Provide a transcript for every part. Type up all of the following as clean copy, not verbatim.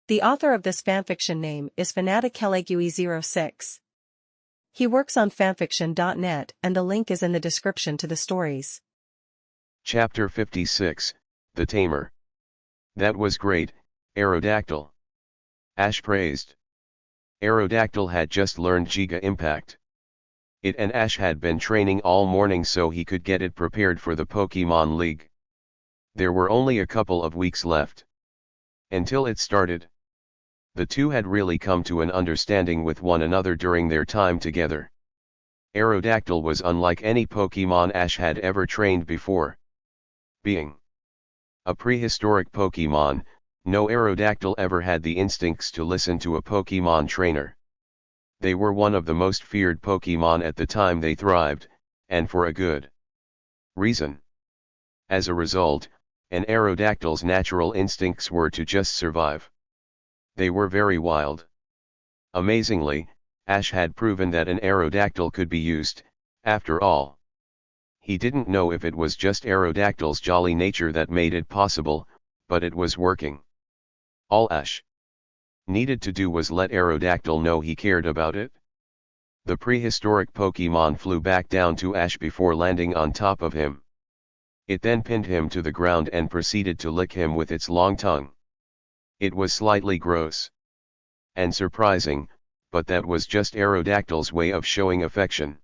The author of this fanfiction name is Fanatic06. He works on fanfiction.net and the link is in the description to the stories. Chapter 56, The Tamer. That was great, Aerodactyl. Ash praised. Aerodactyl had just learned Giga Impact. It and Ash had been training all morning so he could get it prepared for the Pokemon League. There were only a couple of weeks left until it started. The two had really come to an understanding with one another during their time together. Aerodactyl was unlike any Pokemon Ash had ever trained before. Being a prehistoric Pokemon, no Aerodactyl ever had the instincts to listen to a Pokemon trainer. They were one of the most feared Pokemon at the time they thrived, and for a good reason. As a result, an Aerodactyl's natural instincts were to just survive. They were very wild. Amazingly, Ash had proven that an Aerodactyl could be used, after all. He didn't know if it was just Aerodactyl's jolly nature that made it possible, but it was working. All Ash needed to do was let Aerodactyl know he cared about it. The prehistoric Pokemon flew back down to Ash before landing on top of him. It then pinned him to the ground and proceeded to lick him with its long tongue. It was slightly gross and surprising, but that was just Aerodactyl's way of showing affection.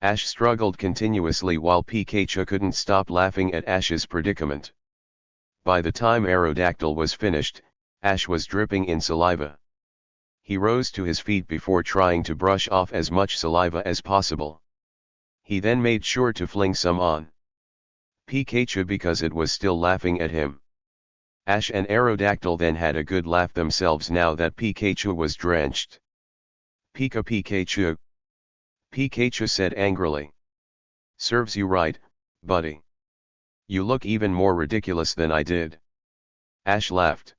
Ash struggled continuously while Pikachu couldn't stop laughing at Ash's predicament. By the time Aerodactyl was finished, Ash was dripping in saliva. He rose to his feet before trying to brush off as much saliva as possible. He then made sure to fling some on Pikachu because it was still laughing at him. Ash and Aerodactyl then had a good laugh themselves now that Pikachu was drenched. Pikachu. Pikachu said angrily. Serves you right, buddy. You look even more ridiculous than I did. Ash laughed.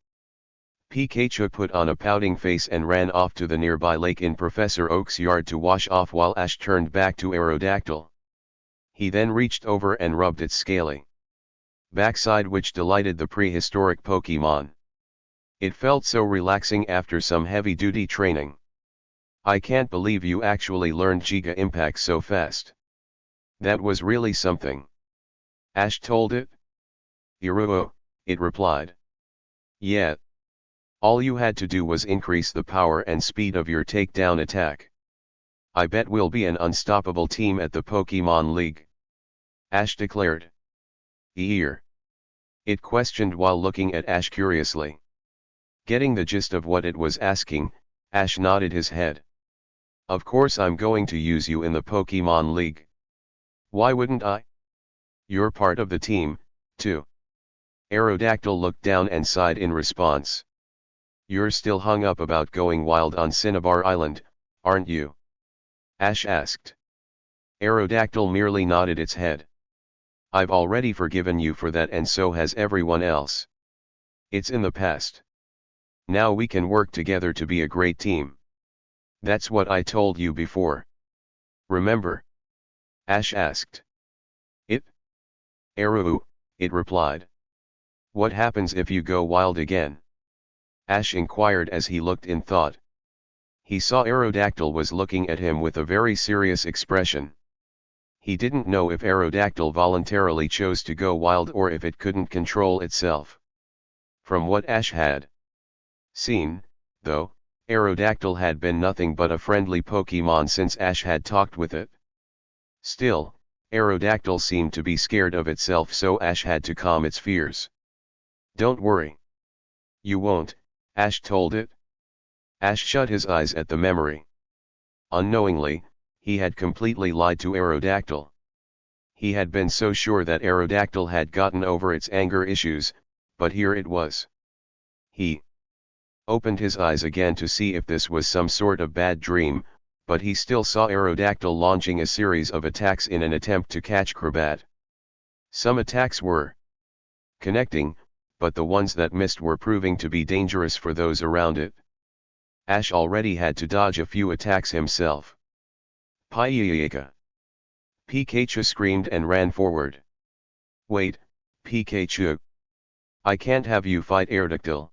Pikachu put on a pouting face and ran off to the nearby lake in Professor Oak's yard to wash off while Ash turned back to Aerodactyl. He then reached over and rubbed its scaly backside, which delighted the prehistoric Pokemon. It felt so relaxing after some heavy-duty training. I can't believe you actually learned Giga Impact so fast. That was really something. Ash told it. Iruo, it replied. Yeah. All you had to do was increase the power and speed of your takedown attack. I bet we'll be an unstoppable team at the Pokemon League. Ash declared. Ear. It questioned while looking at Ash curiously. Getting the gist of what it was asking, Ash nodded his head. Of course I'm going to use you in the Pokemon League. Why wouldn't I? You're part of the team, too. Aerodactyl looked down and sighed in response. You're still hung up about going wild on Cinnabar Island, aren't you? Ash asked. Aerodactyl merely nodded its head. I've already forgiven you for that and so has everyone else. It's in the past. Now we can work together to be a great team. That's what I told you before. Remember? Ash asked. It? Eru, it replied. What happens if you go wild again? Ash inquired as he looked in thought. He saw Aerodactyl was looking at him with a very serious expression. He didn't know if Aerodactyl voluntarily chose to go wild or if it couldn't control itself. From what Ash had seen, though, Aerodactyl had been nothing but a friendly Pokemon since Ash had talked with it. Still, Aerodactyl seemed to be scared of itself, so Ash had to calm its fears. Don't worry. You won't, Ash told it. Ash shut his eyes at the memory. Unknowingly, he had completely lied to Aerodactyl. He had been so sure that Aerodactyl had gotten over its anger issues, but here it was. He opened his eyes again to see if this was some sort of bad dream, but he still saw Aerodactyl launching a series of attacks in an attempt to catch Crobat. Some attacks were connecting, but the ones that missed were proving to be dangerous for those around it. Ash already had to dodge a few attacks himself. Payayaka! Pikachu screamed and ran forward. Wait, Pikachu! I can't have you fight Aerodactyl.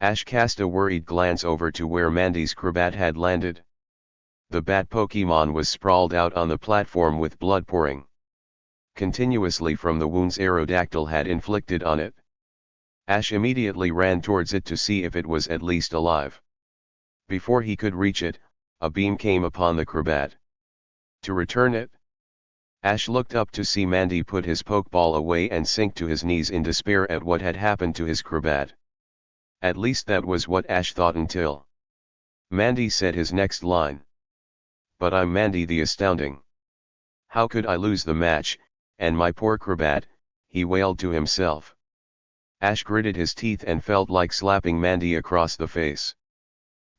Ash cast a worried glance over to where Mandy's Crobat had landed. The bat Pokemon was sprawled out on the platform with blood pouring continuously from the wounds Aerodactyl had inflicted on it. Ash immediately ran towards it to see if it was at least alive. Before he could reach it, a beam came upon the Crobat. To return it, Ash looked up to see Mandy put his Pokeball away and sink to his knees in despair at what had happened to his Crobat. At least that was what Ash thought until Mandy said his next line. "But I'm Mandy the Astounding. How could I lose the match, and my poor Crobat," he wailed to himself. Ash gritted his teeth and felt like slapping Mandy across the face.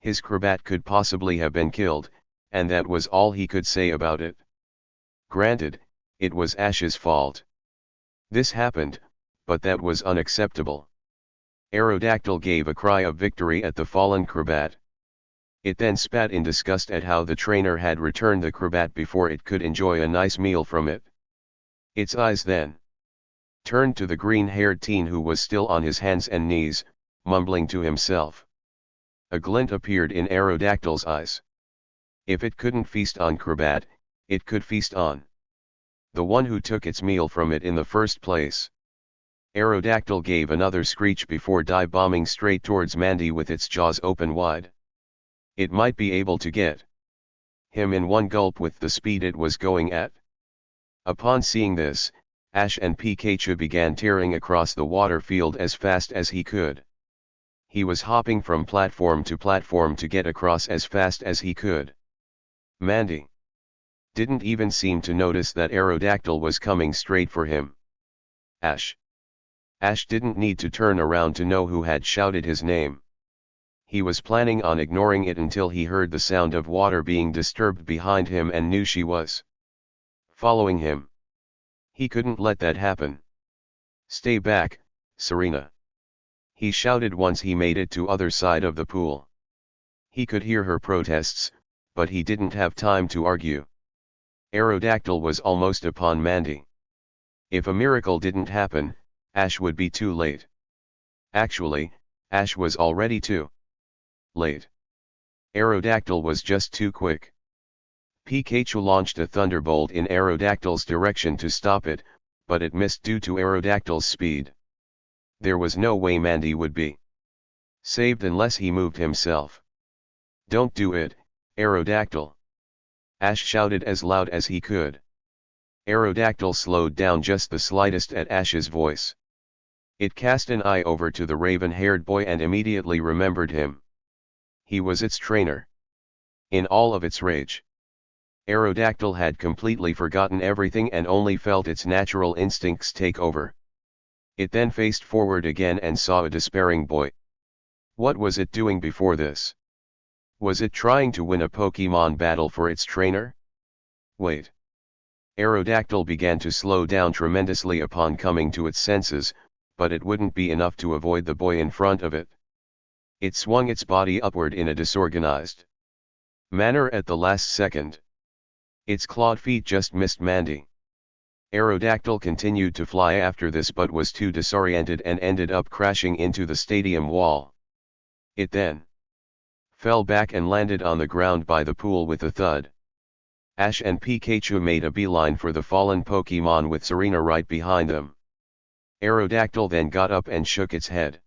His Crobat could possibly have been killed, and that was all he could say about it. Granted, it was Ash's fault. This happened, but that was unacceptable. Aerodactyl gave a cry of victory at the fallen Crobat. It then spat in disgust at how the trainer had returned the Crobat before it could enjoy a nice meal from it. Its eyes then turned to the green-haired teen who was still on his hands and knees, mumbling to himself. A glint appeared in Aerodactyl's eyes. If it couldn't feast on Crobat, it could feast on the one who took its meal from it in the first place. Aerodactyl gave another screech before dive-bombing straight towards Mandy with its jaws open wide. It might be able to get him in one gulp with the speed it was going at. Upon seeing this, Ash and Pikachu began tearing across the water field as fast as he could. He was hopping from platform to platform to get across as fast as he could. Mandy didn't even seem to notice that Aerodactyl was coming straight for him. Ash. Ash didn't need to turn around to know who had shouted his name. He was planning on ignoring it until he heard the sound of water being disturbed behind him and knew she was following him. He couldn't let that happen. "Stay back, Serena," he shouted once he made it to other side of the pool. He could hear her protests, but he didn't have time to argue. Aerodactyl was almost upon Mandy. If a miracle didn't happen, Ash would be too late. Actually, Ash was already too late. Aerodactyl was just too quick. Pikachu launched a thunderbolt in Aerodactyl's direction to stop it, but it missed due to Aerodactyl's speed. There was no way Mandy would be saved unless he moved himself. "Don't do it, Aerodactyl," Ash shouted as loud as he could. Aerodactyl slowed down just the slightest at Ash's voice. It cast an eye over to the raven-haired boy and immediately remembered him. He was its trainer. In all of its rage, Aerodactyl had completely forgotten everything and only felt its natural instincts take over. It then faced forward again and saw a despairing boy. What was it doing before this? Was it trying to win a Pokemon battle for its trainer? Wait. Aerodactyl began to slow down tremendously upon coming to its senses, but it wouldn't be enough to avoid the boy in front of it. It swung its body upward in a disorganized manner at the last second. Its clawed feet just missed Mandy. Aerodactyl continued to fly after this but was too disoriented and ended up crashing into the stadium wall. It then fell back and landed on the ground by the pool with a thud. Ash and Pikachu made a beeline for the fallen Pokemon with Serena right behind them. Aerodactyl then got up and shook its head.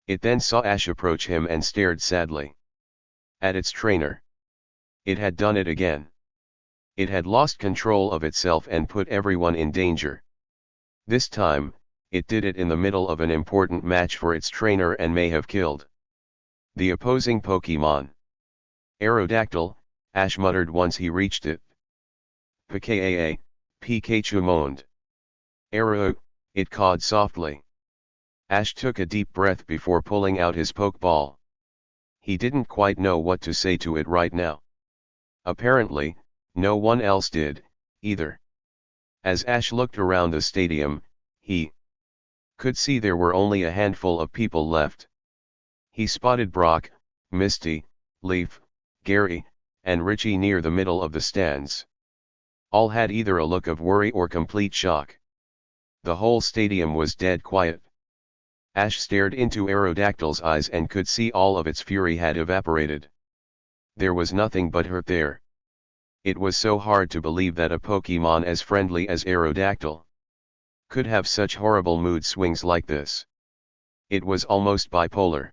It then saw Ash approach him and stared sadly at its trainer. It had done it again. It had lost control of itself and put everyone in danger. This time, it did it in the middle of an important match for its trainer and may have killed the opposing Pokemon. "Aerodactyl," Ash muttered once he reached it. "Pkaa," Pikachu moaned. "Aero," it cawed softly. Ash took a deep breath before pulling out his Pokeball. He didn't quite know what to say to it right now. Apparently, no one else did, either. As Ash looked around the stadium, he could see there were only a handful of people left. He spotted Brock, Misty, Leaf, Gary, and Richie near the middle of the stands. All had either a look of worry or complete shock. The whole stadium was dead quiet. Ash stared into Aerodactyl's eyes and could see all of its fury had evaporated. There was nothing but hurt there. It was so hard to believe that a Pokemon as friendly as Aerodactyl could have such horrible mood swings like this. It was almost bipolar.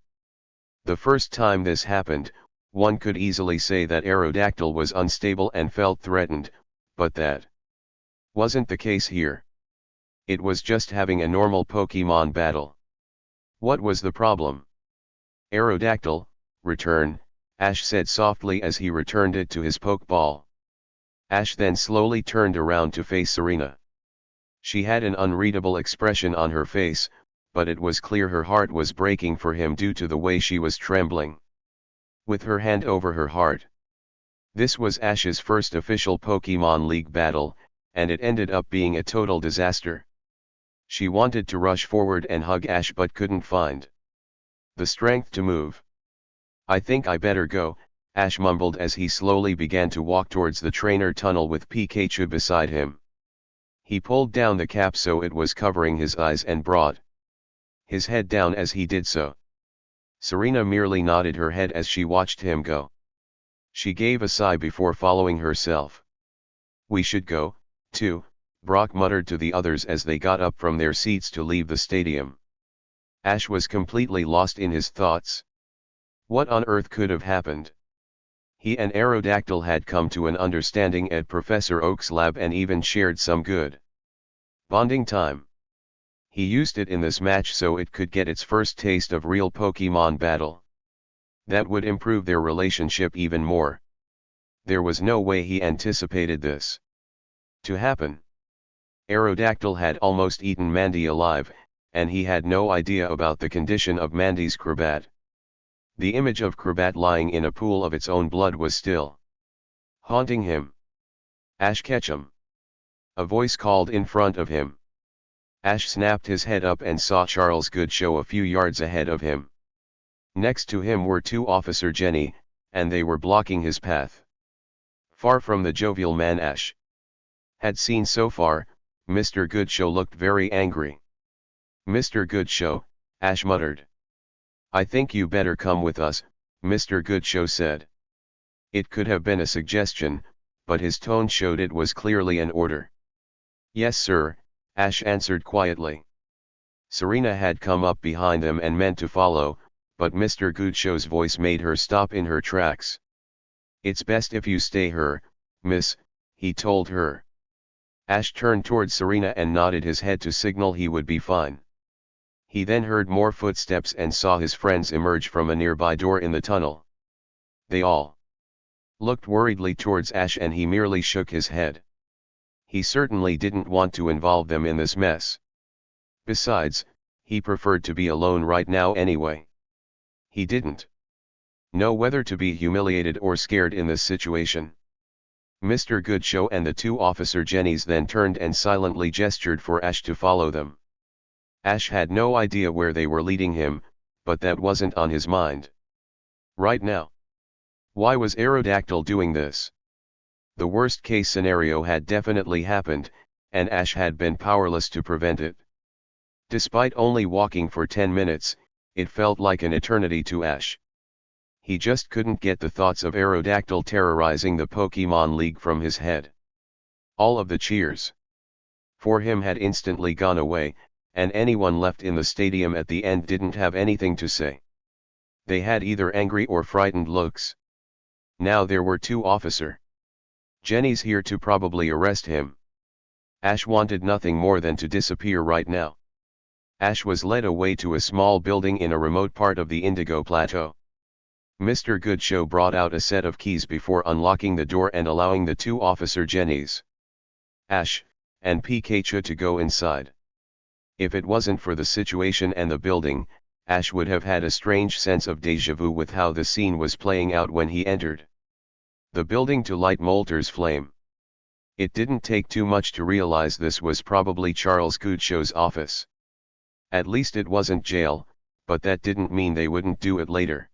The first time this happened, one could easily say that Aerodactyl was unstable and felt threatened, but that wasn't the case here. It was just having a normal Pokemon battle. What was the problem? Aerodactyl, return, Ash said softly as he returned it to his Pokeball. Ash then slowly turned around to face Serena. She had an unreadable expression on her face, but it was clear her heart was breaking for him due to the way she was trembling. With her hand over her heart. This was Ash's first official Pokemon League battle, and it ended up being a total disaster. She wanted to rush forward and hug Ash but couldn't find the strength to move. "I think I better go," Ash mumbled as he slowly began to walk towards the trainer tunnel with Pikachu beside him. He pulled down the cap so it was covering his eyes and brought his head down as he did so. Serena merely nodded her head as she watched him go. She gave a sigh before following herself. "We should go, too," Brock muttered to the others as they got up from their seats to leave the stadium. Ash was completely lost in his thoughts. What on earth could have happened? He and Aerodactyl had come to an understanding at Professor Oak's lab and even shared some good bonding time. He used it in this match so it could get its first taste of real Pokemon battle. That would improve their relationship even more. There was no way he anticipated this to happen. Aerodactyl had almost eaten Mandy alive, and he had no idea about the condition of Mandy's Crobat. The image of Crobat lying in a pool of its own blood was still haunting him. "Ash Ketchum!" A voice called in front of him. Ash snapped his head up and saw Charles Goodshow a few yards ahead of him. Next to him were two Officer Jenny, and they were blocking his path. Far from the jovial man Ash had seen so far, Mr. Goodshow looked very angry. "Mr. Goodshow," Ash muttered. "I think you better come with us," Mr. Goodshow said. It could have been a suggestion, but his tone showed it was clearly an order. "Yes sir," Ash answered quietly. Serena had come up behind them and meant to follow, but Mr. Goodshow's voice made her stop in her tracks. "It's best if you stay here, miss," he told her. Ash turned towards Serena and nodded his head to signal he would be fine. He then heard more footsteps and saw his friends emerge from a nearby door in the tunnel. They all looked worriedly towards Ash and he merely shook his head. He certainly didn't want to involve them in this mess. Besides, he preferred to be alone right now anyway. He didn't know whether to be humiliated or scared in this situation. Mr. Goodshow and the two Officer Jennies then turned and silently gestured for Ash to follow them. Ash had no idea where they were leading him, but that wasn't on his mind right now. Why was Aerodactyl doing this? The worst case scenario had definitely happened, and Ash had been powerless to prevent it. Despite only walking for 10 minutes, it felt like an eternity to Ash. He just couldn't get the thoughts of Aerodactyl terrorizing the Pokemon League from his head. All of the cheers for him had instantly gone away, and anyone left in the stadium at the end didn't have anything to say. They had either angry or frightened looks. Now there were two Officer Jennies here to probably arrest him. Ash wanted nothing more than to disappear right now. Ash was led away to a small building in a remote part of the Indigo Plateau. Mr. Goodshow brought out a set of keys before unlocking the door and allowing the two Officer Jennies, Ash, and Pikachu to go inside. If it wasn't for the situation and the building, Ash would have had a strange sense of déjà vu with how the scene was playing out when he entered the building to light Molter's flame. It didn't take too much to realize this was probably Charles Goodshow's office. At least it wasn't jail, but that didn't mean they wouldn't do it later.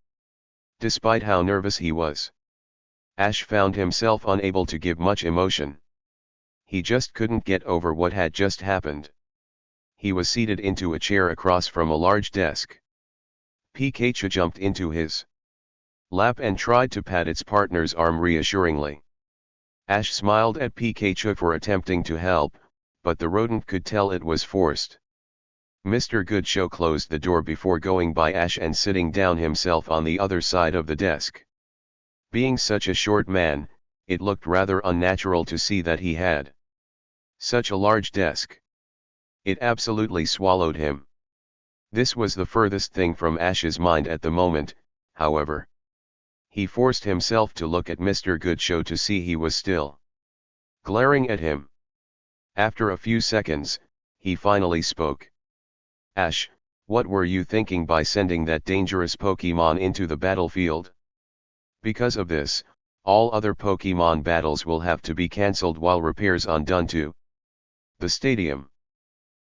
Despite how nervous he was, Ash found himself unable to give much emotion. He just couldn't get over what had just happened. He was seated into a chair across from a large desk. Pikachu jumped into his lap and tried to pat its partner's arm reassuringly. Ash smiled at Pikachu for attempting to help, but the rodent could tell it was forced. Mr. Goodshow closed the door before going by Ash and sitting down himself on the other side of the desk. Being such a short man, it looked rather unnatural to see that he had such a large desk. It absolutely swallowed him. This was the furthest thing from Ash's mind at the moment, however. He forced himself to look at Mr. Goodshow to see he was still glaring at him. After a few seconds, he finally spoke. Ash, what were you thinking by sending that dangerous Pokemon into the battlefield? Because of this, all other Pokemon battles will have to be cancelled while repairs are done to the stadium.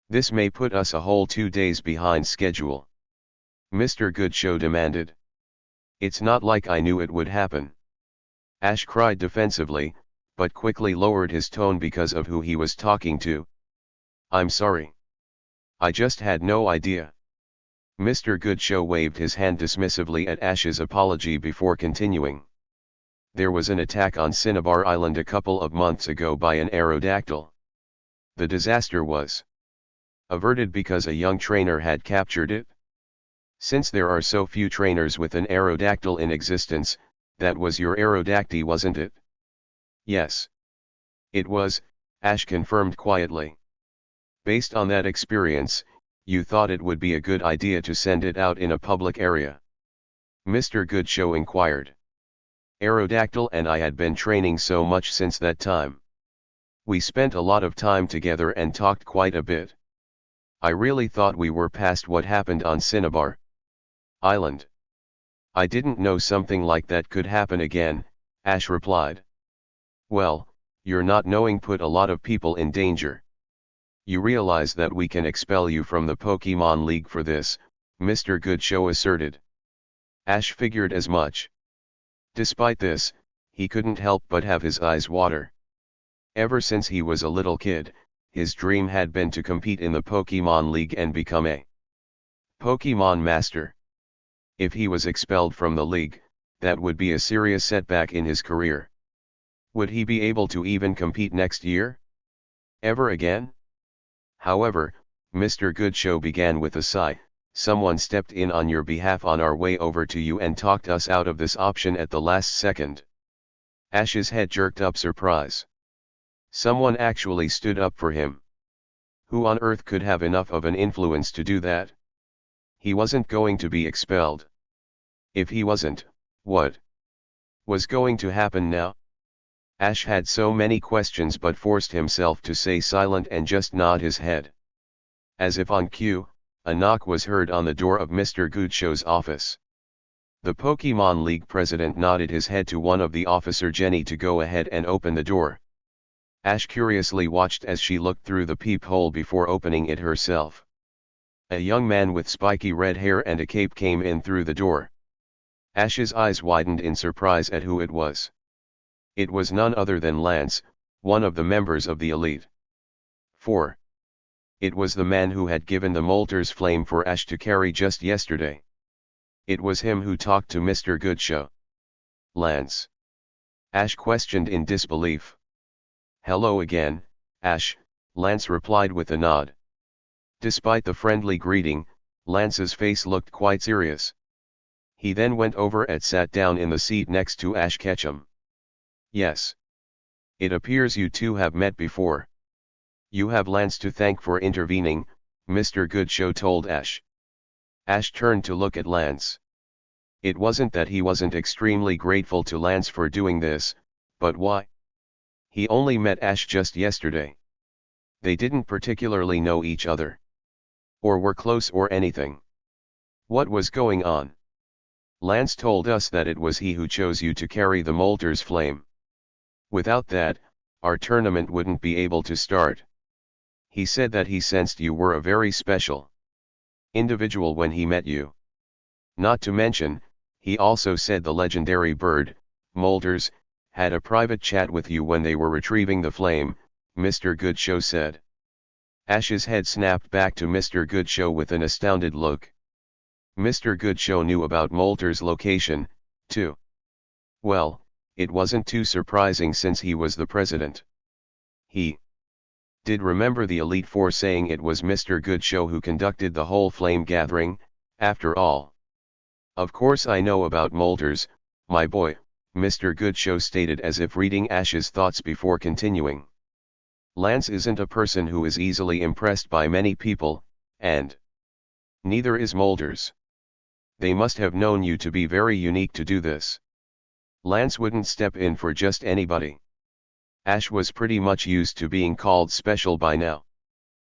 This may put us a whole 2 days behind schedule. Mr. Goodshow demanded. It's not like I knew it would happen. Ash cried defensively, but quickly lowered his tone because of who he was talking to. I'm sorry. I just had no idea. Mr. Goodshow waved his hand dismissively at Ash's apology before continuing. There was an attack on Cinnabar Island a couple of months ago by an Aerodactyl. The disaster was averted because a young trainer had captured it. Since there are so few trainers with an Aerodactyl in existence, that was your Aerodactyl, wasn't it? Yes. It was, Ash confirmed quietly. Based on that experience, you thought it would be a good idea to send it out in a public area? Mr. Goodshow inquired. Aerodactyl and I had been training so much since that time. We spent a lot of time together and talked quite a bit. I really thought we were past what happened on Cinnabar Island. I didn't know something like that could happen again, Ash replied. Well, your not knowing put a lot of people in danger. You realize that we can expel you from the Pokemon League for this, Mr. Goodshow asserted. Ash figured as much. Despite this, he couldn't help but have his eyes water. Ever since he was a little kid, his dream had been to compete in the Pokemon League and become a Pokemon Master. If he was expelled from the league, that would be a serious setback in his career. Would he be able to even compete next year? Ever again? However, Mr. Goodshow began with a sigh. Someone stepped in on your behalf on our way over to you and talked us out of this option at the last second. Ash's head jerked up surprise. Someone actually stood up for him. Who on earth could have enough of an influence to do that? He wasn't going to be expelled. If he wasn't, what was going to happen now? Ash had so many questions but forced himself to stay silent and just nod his head. As if on cue, a knock was heard on the door of Mr. Goodshow's office. The Pokemon League president nodded his head to one of the officer Jenny to go ahead and open the door. Ash curiously watched as she looked through the peephole before opening it herself. A young man with spiky red hair and a cape came in through the door. Ash's eyes widened in surprise at who it was. It was none other than Lance, one of the members of the Elite Four. It was the man who had given the Moltres flame for Ash to carry just yesterday. It was him who talked to Mr. Goodshow. Lance? Ash questioned in disbelief. Hello again, Ash, Lance replied with a nod. Despite the friendly greeting, Lance's face looked quite serious. He then went over and sat down in the seat next to Ash Ketchum. Yes. It appears you two have met before. You have Lance to thank for intervening, Mr. Goodshow told Ash. Ash turned to look at Lance. It wasn't that he wasn't extremely grateful to Lance for doing this, but why? He only met Ash just yesterday. They didn't particularly know each other. Or were close or anything. What was going on? Lance told us that it was he who chose you to carry the Moltres flame. Without that, our tournament wouldn't be able to start. He said that he sensed you were a very special individual when he met you. Not to mention, he also said the legendary bird, Moltres, had a private chat with you when they were retrieving the flame, Mr. Goodshow said. Ash's head snapped back to Mr. Goodshow with an astounded look. Mr. Goodshow knew about Moltres' location, 2. Well, it wasn't too surprising since he was the president. He did remember the Elite Four saying it was Mr. Goodshow who conducted the whole flame gathering, after all. Of course I know about molders, my boy, Mr. Goodshow stated as if reading Ash's thoughts before continuing. Lance isn't a person who is easily impressed by many people, and neither is Molders. They must have known you to be very unique to do this. Lance wouldn't step in for just anybody. Ash was pretty much used to being called special by now.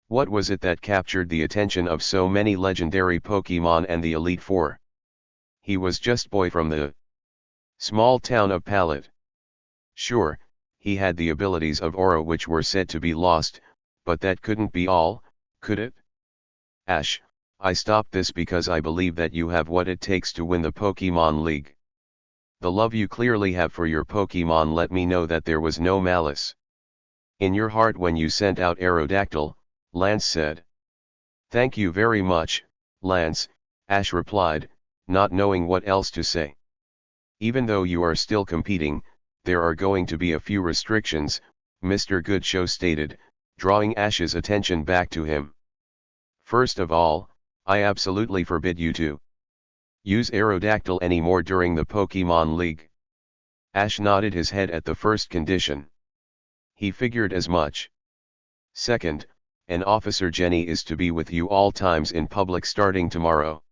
What was it that captured the attention of so many legendary Pokemon and the Elite Four? He was just boy from the small town of Pallet. Sure, he had the abilities of Aura which were said to be lost, but that couldn't be all, could it? Ash, I stopped this because I believe that you have what it takes to win the Pokemon League. The love you clearly have for your Pokemon let me know that there was no malice in your heart when you sent out Aerodactyl, Lance said. Thank you very much, Lance, Ash replied, not knowing what else to say. Even though you are still competing, there are going to be a few restrictions, Mr. Goodshow stated, drawing Ash's attention back to him. First of all, I absolutely forbid you to use Aerodactyl anymore during the Pokemon League. Ash nodded his head at the first condition. He figured as much. Second, an Officer Jenny is to be with you all times in public starting tomorrow.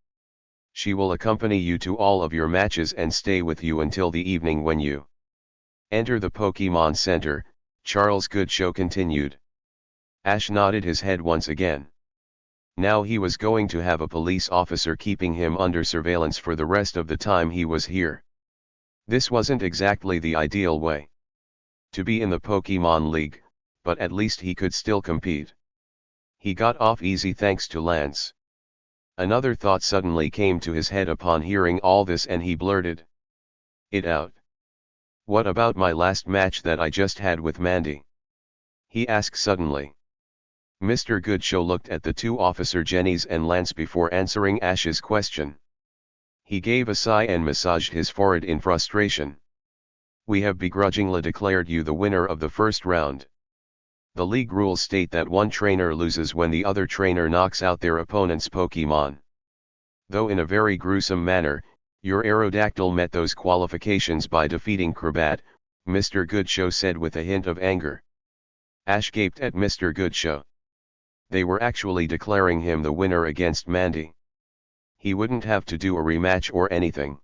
She will accompany you to all of your matches and stay with you until the evening when you enter the Pokemon Center, Charles Goodshow continued. Ash nodded his head once again. Now he was going to have a police officer keeping him under surveillance for the rest of the time he was here. This wasn't exactly the ideal way to be in the Pokemon League, but at least he could still compete. He got off easy thanks to Lance. Another thought suddenly came to his head upon hearing all this and he blurted it out. What about my last match that I just had with Mandy? He asked suddenly. Mr. Goodshow looked at the two Officer Jennys and Lance before answering Ash's question. He gave a sigh and massaged his forehead in frustration. We have begrudgingly declared you the winner of the first round. The league rules state that one trainer loses when the other trainer knocks out their opponent's Pokemon. Though in a very gruesome manner, your Aerodactyl met those qualifications by defeating Crobat, Mr. Goodshow said with a hint of anger. Ash gaped at Mr. Goodshow. They were actually declaring him the winner against Mandy. He wouldn't have to do a rematch or anything.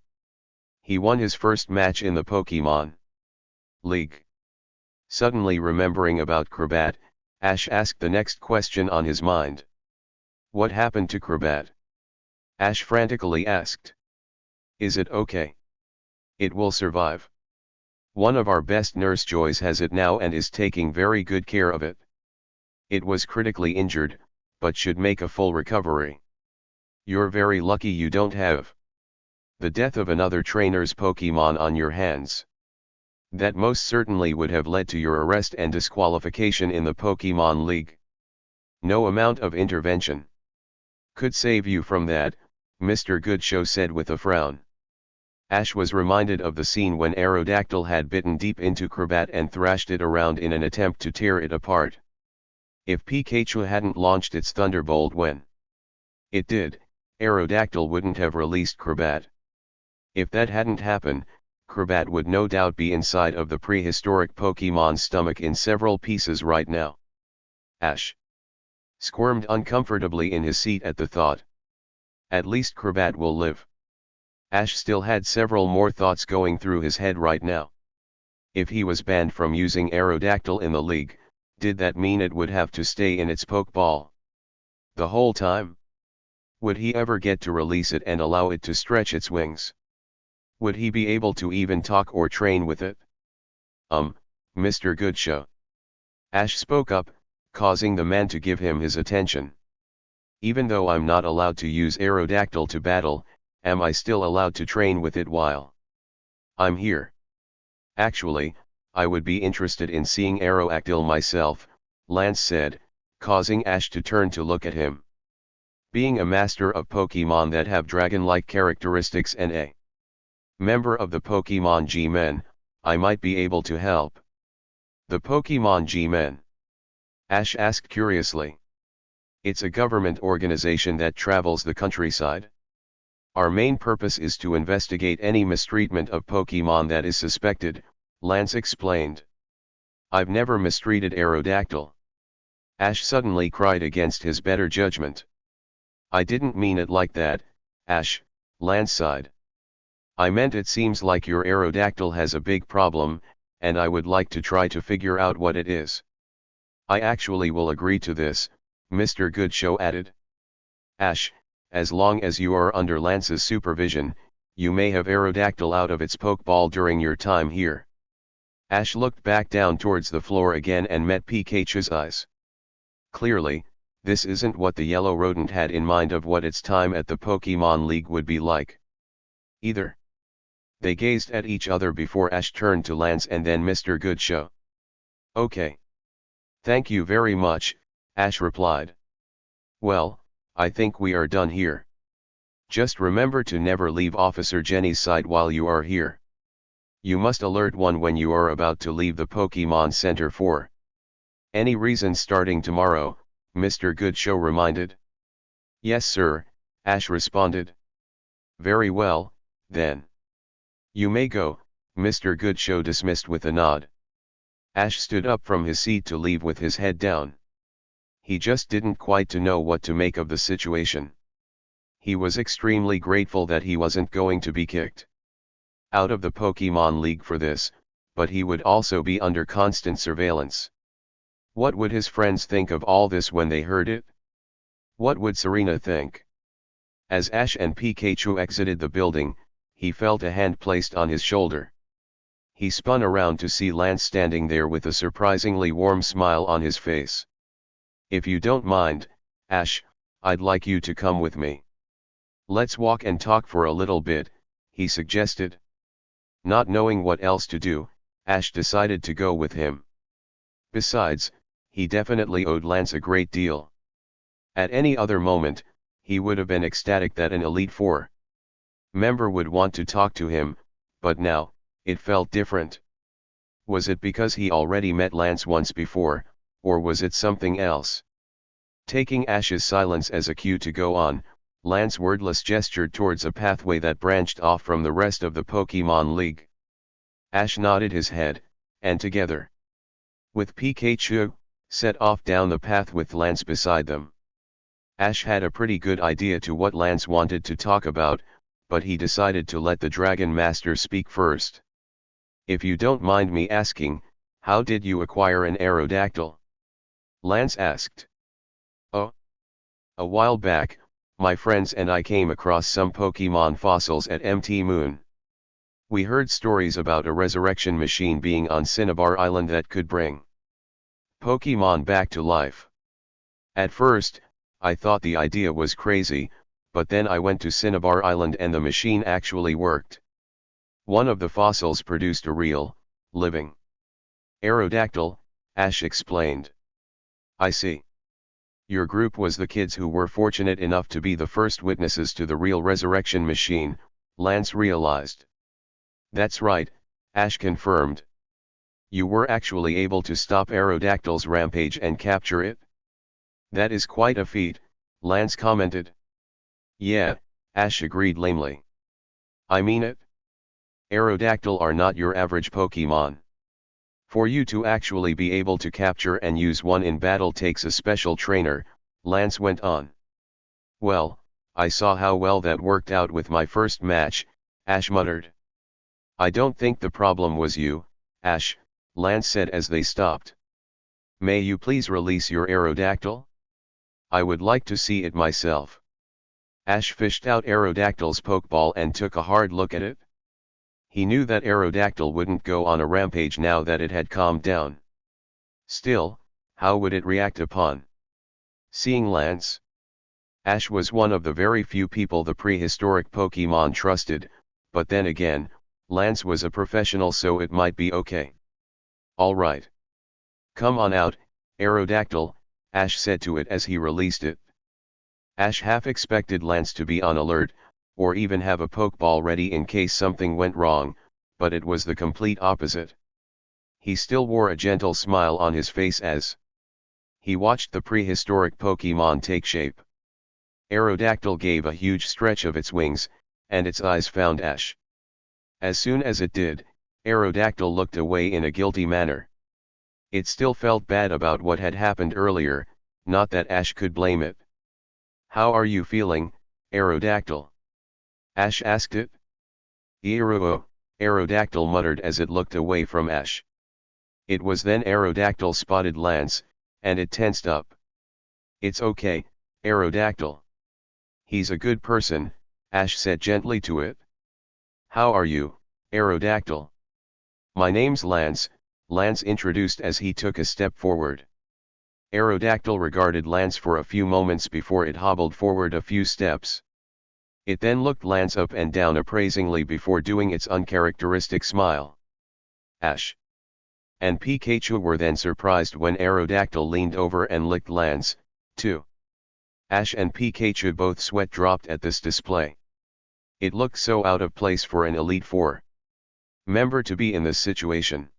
He won his first match in the Pokemon League. Suddenly remembering about Crobat, Ash asked the next question on his mind. What happened to Crobat? Ash frantically asked. Is it okay? It will survive. One of our best nurse Joys has it now and is taking very good care of it. It was critically injured, but should make a full recovery. You're very lucky you don't have the death of another trainer's Pokemon on your hands. That most certainly would have led to your arrest and disqualification in the Pokemon League. No amount of intervention could save you from that, Mr. Goodshow said with a frown. Ash was reminded of the scene when Aerodactyl had bitten deep into Crobat and thrashed it around in an attempt to tear it apart. If Pikachu hadn't launched its Thunderbolt when it did, Aerodactyl wouldn't have released Crobat. If that hadn't happened, Crobat would no doubt be inside of the prehistoric Pokemon's stomach in several pieces right now. Ash squirmed uncomfortably in his seat at the thought. At least Crobat will live. Ash still had several more thoughts going through his head right now. If he was banned from using Aerodactyl in the league, did that mean it would have to stay in its Pokeball the whole time? Would he ever get to release it and allow it to stretch its wings? Would he be able to even talk or train with it? Mr. Goodshow. Ash spoke up, causing the man to give him his attention. Even though I'm not allowed to use Aerodactyl to battle, am I still allowed to train with it while I'm here? Actually, I would be interested in seeing Aerodactyl myself, Lance said, causing Ash to turn to look at him. Being a master of Pokemon that have dragon-like characteristics and a Member of the Pokemon G-Men, I might be able to help. The Pokemon G-Men? Ash asked curiously. It's a government organization that travels the countryside. Our main purpose is to investigate any mistreatment of Pokemon that is suspected, Lance explained. I've never mistreated Aerodactyl. Ash suddenly cried against his better judgment. I didn't mean it like that, Ash, Lance sighed. I meant it seems like your Aerodactyl has a big problem, and I would like to try to figure out what it is. I actually will agree to this, Mr. Goodshow added. Ash, as long as you are under Lance's supervision, you may have Aerodactyl out of its Pokeball during your time here. Ash looked back down towards the floor again and met Pikachu's eyes. Clearly, this isn't what the yellow rodent had in mind of what its time at the Pokemon League would be like. Either. They gazed at each other before Ash turned to Lance and then Mr. Goodshow. Okay. Thank you very much, Ash replied. Well, I think we are done here. Just remember to never leave Officer Jenny's side while you are here. You must alert one when you are about to leave the Pokemon Center for any reason starting tomorrow, Mr. Goodshow reminded. Yes sir, Ash responded. Very well, then. You may go, Mr. Goodshow dismissed with a nod. Ash stood up from his seat to leave with his head down. He just didn't quite know what to make of the situation. He was extremely grateful that he wasn't going to be kicked out of the Pokemon League for this, but he would also be under constant surveillance. What would his friends think of all this when they heard it? What would Serena think? As Ash and Pikachu exited the building, he felt a hand placed on his shoulder. He spun around to see Lance standing there with a surprisingly warm smile on his face. If you don't mind, Ash, I'd like you to come with me. Let's walk and talk for a little bit, he suggested. Not knowing what else to do, Ash decided to go with him. Besides, he definitely owed Lance a great deal. At any other moment, he would have been ecstatic that an Elite Four member would want to talk to him, but now, it felt different. Was it because he already met Lance once before, or was it something else? Taking Ash's silence as a cue to go on, Lance wordless gestured towards a pathway that branched off from the rest of the Pokemon League. Ash nodded his head, and together, with Pikachu, set off down the path with Lance beside them. Ash had a pretty good idea to what Lance wanted to talk about, but he decided to let the Dragon Master speak first. If you don't mind me asking, how did you acquire an Aerodactyl? Lance asked. Oh. A while back, my friends and I came across some Pokemon fossils at MT Moon. We heard stories about a resurrection machine being on Cinnabar Island that could bring Pokemon back to life. At first, I thought the idea was crazy, but then I went to Cinnabar Island and the machine actually worked. One of the fossils produced a real, living Aerodactyl, Ash explained. I see. Your group was the kids who were fortunate enough to be the first witnesses to the real resurrection machine, Lance realized. That's right, Ash confirmed. You were actually able to stop Aerodactyl's rampage and capture it? That is quite a feat, Lance commented. Yeah, Ash agreed lamely. I mean it. Aerodactyl are not your average Pokemon. For you to actually be able to capture and use one in battle takes a special trainer, Lance went on. Well, I saw how well that worked out with my first match, Ash muttered. I don't think the problem was you, Ash, Lance said as they stopped. May you please release your Aerodactyl? I would like to see it myself. Ash fished out Aerodactyl's Pokeball and took a hard look at it. He knew that Aerodactyl wouldn't go on a rampage now that it had calmed down. Still, how would it react upon seeing Lance? Ash was one of the very few people the prehistoric Pokemon trusted, but then again, Lance was a professional so it might be okay. Alright. Come on out, Aerodactyl, Ash said to it as he released it. Ash half expected Lance to be on alert, or even have a pokeball ready in case something went wrong, but it was the complete opposite. He still wore a gentle smile on his face as he watched the prehistoric Pokemon take shape. Aerodactyl gave a huge stretch of its wings, and its eyes found Ash. As soon as it did, Aerodactyl looked away in a guilty manner. It still felt bad about what had happened earlier, not that Ash could blame it. "How are you feeling, Aerodactyl?" Ash asked it. "Eero," Aerodactyl muttered as it looked away from Ash. It was then Aerodactyl spotted Lance, and it tensed up. "It's okay, Aerodactyl. He's a good person," Ash said gently to it. "How are you, Aerodactyl?" "My name's Lance," Lance introduced as he took a step forward. Aerodactyl regarded Lance for a few moments before it hobbled forward a few steps. It then looked Lance up and down appraisingly before doing its uncharacteristic smile. Ash and Pikachu were then surprised when Aerodactyl leaned over and licked Lance, too. Ash and Pikachu both sweat dropped at this display. It looked so out of place for an Elite Four member to be in this situation.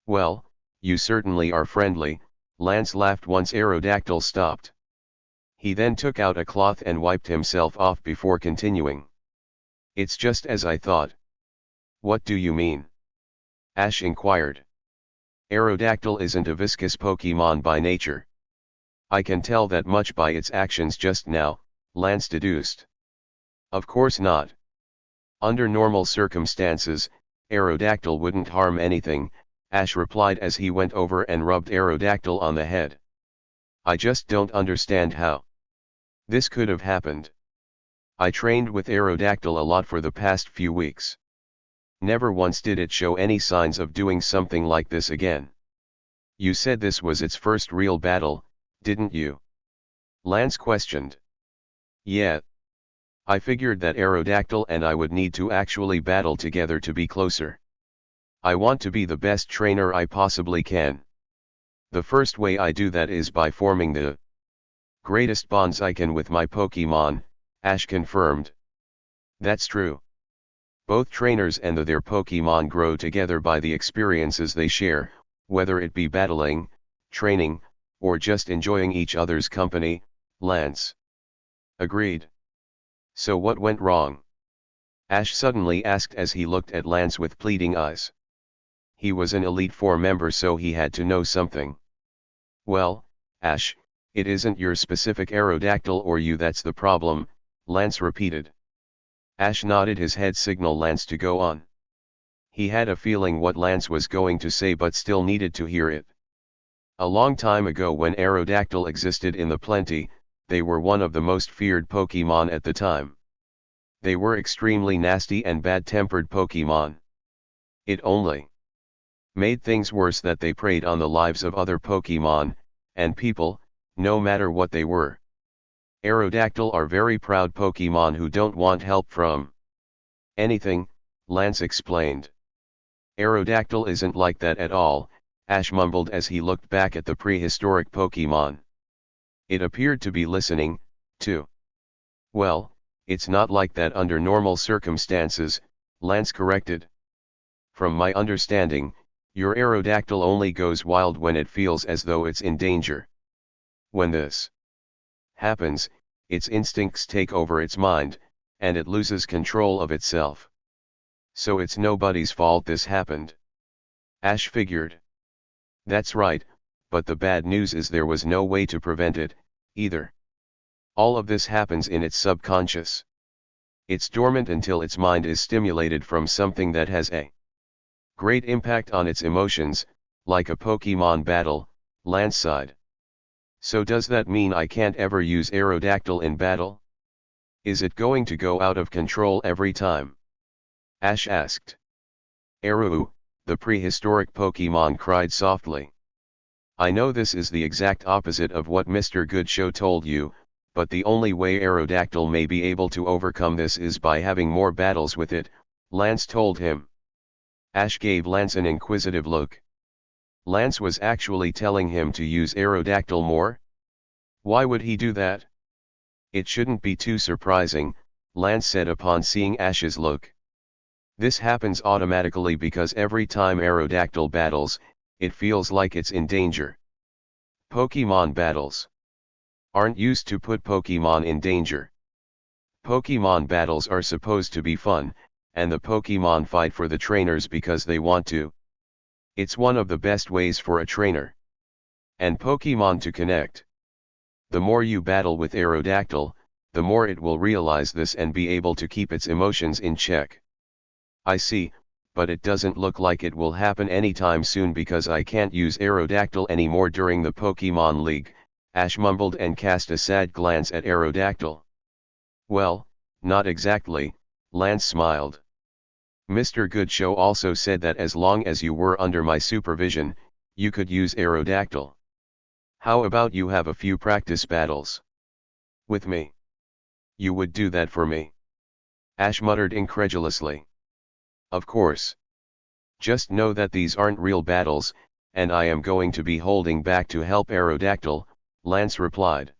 "Well, you certainly are friendly," Lance laughed once Aerodactyl stopped. He then took out a cloth and wiped himself off before continuing. "It's just as I thought." "What do you mean?" Ash inquired. "Aerodactyl isn't a viscous Pokemon by nature." "I can tell that much by its actions just now," Lance deduced. "Of course not. Under normal circumstances, Aerodactyl wouldn't harm anything," Ash replied as he went over and rubbed Aerodactyl on the head. "I just don't understand how this could have happened. I trained with Aerodactyl a lot for the past few weeks. Never once did it show any signs of doing something like this again." "You said this was its first real battle, didn't you?" Lance questioned. "Yeah. I figured that Aerodactyl and I would need to actually battle together to be closer. I want to be the best trainer I possibly can. The first way I do that is by forming the greatest bonds I can with my Pokemon," Ash confirmed. "That's true. Both trainers and their Pokemon grow together by the experiences they share, whether it be battling, training, or just enjoying each other's company," Lance agreed. "So what went wrong?" Ash suddenly asked as he looked at Lance with pleading eyes. He was an Elite Four member, so he had to know something. "Well, Ash, it isn't your specific Aerodactyl or you that's the problem," Lance repeated. Ash nodded his head, signal Lance to go on. He had a feeling what Lance was going to say but still needed to hear it. "A long time ago, when Aerodactyl existed in the Plenty, they were one of the most feared Pokemon at the time. They were extremely nasty and bad-tempered Pokemon. It only made things worse that they preyed on the lives of other Pokemon, and people, no matter what they were. Aerodactyl are very proud Pokemon who don't want help from anything," Lance explained. "Aerodactyl isn't like that at all," Ash mumbled as he looked back at the prehistoric Pokemon. "It appeared to be listening, too." "Well, it's not like that under normal circumstances," Lance corrected. "From my understanding, your Aerodactyl only goes wild when it feels as though it's in danger. When this happens, its instincts take over its mind, and it loses control of itself. So it's nobody's fault this happened." Ash figured. "That's right, but the bad news is there was no way to prevent it, either. All of this happens in its subconscious. It's dormant until its mind is stimulated from something that has a great impact on its emotions, like a Pokemon battle," Lance sighed. "So does that mean I can't ever use Aerodactyl in battle? Is it going to go out of control every time?" Ash asked. "Aero," the prehistoric Pokemon cried softly. "I know this is the exact opposite of what Mr. Goodshow told you, but the only way Aerodactyl may be able to overcome this is by having more battles with it," Lance told him. Ash gave Lance an inquisitive look. Lance was actually telling him to use Aerodactyl more? Why would he do that? It shouldn't be too surprising, Lance said upon seeing Ash's look. This happens automatically because every time Aerodactyl battles, it feels like it's in danger. Pokemon battles aren't used to put Pokemon in danger. Pokemon battles are supposed to be fun, and the Pokemon fight for the trainers because they want to. It's one of the best ways for a trainer and Pokemon to connect. The more you battle with Aerodactyl, the more it will realize this and be able to keep its emotions in check. I see, but it doesn't look like it will happen anytime soon because I can't use Aerodactyl anymore during the Pokemon League, Ash mumbled and cast a sad glance at Aerodactyl. Well, not exactly, Lance smiled. Mr. Goodshow also said that as long as you were under my supervision, you could use Aerodactyl. How about you have a few practice battles with me? You would do that for me? Ash muttered incredulously. Of course. Just know that these aren't real battles, and I am going to be holding back to help Aerodactyl, Lance replied.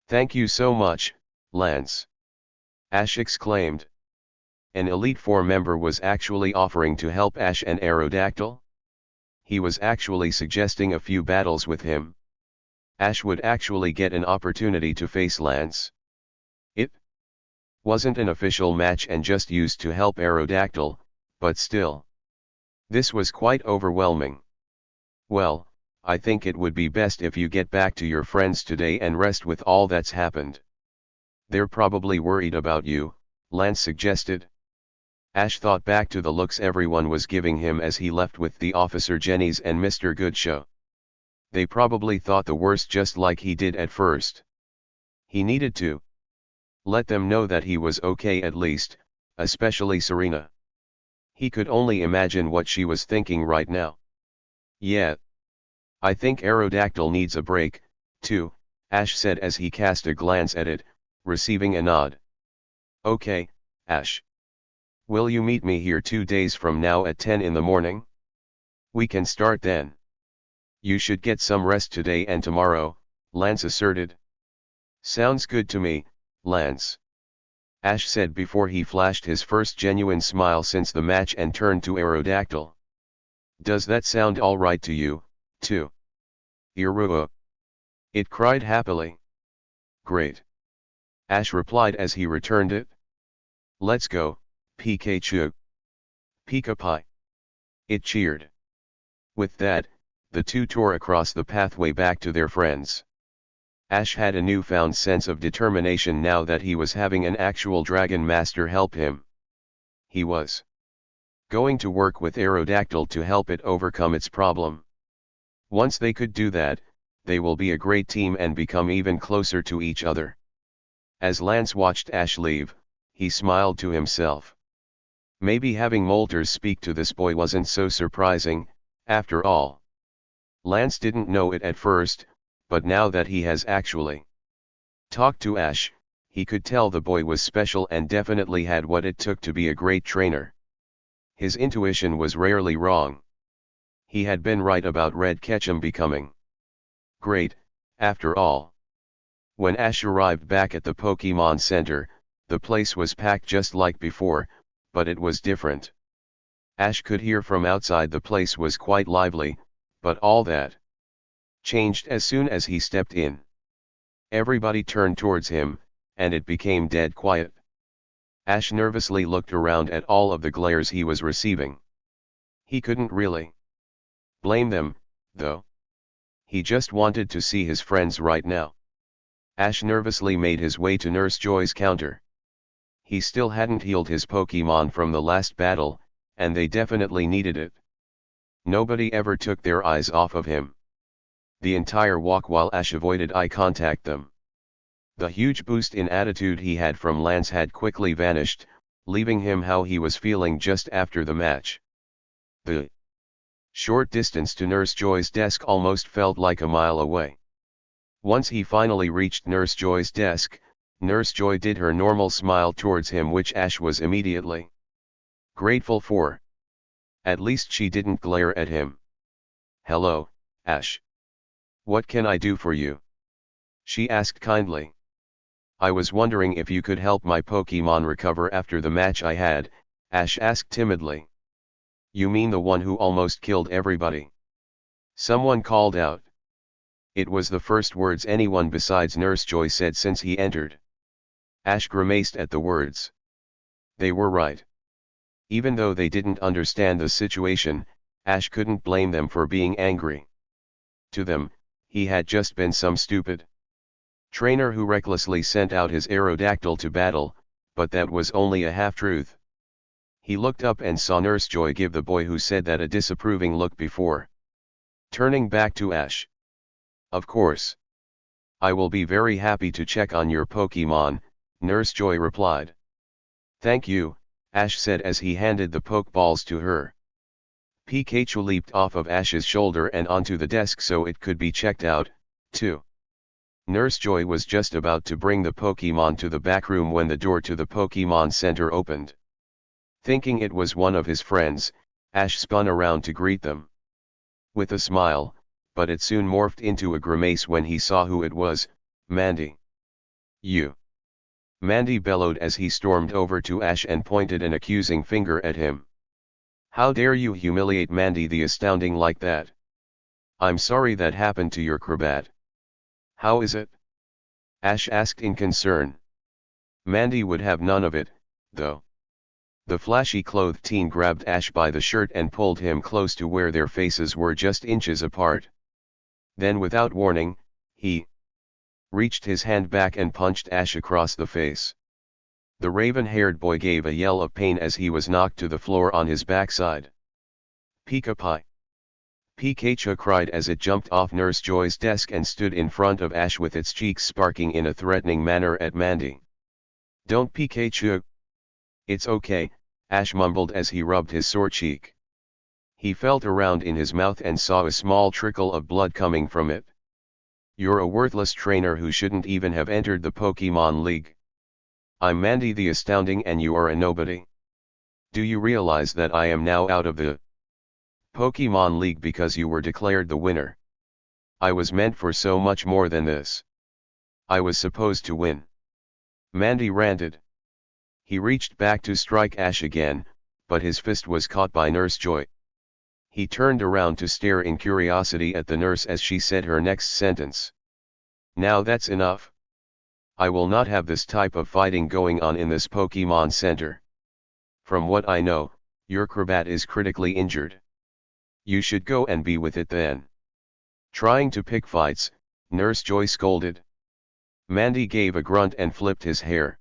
Thank you so much, Lance. Ash exclaimed. An Elite Four member was actually offering to help Ash and Aerodactyl? He was actually suggesting a few battles with him. Ash would actually get an opportunity to face Lance. It wasn't an official match and just used to help Aerodactyl, but still. This was quite overwhelming. Well, I think it would be best if you get back to your friends today and rest with all that's happened. They're probably worried about you, Lance suggested. Ash thought back to the looks everyone was giving him as he left with the Officer Jenny's and Mr. Goodshow. They probably thought the worst just like he did at first. He needed to let them know that he was okay at least, especially Serena. He could only imagine what she was thinking right now. Yeah. I think Aerodactyl needs a break, too, Ash said as he cast a glance at it, receiving a nod. Okay, Ash. Will you meet me here 2 days from now at 10 in the morning? We can start then. You should get some rest today and tomorrow, Lance asserted. Sounds good to me, Lance. Ash said before he flashed his first genuine smile since the match and turned to Aerodactyl. Does that sound alright to you, too? Irua. It cried happily. Great. Ash replied as he returned it. Let's go, Pikachu. Pika-Pie. It cheered. With that, the two tore across the pathway back to their friends. Ash had a newfound sense of determination now that he was having an actual Dragon Master help him. He was going to work with Aerodactyl to help it overcome its problem. Once they could do that, they will be a great team and become even closer to each other. As Lance watched Ash leave, he smiled to himself. Maybe having Moltres speak to this boy wasn't so surprising, after all. Lance didn't know it at first, but now that he has actually talked to Ash, he could tell the boy was special and definitely had what it took to be a great trainer. His intuition was rarely wrong. He had been right about Red Ketchum becoming great, after all. When Ash arrived back at the Pokemon Center, the place was packed just like before, but it was different. Ash could hear from outside the place was quite lively, but all that changed as soon as he stepped in. Everybody turned towards him, and it became dead quiet. Ash nervously looked around at all of the glares he was receiving. He couldn't really blame them, though. He just wanted to see his friends right now. Ash nervously made his way to Nurse Joy's counter. He still hadn't healed his Pokemon from the last battle, and they definitely needed it. Nobody ever took their eyes off of him. The entire walk while Ash avoided eye contact them. The huge boost in attitude he had from Lance had quickly vanished, leaving him how he was feeling just after the match. The short distance to Nurse Joy's desk almost felt like a mile away. Once he finally reached Nurse Joy's desk, Nurse Joy did her normal smile towards him, which Ash was immediately grateful for. At least she didn't glare at him. Hello, Ash. What can I do for you? She asked kindly. I was wondering if you could help my Pokemon recover after the match I had, Ash asked timidly. You mean the one who almost killed everybody? Someone called out. It was the first words anyone besides Nurse Joy said since he entered. Ash grimaced at the words. They were right. Even though they didn't understand the situation, Ash couldn't blame them for being angry. To them, he had just been some stupid trainer who recklessly sent out his Aerodactyl to battle, but that was only a half-truth. He looked up and saw Nurse Joy give the boy who said that a disapproving look before turning back to Ash. Of course. I will be very happy to check on your Pokemon, Nurse Joy replied. Thank you, Ash said as he handed the Pokeballs to her. Pikachu leaped off of Ash's shoulder and onto the desk so it could be checked out, too. Nurse Joy was just about to bring the Pokemon to the back room when the door to the Pokemon Center opened. Thinking it was one of his friends, Ash spun around to greet them. With a smile, but it soon morphed into a grimace when he saw who it was, Mandy. You! Mandy bellowed as he stormed over to Ash and pointed an accusing finger at him. How dare you humiliate Mandy the Astounding like that? I'm sorry that happened to your Crobat. How is it? Ash asked in concern. Mandy would have none of it, though. The flashy-clothed teen grabbed Ash by the shirt and pulled him close to where their faces were just inches apart. Then without warning, he reached his hand back and punched Ash across the face. The raven-haired boy gave a yell of pain as he was knocked to the floor on his backside. Pika-Pie! Pikachu cried as it jumped off Nurse Joy's desk and stood in front of Ash with its cheeks sparking in a threatening manner at Mandy. Don't Pikachu! It's okay, Ash mumbled as he rubbed his sore cheek. He felt around in his mouth and saw a small trickle of blood coming from it. You're a worthless trainer who shouldn't even have entered the Pokemon League. I'm Mandy the Astounding and you are a nobody. Do you realize that I am now out of the Pokemon League because you were declared the winner? I was meant for so much more than this. I was supposed to win. Mandy ranted. He reached back to strike Ash again, but his fist was caught by Nurse Joy. He turned around to stare in curiosity at the nurse as she said her next sentence. Now that's enough. I will not have this type of fighting going on in this Pokemon Center. From what I know, your Crobat is critically injured. You should go and be with it then. Trying to pick fights, Nurse Joy scolded. Mandy gave a grunt and flipped his hair.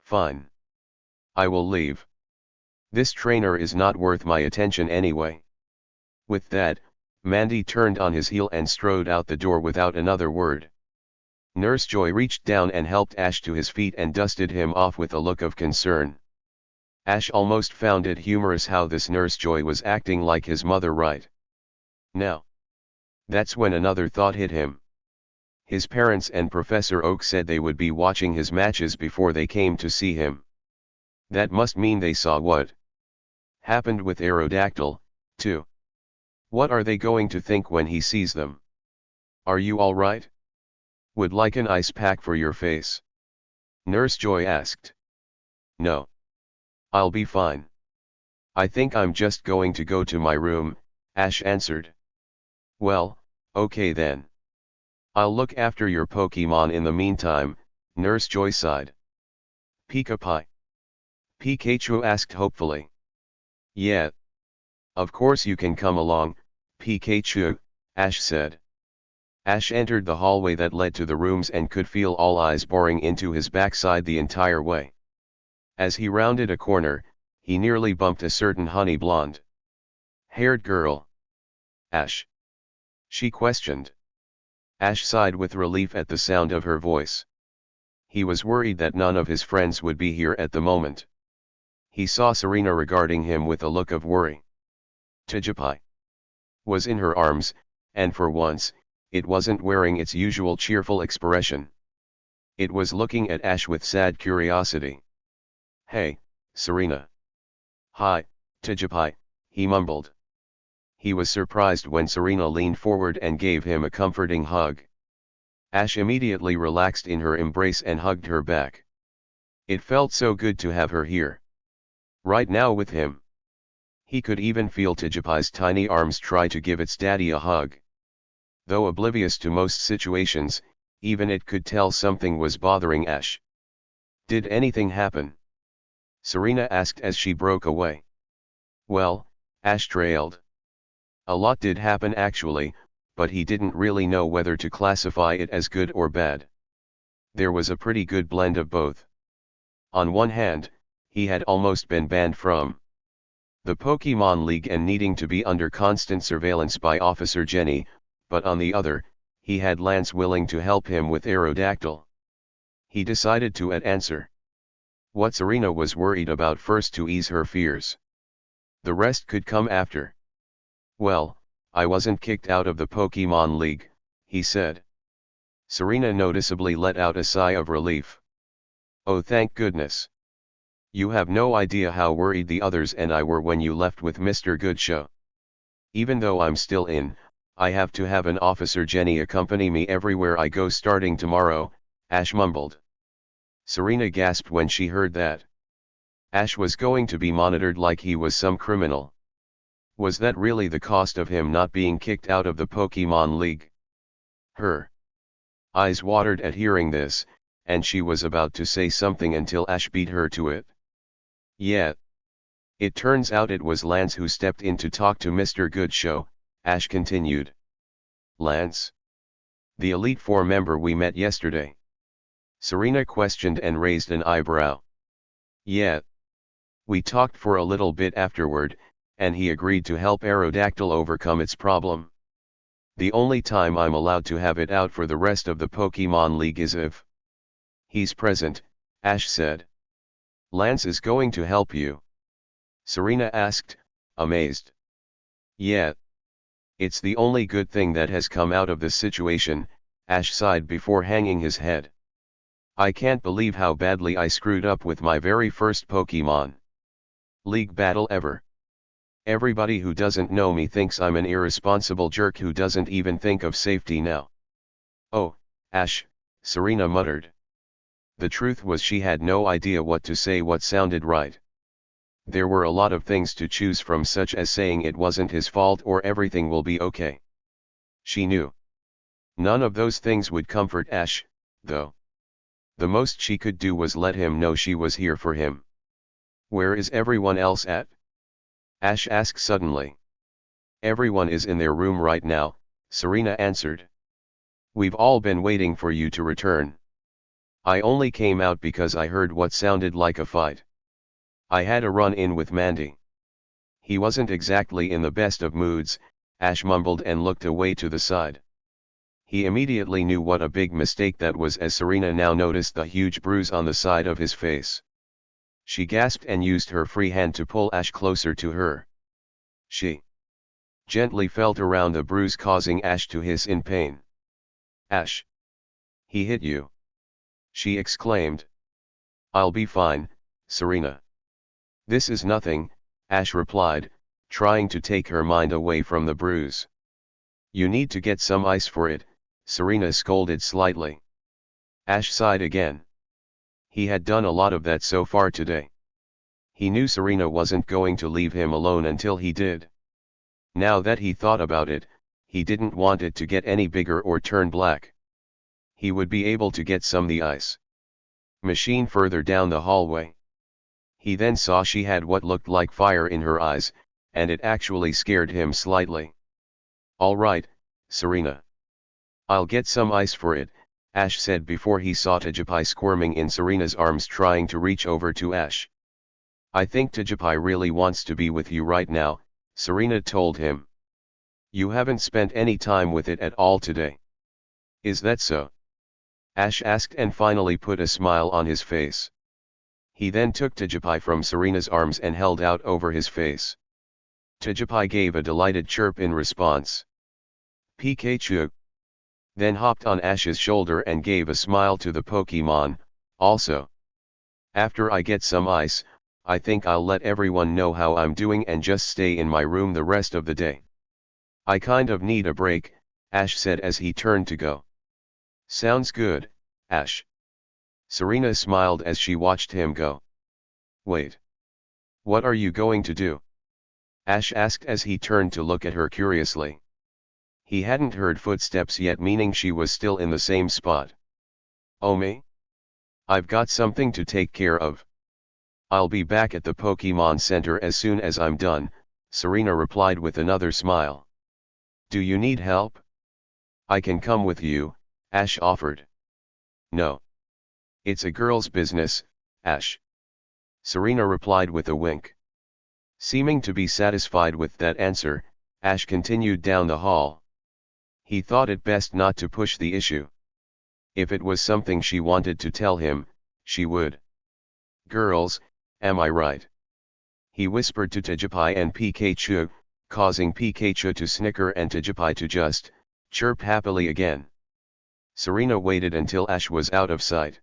Fine. I will leave. This trainer is not worth my attention anyway. With that, Mandy turned on his heel and strode out the door without another word. Nurse Joy reached down and helped Ash to his feet and dusted him off with a look of concern. Ash almost found it humorous how this Nurse Joy was acting like his mother right now. That's when another thought hit him. His parents and Professor Oak said they would be watching his matches before they came to see him. That must mean they saw what happened with Aerodactyl, too. What are they going to think when he sees them? Are you all right? Would like an ice pack for your face? Nurse Joy asked. No. I'll be fine. I think I'm just going to go to my room, Ash answered. Well, okay then. I'll look after your Pokemon in the meantime, Nurse Joy sighed. Pika-Pie? Pikachu asked hopefully. Yeah. Of course you can come along, Pikachu, Ash said. Ash entered the hallway that led to the rooms and could feel all eyes boring into his backside the entire way. As he rounded a corner, he nearly bumped a certain honey blonde haired girl. Ash? She questioned. Ash sighed with relief at the sound of her voice. He was worried that none of his friends would be here at the moment. He saw Serena regarding him with a look of worry. Tijipai was in her arms, and for once, it wasn't wearing its usual cheerful expression. It was looking at Ash with sad curiosity. Hey, Serena. Hi, Tijipai, he mumbled. He was surprised when Serena leaned forward and gave him a comforting hug. Ash immediately relaxed in her embrace and hugged her back. It felt so good to have her here. Right now with him. He could even feel Tijapai's tiny arms try to give its daddy a hug. Though oblivious to most situations, even it could tell something was bothering Ash. Did anything happen? Serena asked as she broke away. Well, Ash trailed. A lot did happen actually, but he didn't really know whether to classify it as good or bad. There was a pretty good blend of both. On one hand, he had almost been banned from the Pokemon League and needing to be under constant surveillance by Officer Jenny, but on the other, he had Lance willing to help him with Aerodactyl. He decided to answer what Serena was worried about first to ease her fears. The rest could come after. Well, I wasn't kicked out of the Pokemon League, he said. Serena noticeably let out a sigh of relief. Oh, thank goodness. You have no idea how worried the others and I were when you left with Mr. Goodshow. Even though I'm still in, I have to have an Officer Jenny accompany me everywhere I go starting tomorrow, Ash mumbled. Serena gasped when she heard that. Ash was going to be monitored like he was some criminal. Was that really the cost of him not being kicked out of the Pokemon League? Her eyes watered at hearing this, and she was about to say something until Ash beat her to it. Yeah. It turns out it was Lance who stepped in to talk to Mr. Goodshow, Ash continued. Lance? The Elite Four member we met yesterday? Serena questioned and raised an eyebrow. Yeah. We talked for a little bit afterward, and he agreed to help Aerodactyl overcome its problem. The only time I'm allowed to have it out for the rest of the Pokemon League is if he's present, Ash said. Lance is going to help you? Serena asked, amazed. Yeah. It's the only good thing that has come out of this situation, Ash sighed before hanging his head. I can't believe how badly I screwed up with my very first Pokemon League battle ever. Everybody who doesn't know me thinks I'm an irresponsible jerk who doesn't even think of safety now. Oh, Ash, Serena muttered. The truth was she had no idea what to say what sounded right. There were a lot of things to choose from, such as saying it wasn't his fault or everything will be okay. She knew none of those things would comfort Ash, though. The most she could do was let him know she was here for him. Where is everyone else at? Ash asked suddenly. Everyone is in their room right now, Serena answered. We've all been waiting for you to return. I only came out because I heard what sounded like a fight. I had a run-in with Mandy. He wasn't exactly in the best of moods, Ash mumbled and looked away to the side. He immediately knew what a big mistake that was as Serena now noticed the huge bruise on the side of his face. She gasped and used her free hand to pull Ash closer to her. She gently felt around the bruise, causing Ash to hiss in pain. Ash! He hit you! She exclaimed. I'll be fine, Serena. This is nothing, Ash replied, trying to take her mind away from the bruise. You need to get some ice for it, Serena scolded slightly. Ash sighed again. He had done a lot of that so far today. He knew Serena wasn't going to leave him alone until he did. Now that he thought about it, he didn't want it to get any bigger or turn black. He would be able to get some the ice machine further down the hallway. He then saw she had what looked like fire in her eyes, and it actually scared him slightly. All right, Serena. I'll get some ice for it, Ash said before he saw Tijapai squirming in Serena's arms trying to reach over to Ash. I think Tijapai really wants to be with you right now, Serena told him. You haven't spent any time with it at all today. Is that so? Ash asked and finally put a smile on his face. He then took Tijapai from Serena's arms and held out over his face. Tijapai gave a delighted chirp in response. Pikachu! Then hopped on Ash's shoulder and gave a smile to the Pokemon, also. After I get some ice, I think I'll let everyone know how I'm doing and just stay in my room the rest of the day. I kind of need a break, Ash said as he turned to go. Sounds good, Ash. Serena smiled as she watched him go. Wait. What are you going to do? Ash asked as he turned to look at her curiously. He hadn't heard footsteps yet, meaning she was still in the same spot. Oh me? I've got something to take care of. I'll be back at the Pokemon Center as soon as I'm done, Serena replied with another smile. Do you need help? I can come with you, Ash offered. No. It's a girl's business, Ash. Serena replied with a wink. Seeming to be satisfied with that answer, Ash continued down the hall. He thought it best not to push the issue. If it was something she wanted to tell him, she would. Girls, am I right? He whispered to Tijipai and Pikachu, causing Pikachu to snicker and Tijipai to just chirp happily again. Serena waited until Ash was out of sight.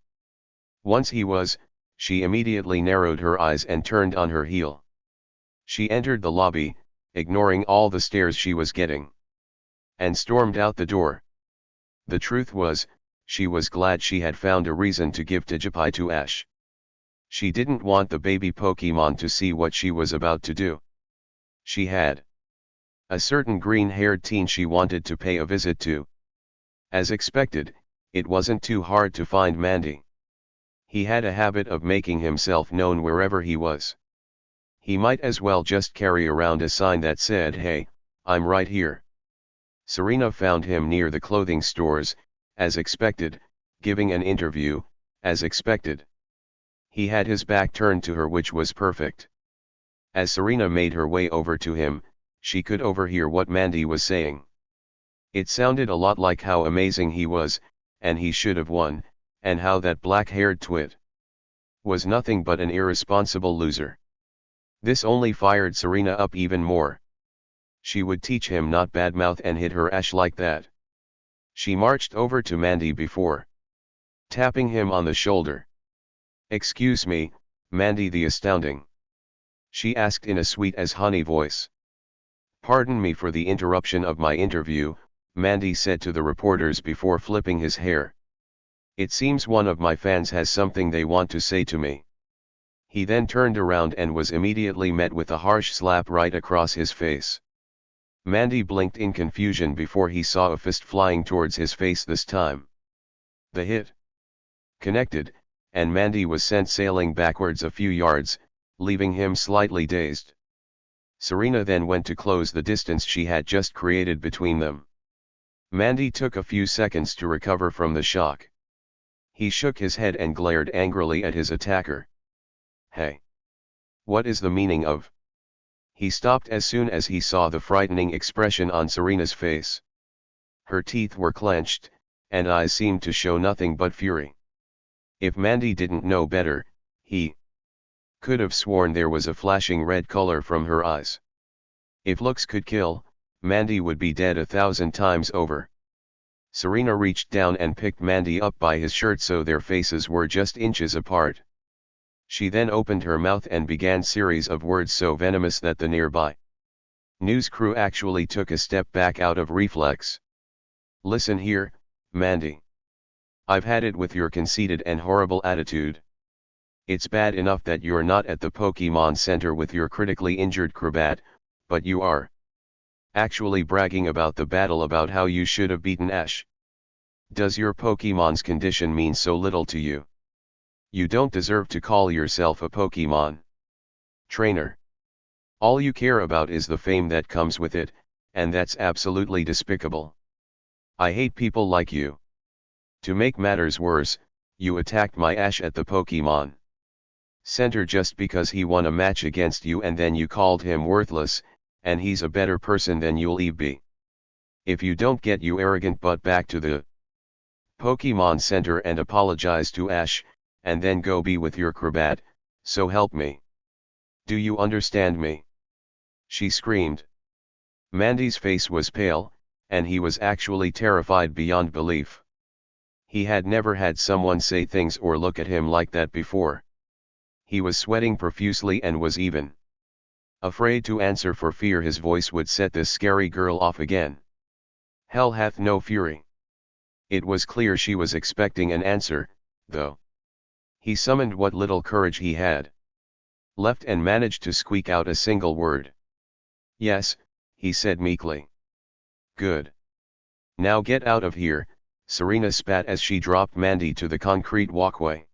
Once he was, she immediately narrowed her eyes and turned on her heel. She entered the lobby, ignoring all the stares she was getting, and stormed out the door. The truth was, she was glad she had found a reason to give Tijipai to Ash. She didn't want the baby Pokemon to see what she was about to do. She had a certain green-haired teen she wanted to pay a visit to. As expected, it wasn't too hard to find Mandy. He had a habit of making himself known wherever he was. He might as well just carry around a sign that said, "Hey, I'm right here." Serena found him near the clothing stores, as expected, giving an interview, as expected. He had his back turned to her, which was perfect. As Serena made her way over to him, she could overhear what Mandy was saying. It sounded a lot like how amazing he was, and he should have won, and how that black-haired twit was nothing but an irresponsible loser. This only fired Serena up even more. She would teach him not badmouth and hit her Ash like that. She marched over to Mandy before tapping him on the shoulder. "Excuse me, Mandy the Astounding?" she asked in a sweet as honey voice. "Pardon me for the interruption of my interview," Mandy said to the reporters before flipping his hair. "It seems one of my fans has something they want to say to me." He then turned around and was immediately met with a harsh slap right across his face. Mandy blinked in confusion before he saw a fist flying towards his face this time. The hit connected, and Mandy was sent sailing backwards a few yards, leaving him slightly dazed. Serena then went to close the distance she had just created between them. Mandy took a few seconds to recover from the shock. He shook his head and glared angrily at his attacker. "Hey! What is the meaning of?" He stopped as soon as he saw the frightening expression on Serena's face. Her teeth were clenched, and eyes seemed to show nothing but fury. If Mandy didn't know better, he could have sworn there was a flashing red color from her eyes. If looks could kill, Mandy would be dead 1,000 times over. Serena reached down and picked Mandy up by his shirt so their faces were just inches apart. She then opened her mouth and began series of words so venomous that the nearby news crew actually took a step back out of reflex. "Listen here, Mandy. I've had it with your conceited and horrible attitude. It's bad enough that you're not at the Pokemon Center with your critically injured Crobat, but you are actually bragging about the battle about how you should have beaten Ash. Does your Pokemon's condition mean so little to you? You don't deserve to call yourself a Pokemon trainer. All you care about is the fame that comes with it, and that's absolutely despicable. I hate people like you. To make matters worse, you attacked my Ash at the Pokemon Center just because he won a match against you, and then you called him worthless, and he's a better person than you'll ever be. If you don't get your arrogant butt back to the Pokemon Center and apologize to Ash, and then go be with your Crobat, so help me. Do you understand me?" she screamed. Mandy's face was pale, and he was actually terrified beyond belief. He had never had someone say things or look at him like that before. He was sweating profusely and was even afraid to answer for fear his voice would set this scary girl off again. "Hell hath no fury. It was clear she was expecting an answer, though. He summoned what little courage he had left and managed to squeak out a single word. "Yes," he said meekly. "Good. Now get out of here," Serena spat as she dropped Mandy to the concrete walkway.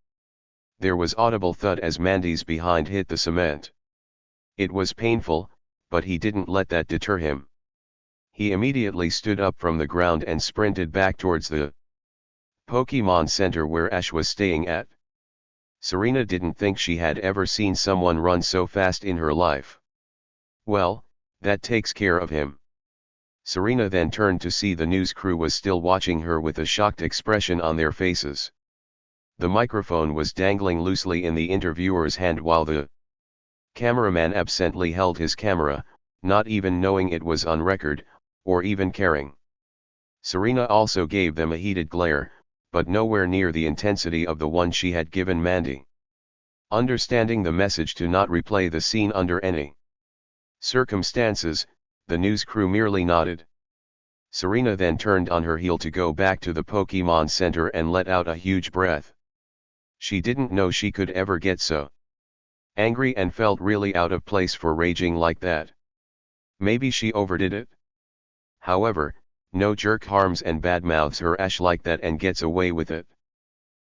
There was audible thud as Mandy's behind hit the cement. It was painful, but he didn't let that deter him. He immediately stood up from the ground and sprinted back towards the Pokémon Center where Ash was staying at. Serena didn't think she had ever seen someone run so fast in her life. Well, that takes care of him. Serena then turned to see the news crew was still watching her with a shocked expression on their faces. The microphone was dangling loosely in the interviewer's hand while the cameraman absently held his camera, not even knowing it was on record, or even caring. Serena also gave them a heated glare, but nowhere near the intensity of the one she had given Mandy. Understanding the message to not replay the scene under any circumstances, the news crew merely nodded. Serena then turned on her heel to go back to the Pokémon Center and let out a huge breath. She didn't know she could ever get so angry and felt really out of place for raging like that. Maybe she overdid it? However, no jerk harms and badmouths her Ash like that and gets away with it.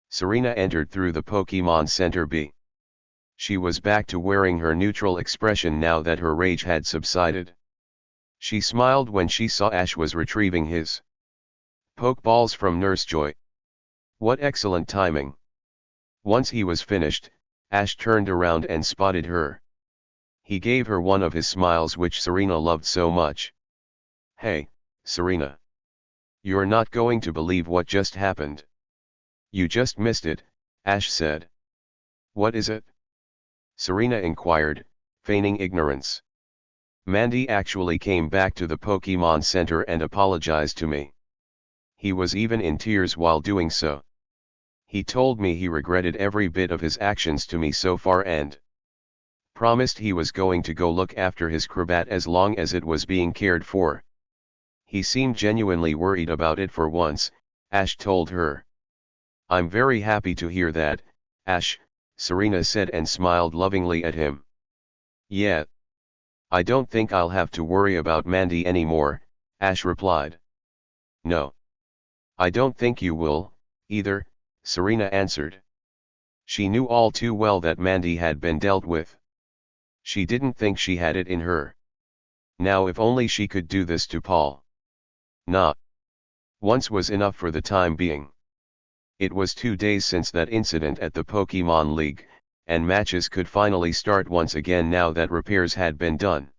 Serena entered through the Pokémon Center B. She was back to wearing her neutral expression now that her rage had subsided. She smiled when she saw Ash was retrieving his Pokeballs from Nurse Joy. What excellent timing. Once he was finished, Ash turned around and spotted her. He gave her one of his smiles which Serena loved so much. "Hey, Serena. You're not going to believe what just happened." "You just missed it," Ash said. "What is it?" Serena inquired, feigning ignorance. "Mandy actually came back to the Pokémon Center and apologized to me. He was even in tears while doing so. He told me he regretted every bit of his actions to me so far and promised he was going to go look after his Crobat as long as it was being cared for. He seemed genuinely worried about it for once," Ash told her. "I'm very happy to hear that, Ash," Serena said and smiled lovingly at him. "Yeah. I don't think I'll have to worry about Mandy anymore," Ash replied. "No. I don't think you will, either," Serena answered. She knew all too well that Mandy had been dealt with. She didn't think she had it in her. Now if only she could do this to Paul. Nah. Once was enough for the time being. It was 2 days since that incident at the Pokémon League, and matches could finally start once again now that repairs had been done.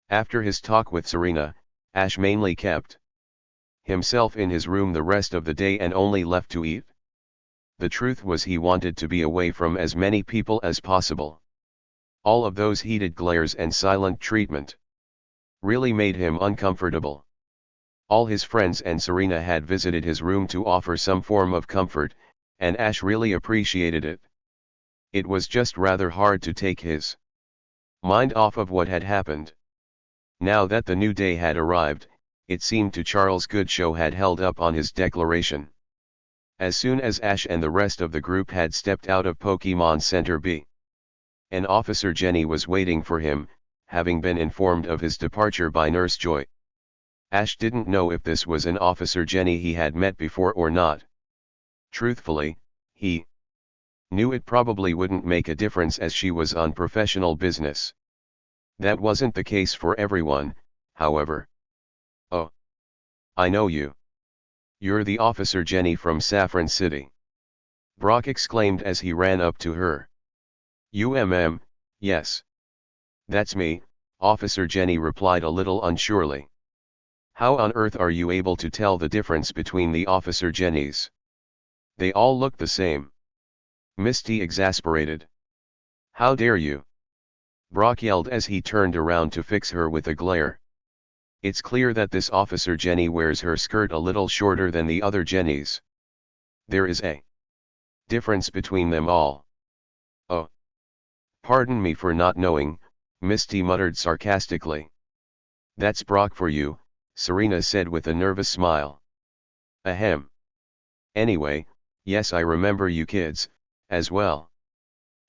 After his talk with Serena, Ash mainly kept himself in his room the rest of the day and only left to eat. The truth was he wanted to be away from as many people as possible. All of those heated glares and silent treatment really made him uncomfortable. All his friends and Serena had visited his room to offer some form of comfort, and Ash really appreciated it. It was just rather hard to take his mind off of what had happened. Now that the new day had arrived, it seemed to Charles Goodshow had held up on his declaration. As soon as Ash and the rest of the group had stepped out of Pokémon Center B, an Officer Jenny was waiting for him, having been informed of his departure by Nurse Joy. Ash didn't know if this was an Officer Jenny he had met before or not. Truthfully, he knew it probably wouldn't make a difference as she was on professional business. That wasn't the case for everyone, however. "Oh. I know you. You're the Officer Jenny from Saffron City," Brock exclaimed as he ran up to her. Yes. That's me," Officer Jenny replied a little unsurely. "How on earth are you able to tell the difference between the Officer Jennys? They all look the same." Misty exasperated. "How dare you?" Brock yelled as he turned around to fix her with a glare. "It's clear that this Officer Jenny wears her skirt a little shorter than the other Jennys. There is a difference between them all." "Oh. Pardon me for not knowing," Misty muttered sarcastically. "That's Brock for you," Serena said with a nervous smile. "Ahem. Anyway, yes, I remember you kids, as well.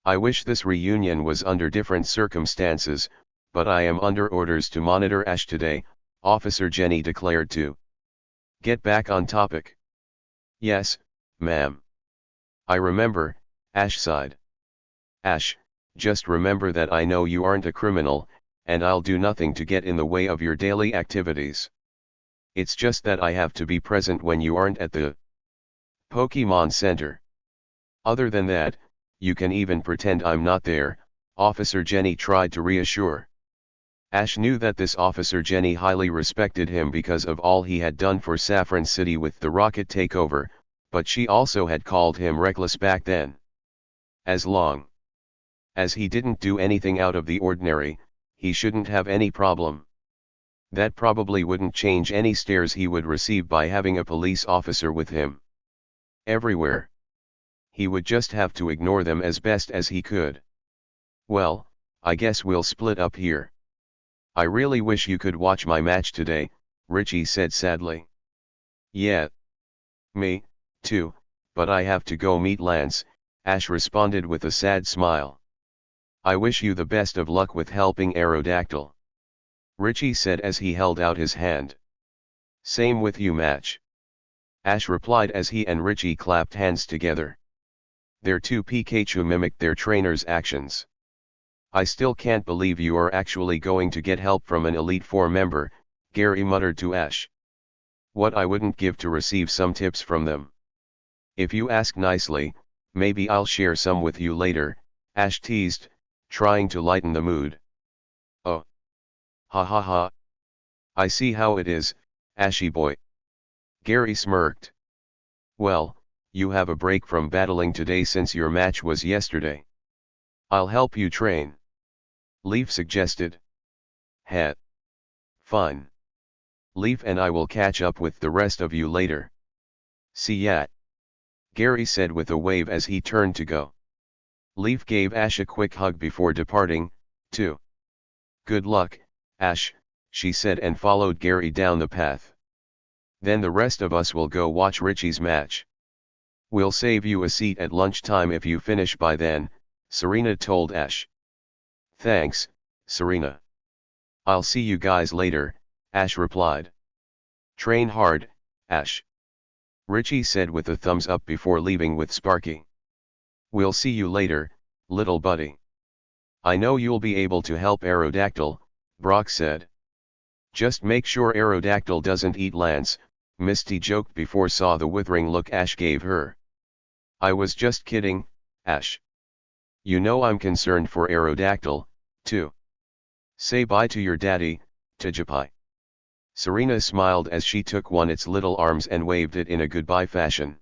I wish this reunion was under different circumstances, but I am under orders to monitor Ash today, Officer Jenny declared to get back on topic. Yes, ma'am. I remember, Ash sighed. Ash, just remember that I know you aren't a criminal, and I'll do nothing to get in the way of your daily activities. It's just that I have to be present when you aren't at the Pokemon Center. Other than that, you can even pretend I'm not there, Officer Jenny tried to reassure. Ash knew that this Officer Jenny highly respected him because of all he had done for Saffron City with the rocket takeover, but she also had called him reckless back then. As long as he didn't do anything out of the ordinary, he shouldn't have any problem. That probably wouldn't change any stares he would receive by having a police officer with him everywhere. He would just have to ignore them as best as he could. Well, I guess we'll split up here. I really wish you could watch my match today, Richie said sadly. Yeah. Me, too, but I have to go meet Lance, Ash responded with a sad smile. I wish you the best of luck with helping Aerodactyl, Richie said as he held out his hand. Same with you, Match, Ash replied as he and Richie clapped hands together. Their two Pikachu mimicked their trainer's actions. I still can't believe you are actually going to get help from an Elite Four member, Gary muttered to Ash. What I wouldn't give to receive some tips from them. If you ask nicely, maybe I'll share some with you later, Ash teased, trying to lighten the mood. Oh. Ha ha ha. I see how it is, Ashy boy. Gary smirked. Well, you have a break from battling today since your match was yesterday. I'll help you train, Leaf suggested. Heh. Fine. Leaf and I will catch up with the rest of you later. See ya, Gary said with a wave as he turned to go. Leaf gave Ash a quick hug before departing, too. Good luck, Ash, she said and followed Gary down the path. Then the rest of us will go watch Richie's match. We'll save you a seat at lunchtime if you finish by then, Serena told Ash. Thanks, Serena. I'll see you guys later, Ash replied. Train hard, Ash, Richie said with a thumbs up before leaving with Sparky. We'll see you later, little buddy. I know you'll be able to help Aerodactyl, Brock said. Just make sure Aerodactyl doesn't eat Lance, Misty joked before saw the withering look Ash gave her. I was just kidding, Ash. You know I'm concerned for Aerodactyl, too. Say bye to your daddy, Tijapai. Serena smiled as she took one its little arms and waved it in a goodbye fashion.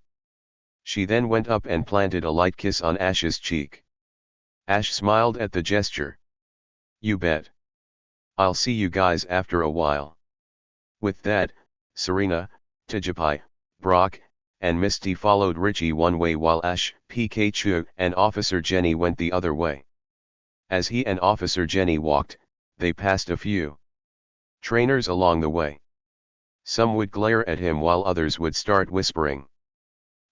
She then went up and planted a light kiss on Ash's cheek. Ash smiled at the gesture. You bet. I'll see you guys after a while. With that, Serena, Tijapai, Brock, and Misty followed Richie one way while Ash, Pikachu, and Officer Jenny went the other way. As he and Officer Jenny walked, they passed a few trainers along the way. Some would glare at him while others would start whispering.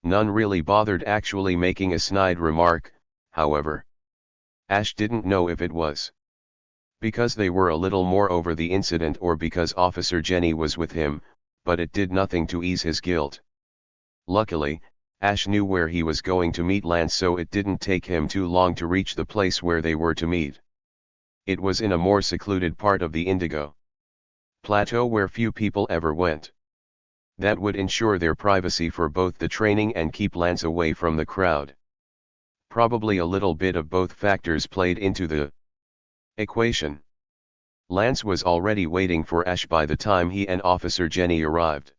None really bothered actually making a snide remark, however. Ash didn't know if it was because they were a little more over the incident or because Officer Jenny was with him, but it did nothing to ease his guilt. Luckily, Ash knew where he was going to meet Lance, so it didn't take him too long to reach the place where they were to meet. It was in a more secluded part of the Indigo Plateau where few people ever went. That would ensure their privacy for both the training and keep Lance away from the crowd. Probably a little bit of both factors played into the equation. Lance was already waiting for Ash by the time he and Officer Jenny arrived.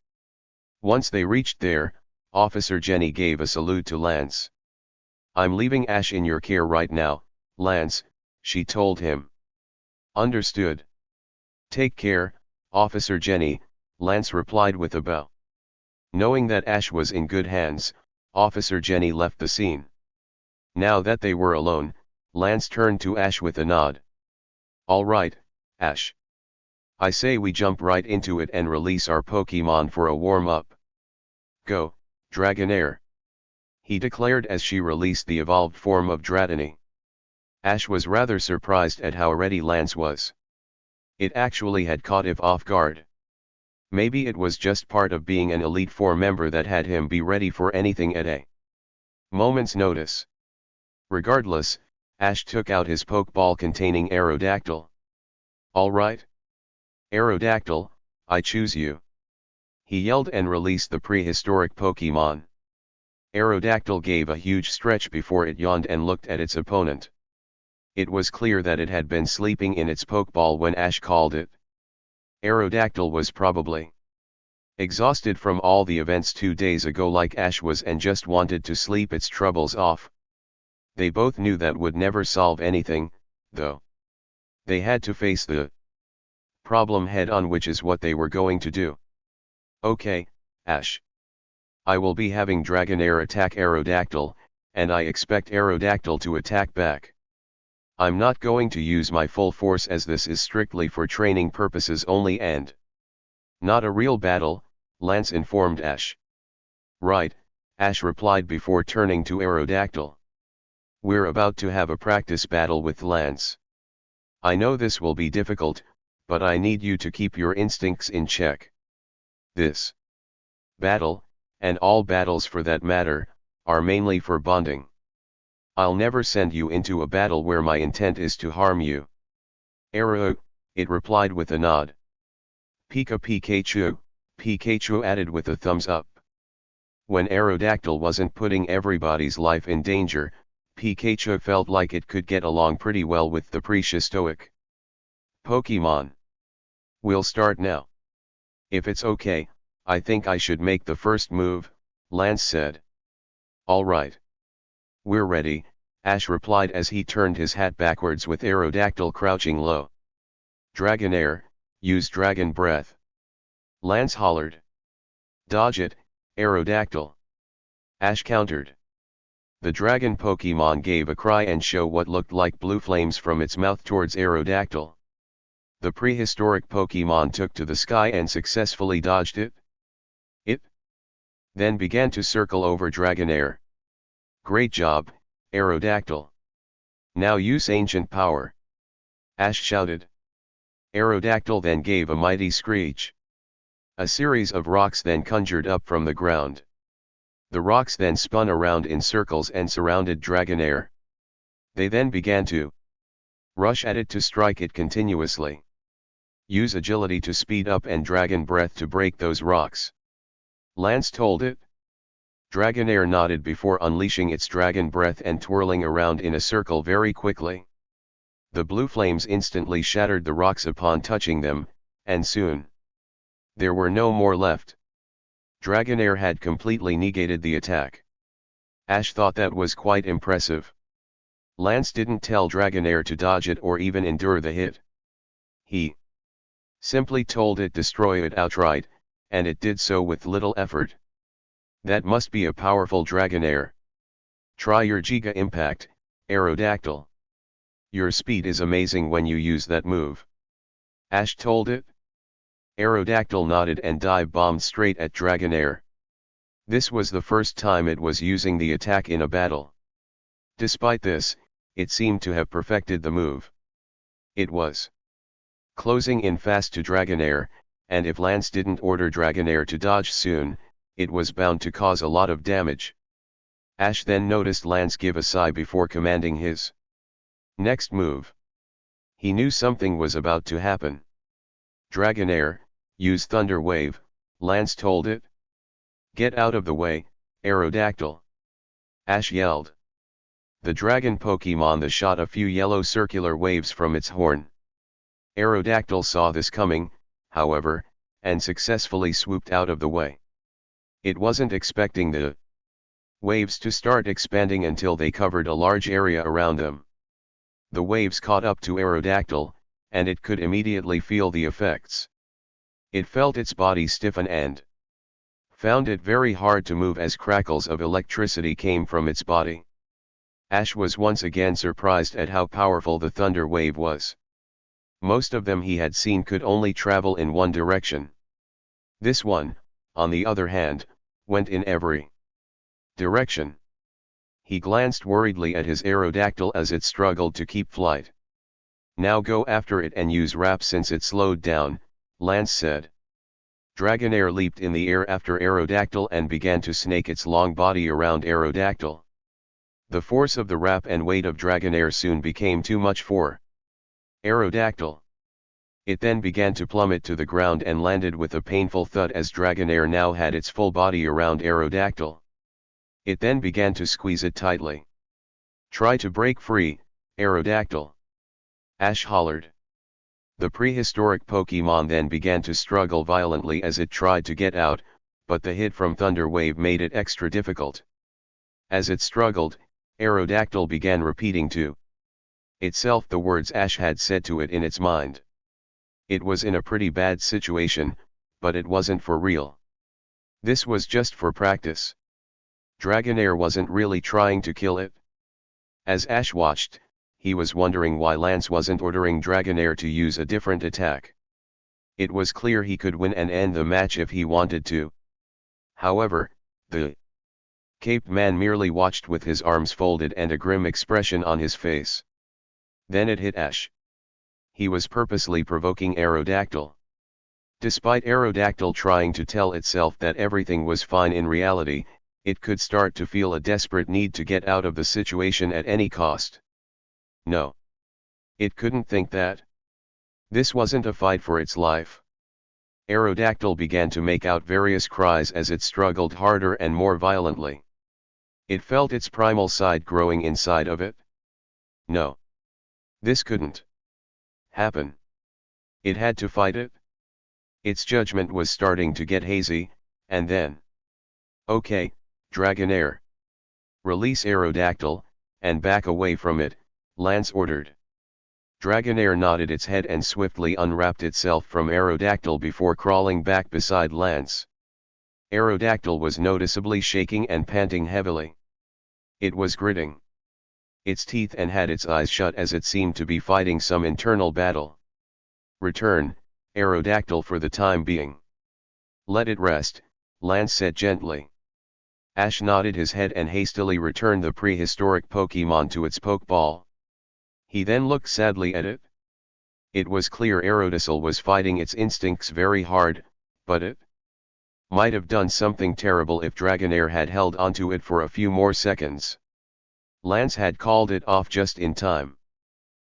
Once they reached there, Officer Jenny gave a salute to Lance. I'm leaving Ash in your care right now, Lance, she told him. Understood. Take care, Officer Jenny, Lance replied with a bow. Knowing that Ash was in good hands, Officer Jenny left the scene. Now that they were alone, Lance turned to Ash with a nod. All right, Ash. I say we jump right into it and release our Pokemon for a warm-up. Go, Dragonair, he declared as she released the evolved form of Dratini. Ash was rather surprised at how ready Lance was. It actually had caught him off guard. Maybe it was just part of being an Elite Four member that had him be ready for anything at a moment's notice. Regardless, Ash took out his Pokeball containing Aerodactyl. "Alright. Aerodactyl, I choose you," he yelled and released the prehistoric Pokemon. Aerodactyl gave a huge stretch before it yawned and looked at its opponent. It was clear that it had been sleeping in its Pokeball when Ash called it. Aerodactyl was probably exhausted from all the events 2 days ago like Ash was and just wanted to sleep its troubles off. They both knew that would never solve anything, though. They had to face the problem head-on, which is what they were going to do. "Okay, Ash. I will be having Dragonair attack Aerodactyl, and I expect Aerodactyl to attack back. I'm not going to use my full force as this is strictly for training purposes only and not a real battle," Lance informed Ash. "Right," Ash replied before turning to Aerodactyl. "We're about to have a practice battle with Lance. I know this will be difficult, but I need you to keep your instincts in check. This battle, and all battles for that matter, are mainly for bonding. I'll never send you into a battle where my intent is to harm you." "Aero," it replied with a nod. "Pika Pikachu," Pikachu added with a thumbs up. When Aerodactyl wasn't putting everybody's life in danger, Pikachu felt like it could get along pretty well with the prehistoric Pokemon. "We'll start now. If it's okay, I think I should make the first move," Lance said. "Alright. We're ready," Ash replied as he turned his hat backwards with Aerodactyl crouching low. "Dragonair, use Dragon Breath," Lance hollered. "Dodge it, Aerodactyl," Ash countered. The dragon Pokemon gave a cry and shot what looked like blue flames from its mouth towards Aerodactyl. The prehistoric Pokemon took to the sky and successfully dodged it. It then began to circle over Dragonair. "Great job, Aerodactyl. Now use Ancient Power," Ash shouted. Aerodactyl then gave a mighty screech. A series of rocks then conjured up from the ground. The rocks then spun around in circles and surrounded Dragonair. They then began to rush at it to strike it continuously. "Use agility to speed up and Dragon Breath to break those rocks," Lance told it. Dragonair nodded before unleashing its Dragon Breath and twirling around in a circle very quickly. The blue flames instantly shattered the rocks upon touching them, and soon there were no more left. Dragonair had completely negated the attack. Ash thought that was quite impressive. Lance didn't tell Dragonair to dodge it or even endure the hit. He simply told it destroy it outright, and it did so with little effort. That must be a powerful Dragonair. Try your Giga Impact, Aerodactyl. Your speed is amazing when you use that move, Ash told it. Aerodactyl nodded and dive-bombed straight at Dragonair. This was the first time it was using the attack in a battle. Despite this, it seemed to have perfected the move. It was closing in fast to Dragonair, and if Lance didn't order Dragonair to dodge soon, it was bound to cause a lot of damage. Ash then noticed Lance give a sigh before commanding his next move. He knew something was about to happen. Dragonair, use Thunder Wave, Lance told it. Get out of the way, Aerodactyl, Ash yelled. The dragon Pokemon shot a few yellow circular waves from its horn. Aerodactyl saw this coming, however, and successfully swooped out of the way. It wasn't expecting the waves to start expanding until they covered a large area around them. The waves caught up to Aerodactyl, and it could immediately feel the effects. It felt its body stiffen and found it very hard to move as crackles of electricity came from its body. Ash was once again surprised at how powerful the thunder wave was. Most of them he had seen could only travel in one direction. This one, on the other hand, went in every Direction. He glanced worriedly at his Aerodactyl as it struggled to keep flight. Now go after it and use wrap since it slowed down, Lance said. Dragonair leaped in the air after Aerodactyl and began to snake its long body around Aerodactyl. The force of the wrap and weight of Dragonair soon became too much for Aerodactyl. It then began to plummet to the ground and landed with a painful thud as Dragonair now had its full body around Aerodactyl. It then began to squeeze it tightly. Try to break free, Aerodactyl! Ash hollered. The prehistoric Pokémon then began to struggle violently as it tried to get out, but the hit from Thunder Wave made it extra difficult. As it struggled, Aerodactyl began repeating to itself the words Ash had said to it in its mind. It was in a pretty bad situation, but it wasn't for real. This was just for practice. Dragonair wasn't really trying to kill it. As Ash watched, he was wondering why Lance wasn't ordering Dragonair to use a different attack. It was clear he could win and end the match if he wanted to. However, the Cape Man merely watched with his arms folded and a grim expression on his face. Then it hit Ash. He was purposely provoking Aerodactyl. Despite Aerodactyl trying to tell itself that everything was fine in reality, it could start to feel a desperate need to get out of the situation at any cost. No. It couldn't think that. This wasn't a fight for its life. Aerodactyl began to make out various cries as it struggled harder and more violently. It felt its primal side growing inside of it. No. This couldn't happen. It had to fight it. Its judgment was starting to get hazy, and then. Okay, Dragonair. Release Aerodactyl, and back away from it, Lance ordered. Dragonair nodded its head and swiftly unwrapped itself from Aerodactyl before crawling back beside Lance. Aerodactyl was noticeably shaking and panting heavily. It was gritting its teeth and had its eyes shut as it seemed to be fighting some internal battle. Return, Aerodactyl, for the time being. Let it rest, Lance said gently. Ash nodded his head and hastily returned the prehistoric Pokémon to its Pokeball. He then looked sadly at it. It was clear Aerodactyl was fighting its instincts very hard, but it might have done something terrible if Dragonair had held onto it for a few more seconds. Lance had called it off just in time.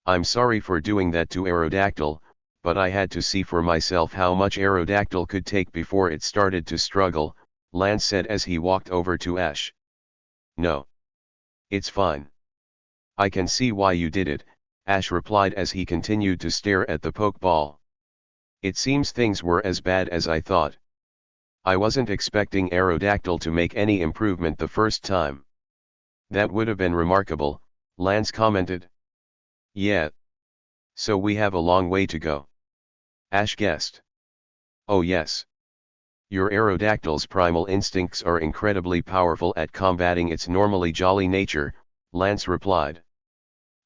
I'm sorry for doing that to Aerodactyl, but I had to see for myself how much Aerodactyl could take before it started to struggle, Lance said as he walked over to Ash. No. It's fine. I can see why you did it, Ash replied as he continued to stare at the Pokeball. It seems things were as bad as I thought. I wasn't expecting Aerodactyl to make any improvement the first time. That would have been remarkable, Lance commented. Yeah. So we have a long way to go. Ash guessed. Oh yes. Your Aerodactyl's primal instincts are incredibly powerful at combating its normally jolly nature, Lance replied.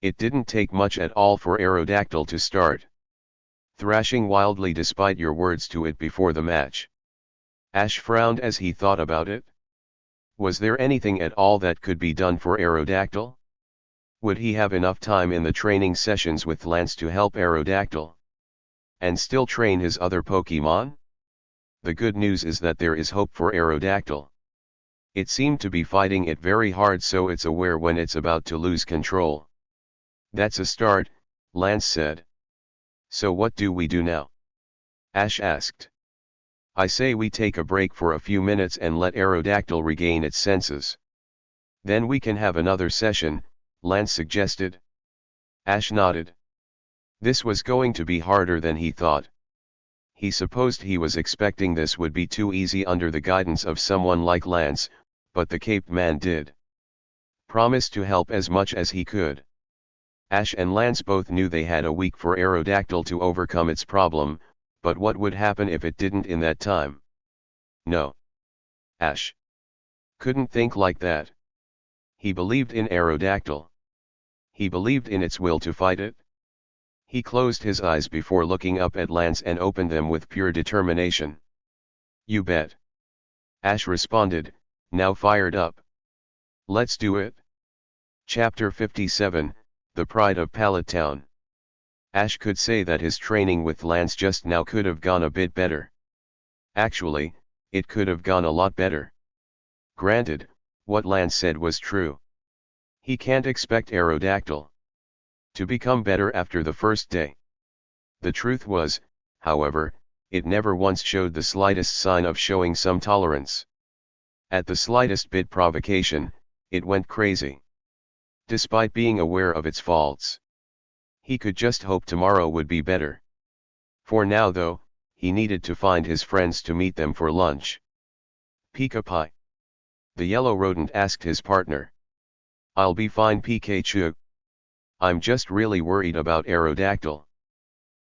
It didn't take much at all for Aerodactyl to start thrashing wildly despite your words to it before the match. Ash frowned as he thought about it. Was there anything at all that could be done for Aerodactyl? Would he have enough time in the training sessions with Lance to help Aerodactyl and still train his other Pokémon? The good news is that there is hope for Aerodactyl. It seemed to be fighting it very hard, so it's aware when it's about to lose control. That's a start, Lance said. So what do we do now? Ash asked. I say we take a break for a few minutes and let Aerodactyl regain its senses. Then we can have another session, Lance suggested. Ash nodded. This was going to be harder than he thought. He supposed he was expecting this would be too easy under the guidance of someone like Lance, but the Cape Man did promise to help as much as he could. Ash and Lance both knew they had a week for Aerodactyl to overcome its problem, but what would happen if it didn't in that time? No. Ash couldn't think like that. He believed in Aerodactyl. He believed in its will to fight it. He closed his eyes before looking up at Lance and opened them with pure determination. You bet. Ash responded, now fired up. Let's do it. Chapter 57, The Pride of Pallet Town. Ash could say that his training with Lance just now could have gone a bit better. Actually, it could have gone a lot better. Granted, what Lance said was true. He can't expect Aerodactyl to become better after the first day. The truth was, however, it never once showed the slightest sign of showing some tolerance. At the slightest bit provocation, it went crazy. Despite being aware of its faults, he could just hope tomorrow would be better. For now though, he needed to find his friends to meet them for lunch. Pika Pie. The yellow rodent asked his partner. I'll be fine, Pikachu. I'm just really worried about Aerodactyl.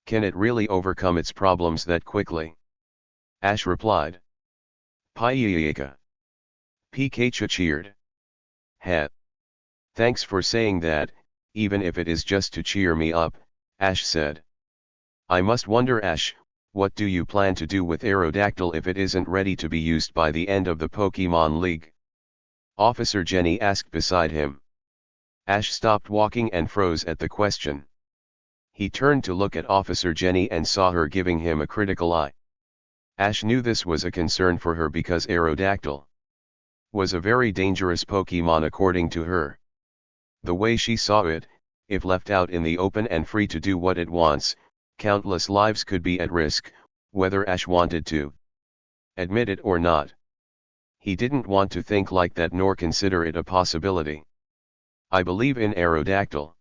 Can it really overcome its problems that quickly? Ash replied. Payayaka. Pikachu cheered. Heh. Thanks for saying that, even if it is just to cheer me up, Ash said. I must wonder, Ash, what do you plan to do with Aerodactyl if it isn't ready to be used by the end of the Pokemon League? Officer Jenny asked beside him. Ash stopped walking and froze at the question. He turned to look at Officer Jenny and saw her giving him a critical eye. Ash knew this was a concern for her because Aerodactyl was a very dangerous Pokemon according to her. The way she saw it, if left out in the open and free to do what it wants, countless lives could be at risk, whether Ash wanted to admit it or not. He didn't want to think like that nor consider it a possibility. I believe in Aerodactyl.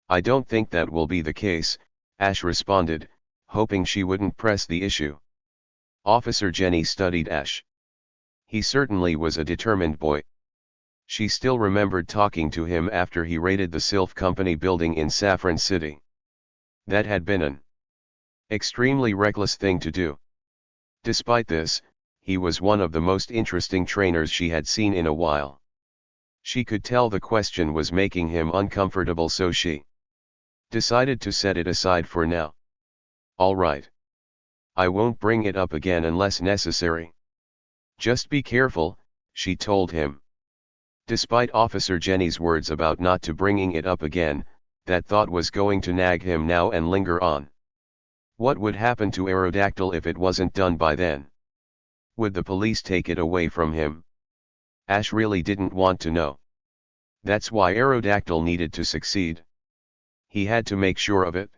I don't think that will be the case, Ash responded, hoping she wouldn't press the issue. Officer Jenny studied Ash. He certainly was a determined boy. She still remembered talking to him after he raided the Sylph Company building in Saffron City. That had been an extremely reckless thing to do. Despite this, he was one of the most interesting trainers she had seen in a while. She could tell the question was making him uncomfortable, so she decided to set it aside for now. All right. I won't bring it up again unless necessary. Just be careful, she told him. Despite Officer Jenny's words about not to bringing it up again, that thought was going to nag him now and linger on. What would happen to Aerodactyl if it wasn't done by then? Would the police take it away from him? Ash really didn't want to know. That's why Aerodactyl needed to succeed. He had to make sure of it.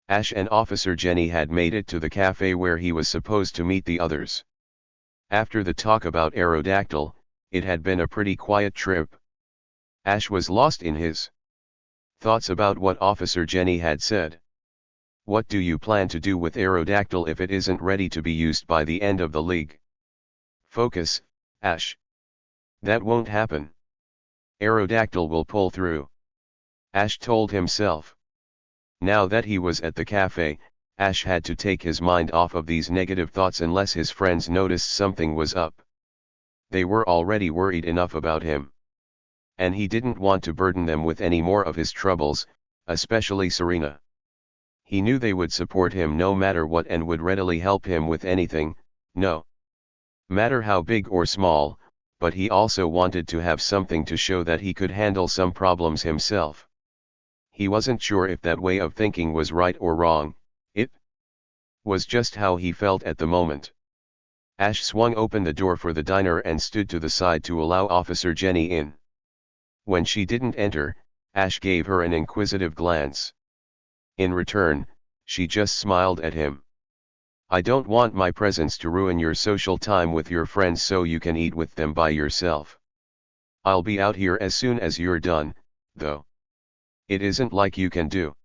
Ash and Officer Jenny had made it to the cafe where he was supposed to meet the others. After the talk about Aerodactyl, it had been a pretty quiet trip. Ash was lost in his thoughts about what Officer Jenny had said. What do you plan to do with Aerodactyl if it isn't ready to be used by the end of the league? Focus, Ash. That won't happen. Aerodactyl will pull through. Ash told himself. Now that he was at the cafe, Ash had to take his mind off of these negative thoughts unless his friends noticed something was up. They were already worried enough about him. And he didn't want to burden them with any more of his troubles, especially Serena. He knew they would support him no matter what and would readily help him with anything, no matter how big or small, but he also wanted to have something to show that he could handle some problems himself. He wasn't sure if that way of thinking was right or wrong, it was just how he felt at the moment. Ash swung open the door for the diner and stood to the side to allow Officer Jenny in. When she didn't enter, Ash gave her an inquisitive glance. In return, she just smiled at him. I don't want my presence to ruin your social time with your friends so you can eat with them by yourself. I'll be out here as soon as you're done, though. It isn't like you can do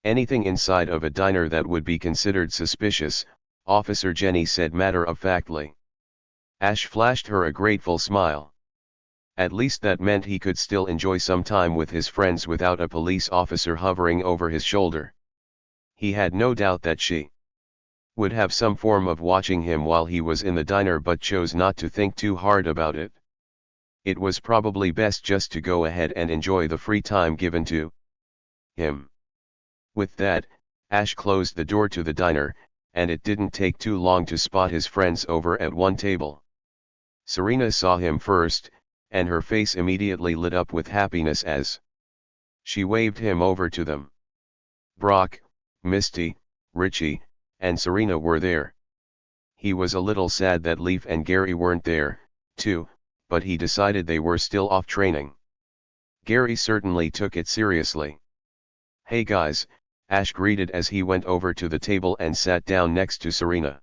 anything inside of a diner that would be considered suspicious, Officer Jenny said matter-of-factly. Ash flashed her a grateful smile. At least that meant he could still enjoy some time with his friends without a police officer hovering over his shoulder. He had no doubt that she would have some form of watching him while he was in the diner but chose not to think too hard about it. It was probably best just to go ahead and enjoy the free time given to him. With that, Ash closed the door to the diner, and it didn't take too long to spot his friends over at one table. Serena saw him first, and her face immediately lit up with happiness as she waved him over to them. Brock, Misty, Richie, and Serena were there. He was a little sad that Leaf and Gary weren't there, too, but he decided they were still off training. Gary certainly took it seriously. "Hey guys," Ash greeted as he went over to the table and sat down next to Serena.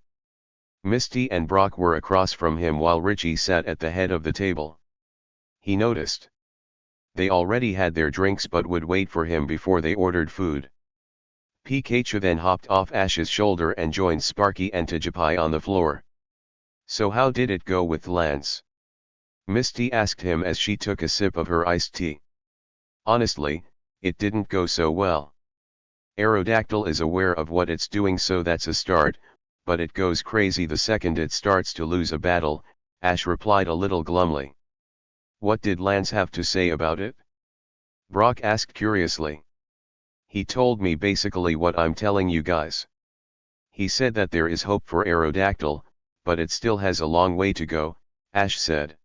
Misty and Brock were across from him while Richie sat at the head of the table. He noticed they already had their drinks but would wait for him before they ordered food. Pikachu then hopped off Ash's shoulder and joined Sparky and Tijapai on the floor. "So how did it go with Lance?" Misty asked him as she took a sip of her iced tea. "Honestly, it didn't go so well. Aerodactyl is aware of what it's doing, so that's a start, but it goes crazy the second it starts to lose a battle," Ash replied a little glumly. "What did Lance have to say about it?" Brock asked curiously. "He told me basically what I'm telling you guys. He said that there is hope for Aerodactyl, but it still has a long way to go," Ash said.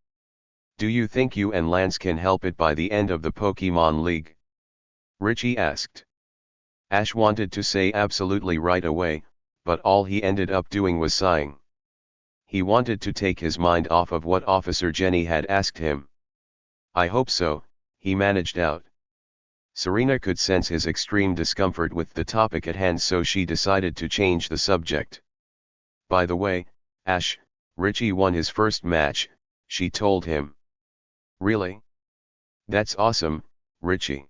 "Do you think you and Lance can help it by the end of the Pokemon League?" Richie asked. Ash wanted to say absolutely right away, but all he ended up doing was sighing. He wanted to take his mind off of what Officer Jenny had asked him. "I hope so," he managed out. Serena could sense his extreme discomfort with the topic at hand, so she decided to change the subject. "By the way, Ash, Richie won his first match," she told him. "Really? That's awesome, Richie!"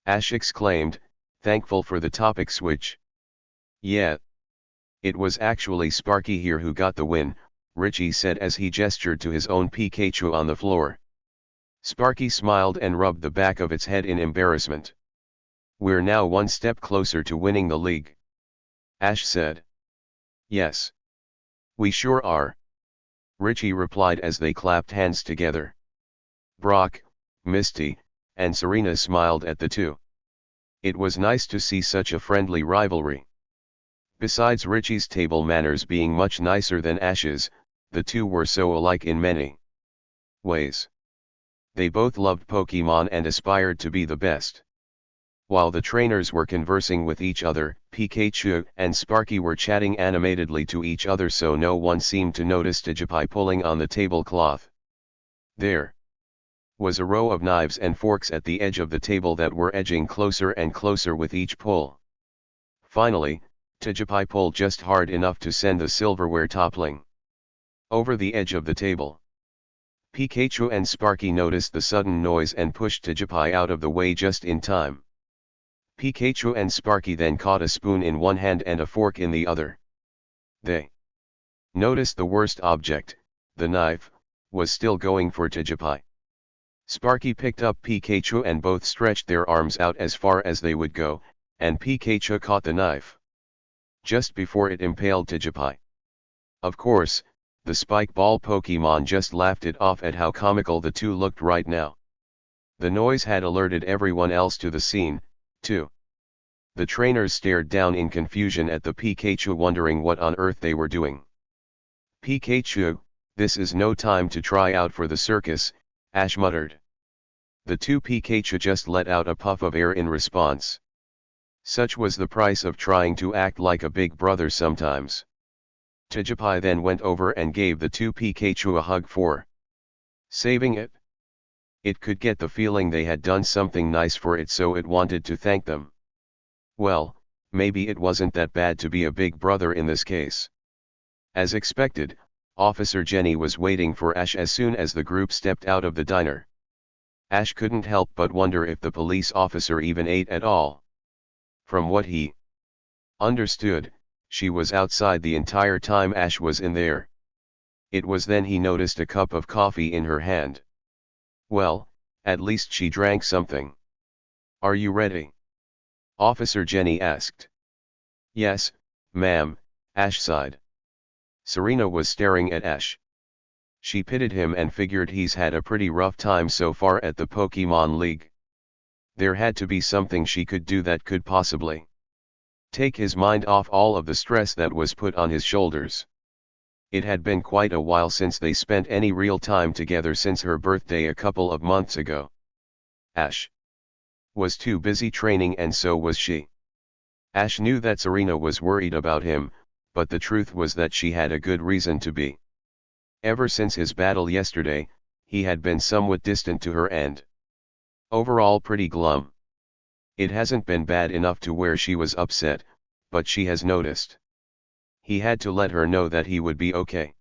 Ash exclaimed, thankful for the topic switch. "Yeah. It was actually Sparky here who got the win," Richie said as he gestured to his own Pikachu on the floor. Sparky smiled and rubbed the back of its head in embarrassment. "We're now one step closer to winning the league," Ash said. "Yes. We sure are," Richie replied as they clapped hands together. Brock, Misty, and Serena smiled at the two. It was nice to see such a friendly rivalry. Besides Richie's table manners being much nicer than Ash's, the two were so alike in many ways. They both loved Pokemon and aspired to be the best. While the trainers were conversing with each other, Pikachu and Sparky were chatting animatedly to each other, so no one seemed to notice Tijapai pulling on the tablecloth. There was a row of knives and forks at the edge of the table that were edging closer and closer with each pull. Finally, Tijapai pulled just hard enough to send the silverware toppling over the edge of the table. Pikachu and Sparky noticed the sudden noise and pushed Tijapai out of the way just in time. Pikachu and Sparky then caught a spoon in one hand and a fork in the other. They noticed the worst object, the knife, was still going for Tijapai. Sparky picked up Pikachu and both stretched their arms out as far as they would go, and Pikachu caught the knife just before it impaled Tijapai. Of course, the Spike Ball Pokemon just laughed it off at how comical the two looked right now. The noise had alerted everyone else to the scene, too. The trainers stared down in confusion at the Pikachu, wondering what on earth they were doing. "Pikachu, this is no time to try out for the circus," Ash muttered. The two Pikachu just let out a puff of air in response. Such was the price of trying to act like a big brother sometimes. Tijapai then went over and gave the two Pikachu a hug for saving it. It could get the feeling they had done something nice for it, so it wanted to thank them. Well, maybe it wasn't that bad to be a big brother in this case. As expected, Officer Jenny was waiting for Ash as soon as the group stepped out of the diner. Ash couldn't help but wonder if the police officer even ate at all. From what he understood, she was outside the entire time Ash was in there. It was then he noticed a cup of coffee in her hand. Well, at least she drank something. "Are you ready?" Officer Jenny asked. "Yes, ma'am," Ash sighed. Serena was staring at Ash. She pitied him and figured he's had a pretty rough time so far at the Pokemon League. There had to be something she could do that could possibly take his mind off all of the stress that was put on his shoulders. It had been quite a while since they spent any real time together since her birthday a couple of months ago. Ash was too busy training, and so was she. Ash knew that Serena was worried about him, but the truth was that she had a good reason to be. Ever since his battle yesterday, he had been somewhat distant to her and overall pretty glum. It hasn't been bad enough to where she was upset, but she has noticed. He had to let her know that he would be okay.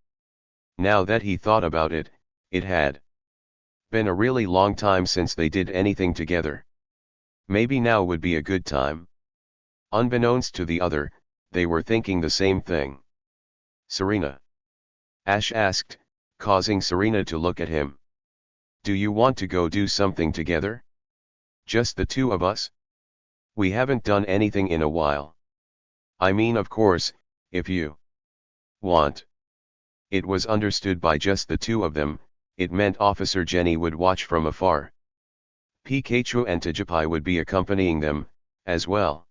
Now that he thought about it, it had been a really long time since they did anything together. Maybe now would be a good time. Unbeknownst to the other, they were thinking the same thing. Serena? Ash asked, causing Serena to look at him. Do you want to go do something together? Just the two of us? We haven't done anything in a while. I mean, of course, if you want. It was understood by just the two of them. It meant Officer Jenny would watch from afar. Pikachu and Tajapai would be accompanying them, as well.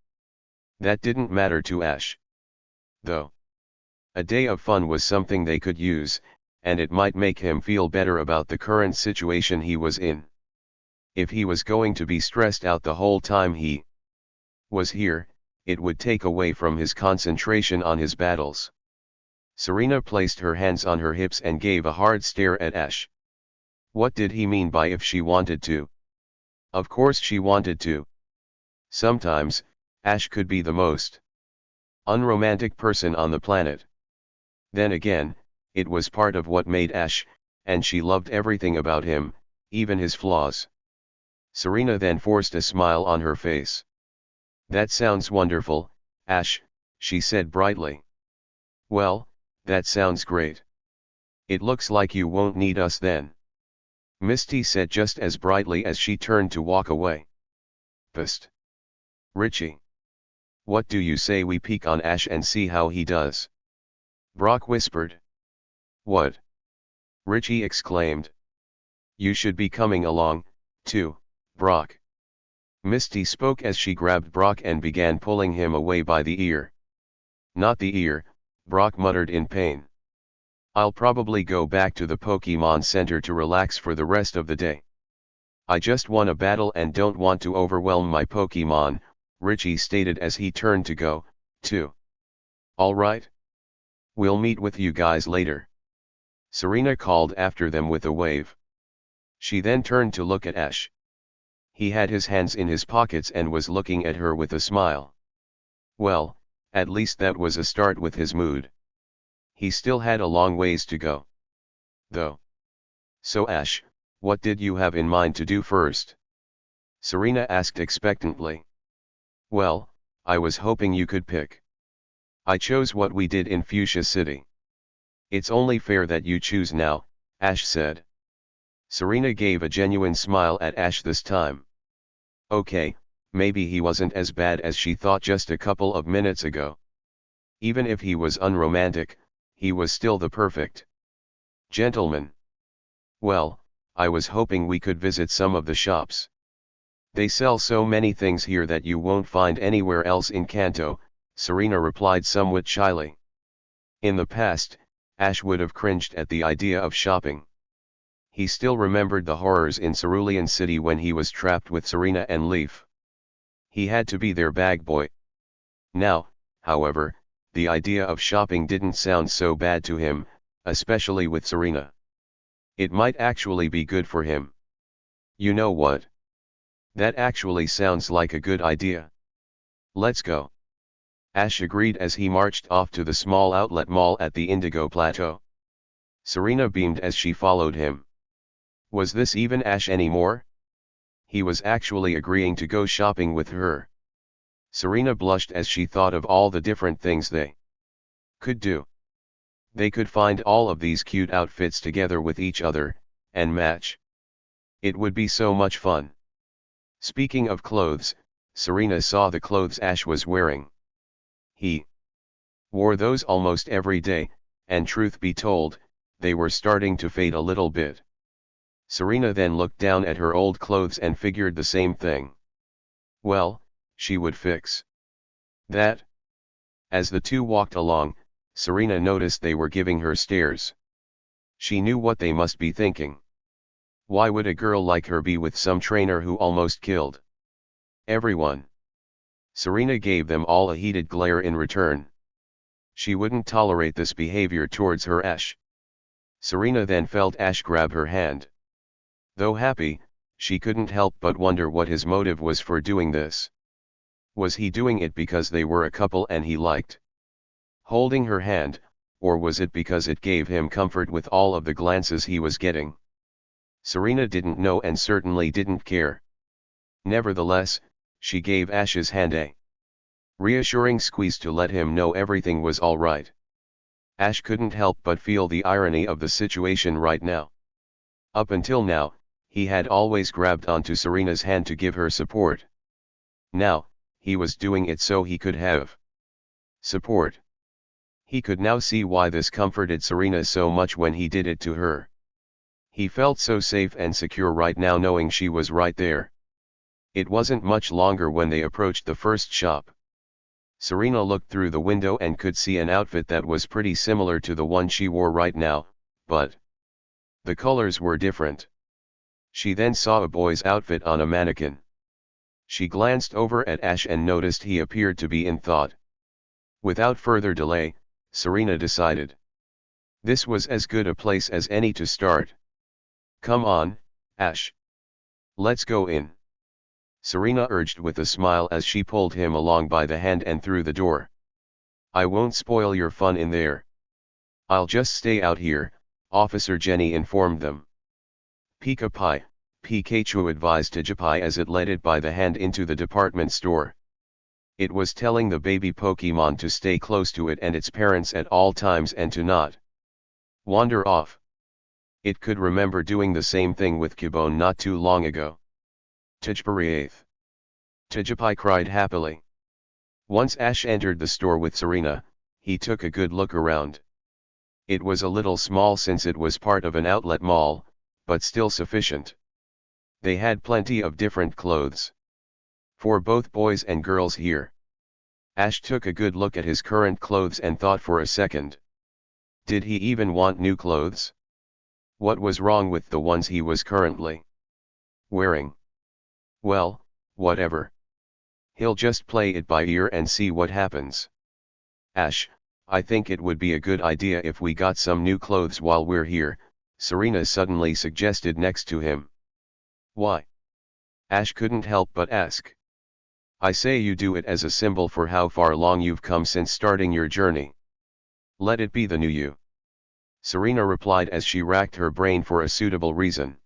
That didn't matter to Ash, though. A day of fun was something they could use, and it might make him feel better about the current situation he was in. If he was going to be stressed out the whole time he was here, it would take away from his concentration on his battles. Serena placed her hands on her hips and gave a hard stare at Ash. What did he mean by if she wanted to? Of course she wanted to. Sometimes, Ash could be the most unromantic person on the planet. Then again, it was part of what made Ash, and she loved everything about him, even his flaws. Serena then forced a smile on her face. That sounds wonderful, Ash, she said brightly. Well, that sounds great. It looks like you won't need us then. Misty said just as brightly as she turned to walk away. Psst. Richie. What do you say we peek on Ash and see how he does? Brock whispered. What? Richie exclaimed. You should be coming along, too, Brock. Misty spoke as she grabbed Brock and began pulling him away by the ear. Not the ear, Brock muttered in pain. I'll probably go back to the Pokemon Center to relax for the rest of the day. I just won a battle and don't want to overwhelm my Pokemon, Richie stated as he turned to go, too. All right. We'll meet with you guys later. Serena called after them with a wave. She then turned to look at Ash. He had his hands in his pockets and was looking at her with a smile. Well, at least that was a start with his mood. He still had a long ways to go, though. So Ash, what did you have in mind to do first? Serena asked expectantly. Well, I was hoping you could pick. I chose what we did in Fuchsia City. It's only fair that you choose now, Ash said. Serena gave a genuine smile at Ash this time. Okay, maybe he wasn't as bad as she thought just a couple of minutes ago. Even if he was unromantic, he was still the perfect gentleman. Well, I was hoping we could visit some of the shops. They sell so many things here that you won't find anywhere else in Kanto, Serena replied somewhat shyly. In the past, Ash would have cringed at the idea of shopping. He still remembered the horrors in Cerulean City when he was trapped with Serena and Leaf. He had to be their bag boy. Now, however, the idea of shopping didn't sound so bad to him, especially with Serena. It might actually be good for him. You know what? That actually sounds like a good idea. Let's go. Ash agreed as he marched off to the small outlet mall at the Indigo Plateau. Serena beamed as she followed him. Was this even Ash anymore? He was actually agreeing to go shopping with her. Serena blushed as she thought of all the different things they could do. They could find all of these cute outfits together with each other, and match. It would be so much fun. Speaking of clothes, Serena saw the clothes Ash was wearing. He wore those almost every day, and truth be told, they were starting to fade a little bit. Serena then looked down at her old clothes and figured the same thing. Well, she would fix that. As the two walked along, Serena noticed they were giving her stares. She knew what they must be thinking. Why would a girl like her be with some trainer who almost killed everyone? Serena gave them all a heated glare in return. She wouldn't tolerate this behavior towards her Ash. Serena then felt Ash grab her hand. Though happy, she couldn't help but wonder what his motive was for doing this. Was he doing it because they were a couple and he liked holding her hand, or was it because it gave him comfort with all of the glances he was getting? Serena didn't know and certainly didn't care. Nevertheless, she gave Ash's hand a reassuring squeeze to let him know everything was all right. Ash couldn't help but feel the irony of the situation right now. Up until now, he had always grabbed onto Serena's hand to give her support. Now, he was doing it so he could have support. He could now see why this comforted Serena so much when he did it to her. He felt so safe and secure right now knowing she was right there. It wasn't much longer when they approached the first shop. Serena looked through the window and could see an outfit that was pretty similar to the one she wore right now, but the colors were different. She then saw a boy's outfit on a mannequin. She glanced over at Ash and noticed he appeared to be in thought. Without further delay, Serena decided. This was as good a place as any to start. Come on, Ash. Let's go in. Serena urged with a smile as she pulled him along by the hand and through the door. I won't spoil your fun in there. I'll just stay out here, Officer Jenny informed them. Pika Pi, Pikachu advised Tijapai as it led it by the hand into the department store. It was telling the baby Pokemon to stay close to it and its parents at all times and to not wander off. It could remember doing the same thing with Cubone not too long ago. Tijpariath. Tijapai cried happily. Once Ash entered the store with Serena, he took a good look around. It was a little small since it was part of an outlet mall, but still sufficient. They had plenty of different clothes for both boys and girls here. Ash took a good look at his current clothes and thought for a second. Did he even want new clothes? What was wrong with the ones he was currently wearing? Well, whatever. He'll just play it by ear and see what happens. Ash, I think it would be a good idea if we got some new clothes while we're here, Serena suddenly suggested next to him. Why? Ash couldn't help but ask. I say you do it as a symbol for how far along you've come since starting your journey. Let it be the new you. Serena replied as she racked her brain for a suitable reason.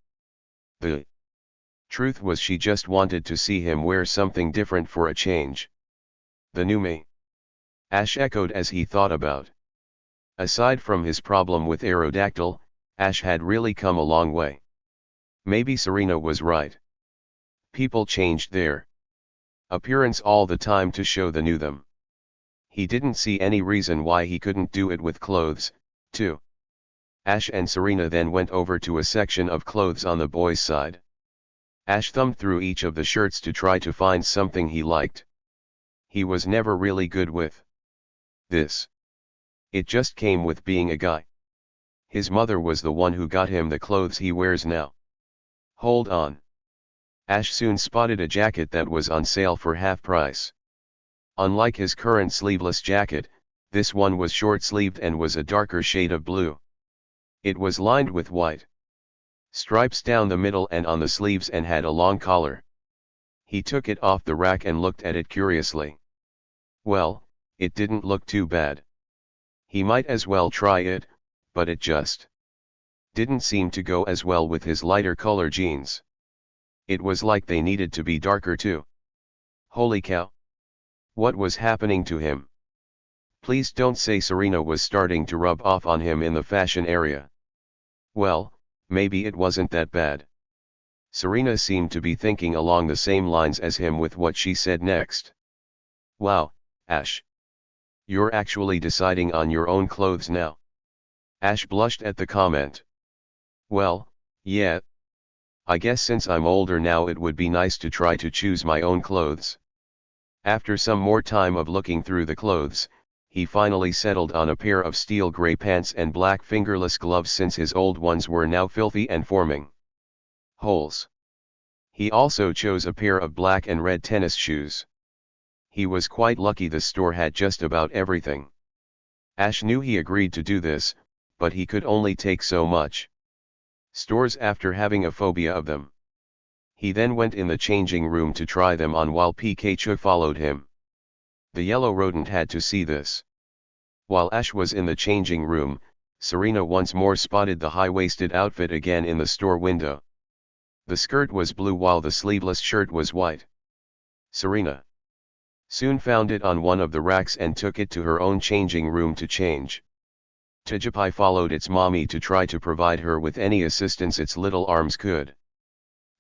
The truth was she just wanted to see him wear something different for a change. The new me. Ash echoed as he thought about. Aside from his problem with Aerodactyl, Ash had really come a long way. Maybe Serena was right. People changed their appearance all the time to show the new them. He didn't see any reason why he couldn't do it with clothes, too. Ash and Serena then went over to a section of clothes on the boys' side. Ash thumbed through each of the shirts to try to find something he liked. He was never really good with this. It just came with being a guy. His mother was the one who got him the clothes he wears now. Hold on. Ash soon spotted a jacket that was on sale for half price. Unlike his current sleeveless jacket, this one was short-sleeved and was a darker shade of blue. It was lined with white stripes down the middle and on the sleeves and had a long collar. He took it off the rack and looked at it curiously. Well, it didn't look too bad. He might as well try it, but it just didn't seem to go as well with his lighter color jeans. It was like they needed to be darker too. Holy cow! What was happening to him? Please don't say Serena was starting to rub off on him in the fashion area. Well, maybe it wasn't that bad. Serena seemed to be thinking along the same lines as him with what she said next. Wow, Ash. You're actually deciding on your own clothes now. Ash blushed at the comment. Well, yeah. I guess since I'm older now it would be nice to try to choose my own clothes. After some more time of looking through the clothes, he finally settled on a pair of steel gray pants and black fingerless gloves since his old ones were now filthy and forming holes. He also chose a pair of black and red tennis shoes. He was quite lucky the store had just about everything. Ash knew he agreed to do this, but he could only take so much stores after having a phobia of them. He then went in the changing room to try them on while Pikachu followed him. The yellow rodent had to see this. While Ash was in the changing room, Serena once more spotted the high-waisted outfit again in the store window. The skirt was blue while the sleeveless shirt was white. Serena soon found it on one of the racks and took it to her own changing room to change. Tijupi followed its mommy to try to provide her with any assistance its little arms could.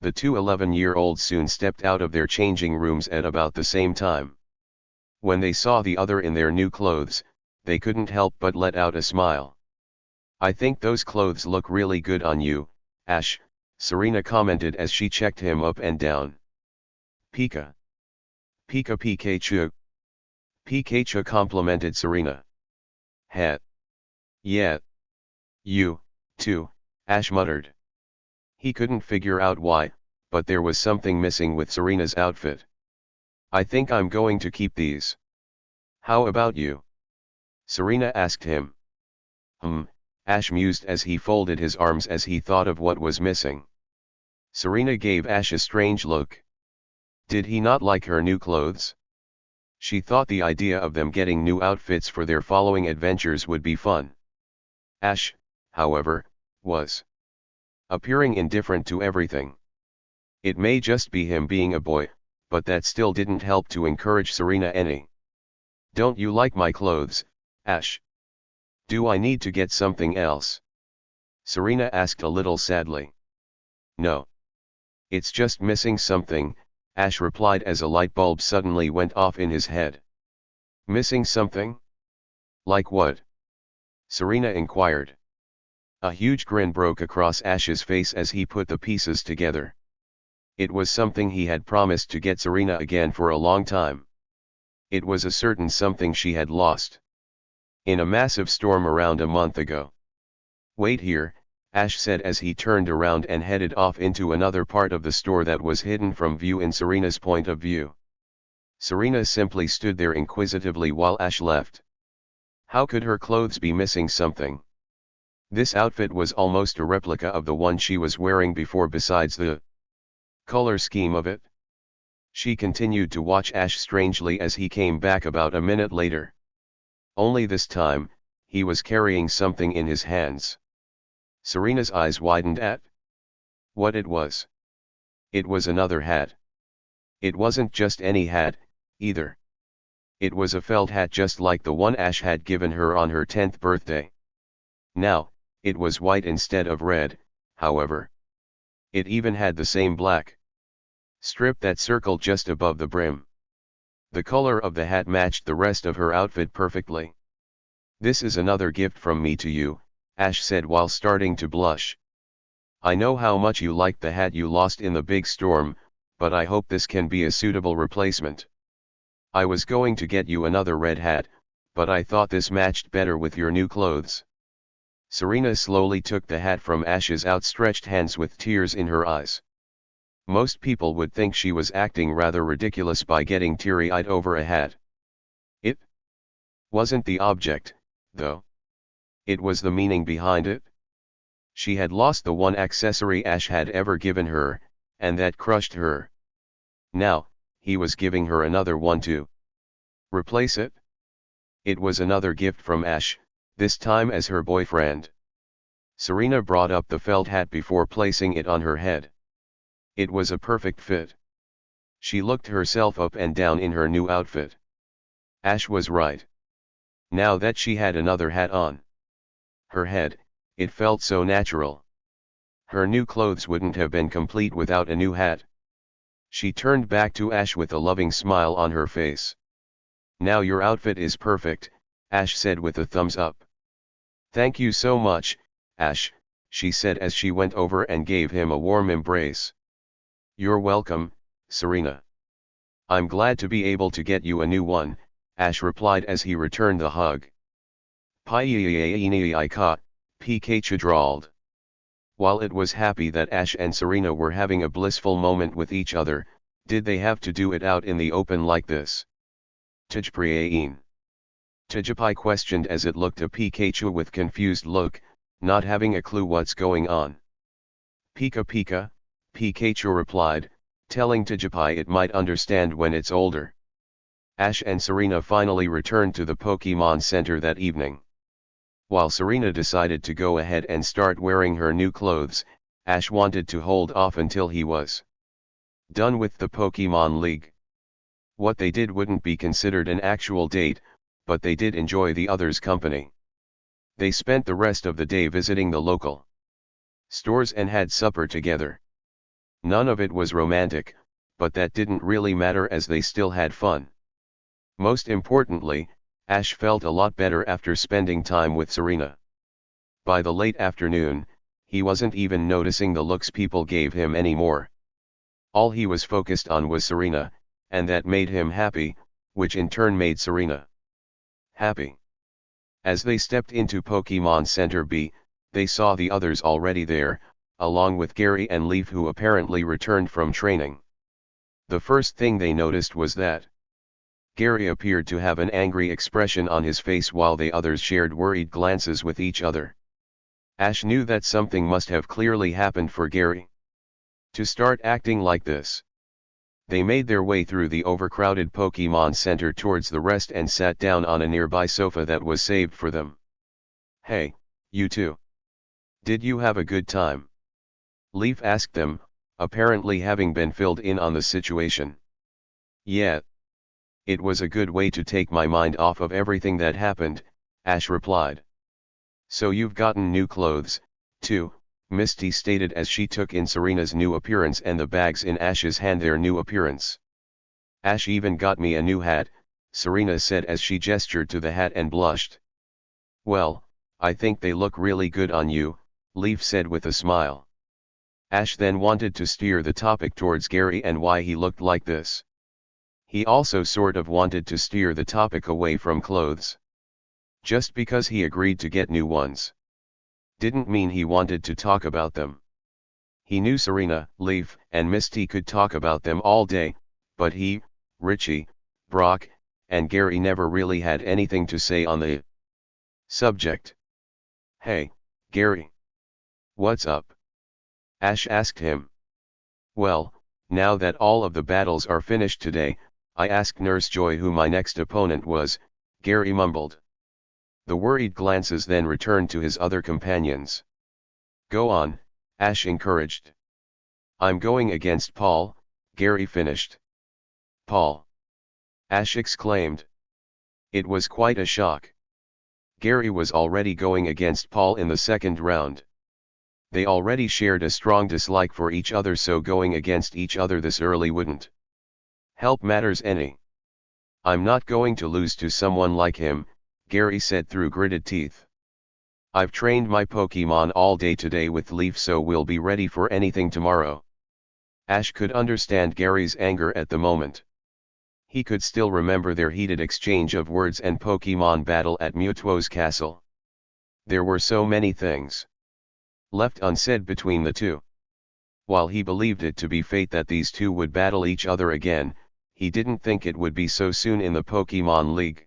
The two 11-year-olds soon stepped out of their changing rooms at about the same time. When they saw the other in their new clothes, they couldn't help but let out a smile. "I think those clothes look really good on you, Ash," Serena commented as she checked him up and down. "Pika. Pika Pikachu." Pikachu complimented Serena. "Heh. Yeah. You, too," Ash muttered. He couldn't figure out why, but there was something missing with Serena's outfit. "I think I'm going to keep these. How about you?" Serena asked him. Ash mused as he folded his arms as he thought of what was missing. Serena gave Ash a strange look. Did he not like her new clothes? She thought the idea of them getting new outfits for their following adventures would be fun. Ash, however, was appearing indifferent to everything. It may just be him being a boy, but that still didn't help to encourage Serena any. "Don't you like my clothes, Ash? Do I need to get something else?" Serena asked a little sadly. "No. It's just missing something," Ash replied as a light bulb suddenly went off in his head. "Missing something? Like what?" Serena inquired. A huge grin broke across Ash's face as he put the pieces together. It was something he had promised to get Serena again for a long time. It was a certain something she had lost in a massive storm around a month ago. "Wait here," Ash said as he turned around and headed off into another part of the store that was hidden from view in Serena's point of view. Serena simply stood there inquisitively while Ash left. How could her clothes be missing something? This outfit was almost a replica of the one she was wearing before besides the color scheme of it. She continued to watch Ash strangely as he came back about a minute later. Only this time, he was carrying something in his hands. Serena's eyes widened at what it was. It was another hat. It wasn't just any hat, either. It was a felt hat just like the one Ash had given her on her 10th birthday. Now, it was white instead of red, however. It even had the same black strip that circled just above the brim. The color of the hat matched the rest of her outfit perfectly. "This is another gift from me to you," Ash said while starting to blush. "I know how much you liked the hat you lost in the big storm, but I hope this can be a suitable replacement. I was going to get you another red hat, but I thought this matched better with your new clothes." Serena slowly took the hat from Ash's outstretched hands with tears in her eyes. Most people would think she was acting rather ridiculous by getting teary-eyed over a hat. It wasn't the object, though. It was the meaning behind it. She had lost the one accessory Ash had ever given her, and that crushed her. Now, he was giving her another one to replace it. It was another gift from Ash, this time as her boyfriend. Serena brought up the felt hat before placing it on her head. It was a perfect fit. She looked herself up and down in her new outfit. Ash was right. Now that she had another hat on her head, it felt so natural. Her new clothes wouldn't have been complete without a new hat. She turned back to Ash with a loving smile on her face. "Now your outfit is perfect," Ash said with a thumbs up. "Thank you so much, Ash," she said as she went over and gave him a warm embrace. "You're welcome, Serena. I'm glad to be able to get you a new one," Ash replied as he returned the hug. Pika, Pikachu drawled. While it was happy that Ash and Serena were having a blissful moment with each other, did they have to do it out in the open like this? Tijpriain. Tijipai questioned as it looked at Pikachu with confused look, not having a clue what's going on. Pika Pika, Pikachu replied, telling Tijipai it might understand when it's older. Ash and Serena finally returned to the Pokemon Center that evening. While Serena decided to go ahead and start wearing her new clothes, Ash wanted to hold off until he was done with the Pokemon League. What they did wouldn't be considered an actual date, but they did enjoy the other's company. They spent the rest of the day visiting the local stores and had supper together. None of it was romantic, but that didn't really matter as they still had fun. Most importantly, Ash felt a lot better after spending time with Serena. By the late afternoon, he wasn't even noticing the looks people gave him anymore. All he was focused on was Serena, and that made him happy, which in turn made Serena happy. As they stepped into Pokemon Center B, they saw the others already there, along with Gary and Leaf, who apparently returned from training. The first thing they noticed was that Gary appeared to have an angry expression on his face while the others shared worried glances with each other. Ash knew that something must have clearly happened for Gary to start acting like this. They made their way through the overcrowded Pokemon Center towards the rest and sat down on a nearby sofa that was saved for them. "Hey, you two. Did you have a good time?" Leaf asked them, apparently having been filled in on the situation. "Yeah. It was a good way to take my mind off of everything that happened," Ash replied. "So you've gotten new clothes, too," Misty stated as she took in Serena's new appearance and the bags in Ash's hand their new appearance. "Ash even got me a new hat," Serena said as she gestured to the hat and blushed. "Well, I think they look really good on you," Leaf said with a smile. Ash then wanted to steer the topic towards Gary and why he looked like this. He also sort of wanted to steer the topic away from clothes. Just because he agreed to get new ones didn't mean he wanted to talk about them. He knew Serena, Leaf, and Misty could talk about them all day, but he, Richie, Brock, and Gary never really had anything to say on the subject. "Hey, Gary. What's up?" Ash asked him. "Well, now that all of the battles are finished today, I asked Nurse Joy who my next opponent was," Gary mumbled. The worried glances then returned to his other companions. "Go on," Ash encouraged. "I'm going against Paul," Gary finished. "Paul!" Ash exclaimed. It was quite a shock. Gary was already going against Paul in the second round. They already shared a strong dislike for each other, so going against each other this early wouldn't help matters any. "I'm not going to lose to someone like him," Gary said through gritted teeth. "I've trained my Pokemon all day today with Leaf, so we'll be ready for anything tomorrow." Ash could understand Gary's anger at the moment. He could still remember their heated exchange of words and Pokemon battle at Mewtwo's castle. There were so many things left unsaid between the two. While he believed it to be fate that these two would battle each other again, he didn't think it would be so soon in the Pokemon League.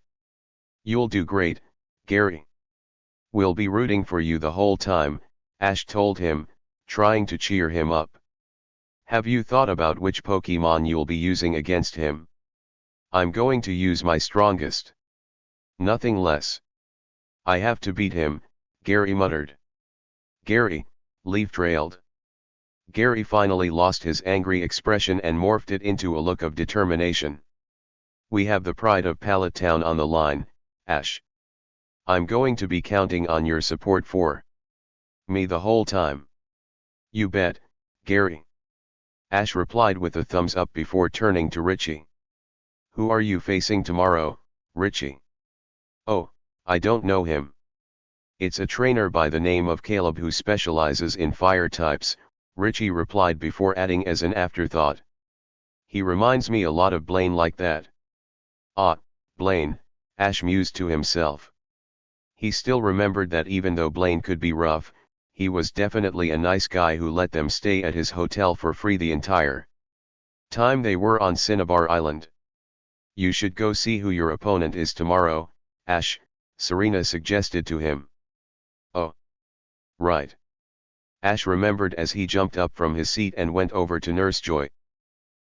"You'll do great, Gary. We'll be rooting for you the whole time," Ash told him, trying to cheer him up. "Have you thought about which Pokemon you'll be using against him?" "I'm going to use my strongest. Nothing less. I have to beat him," Gary muttered. "Gary," Leaf trailed. Gary finally lost his angry expression and morphed it into a look of determination. "We have the pride of Pallet Town on the line, Ash. I'm going to be counting on your support for me the whole time." "You bet, Gary," Ash replied with a thumbs up before turning to Richie. "Who are you facing tomorrow, Richie?" "Oh, I don't know him. It's a trainer by the name of Caleb who specializes in fire types," Richie replied before adding as an afterthought. "He reminds me a lot of Blaine like that." "Ah, Blaine," Ash mused to himself. He still remembered that even though Blaine could be rough, he was definitely a nice guy who let them stay at his hotel for free the entire time they were on Cinnabar Island. You should go see who your opponent is tomorrow, Ash, Serena suggested to him. Oh. Right. Ash remembered as he jumped up from his seat and went over to Nurse Joy.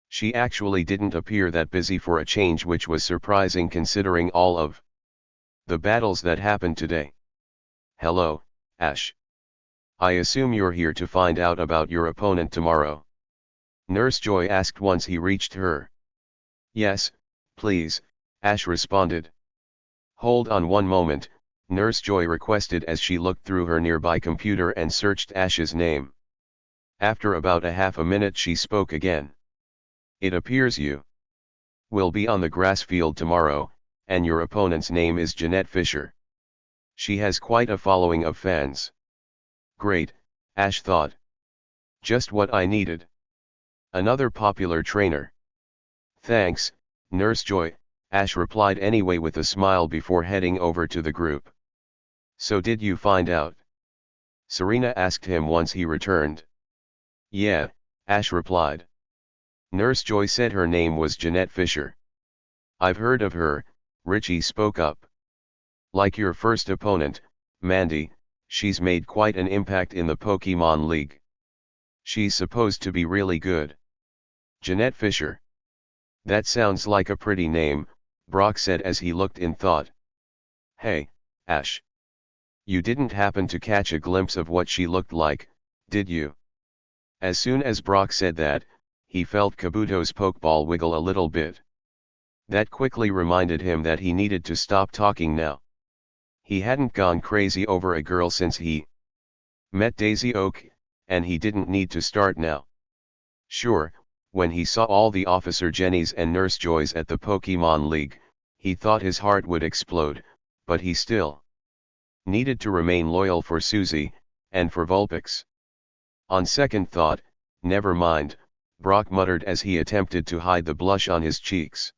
She actually didn't appear that busy for a change, which was surprising considering all of the battles that happened today. Hello, Ash. I assume you're here to find out about your opponent tomorrow. Nurse Joy asked once he reached her. Yes, please, Ash responded. Hold on one moment, Nurse Joy requested as she looked through her nearby computer and searched Ash's name. After about a half a minute she spoke again. It appears you will be on the grass field tomorrow, and your opponent's name is Jeanette Fisher. She has quite a following of fans. Great, Ash thought. Just what I needed. Another popular trainer. Thanks, Nurse Joy, Ash replied anyway with a smile before heading over to the group. So did you find out? Serena asked him once he returned. Yeah, Ash replied. Nurse Joy said her name was Jeanette Fisher. I've heard of her, Richie spoke up. Like your first opponent, Mandy, she's made quite an impact in the Pokemon League. She's supposed to be really good. Jeanette Fisher. That sounds like a pretty name, Brock said as he looked in thought. Hey, Ash. You didn't happen to catch a glimpse of what she looked like, did you? As soon as Brock said that, he felt Kabuto's Pokeball wiggle a little bit. That quickly reminded him that he needed to stop talking now. He hadn't gone crazy over a girl since he met Daisy Oak, and he didn't need to start now. Sure, when he saw all the Officer Jennies and Nurse Joys at the Pokemon League, he thought his heart would explode, but he still needed to remain loyal for Susie, and for Vulpix. On second thought, never mind, Brock muttered as he attempted to hide the blush on his cheeks.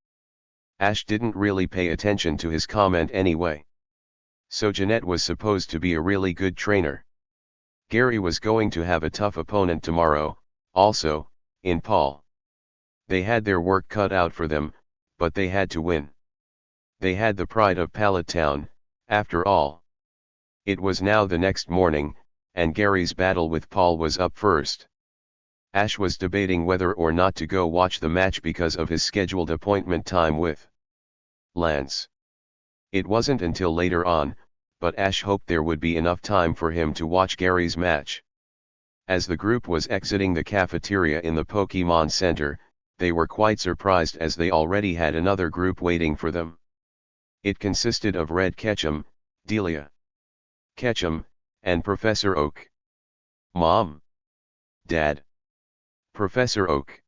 Ash didn't really pay attention to his comment anyway. So Jeanette was supposed to be a really good trainer. Gary was going to have a tough opponent tomorrow, also, in Paul. They had their work cut out for them, but they had to win. They had the pride of Pallet Town, after all. It was now the next morning, and Gary's battle with Paul was up first. Ash was debating whether or not to go watch the match because of his scheduled appointment time with Lance. It wasn't until later on, but Ash hoped there would be enough time for him to watch Gary's match. As the group was exiting the cafeteria in the Pokemon Center, they were quite surprised as they already had another group waiting for them. It consisted of Red Ketchum, Delia Ketchum, and Professor Oak. Mom? Dad? Professor Oak?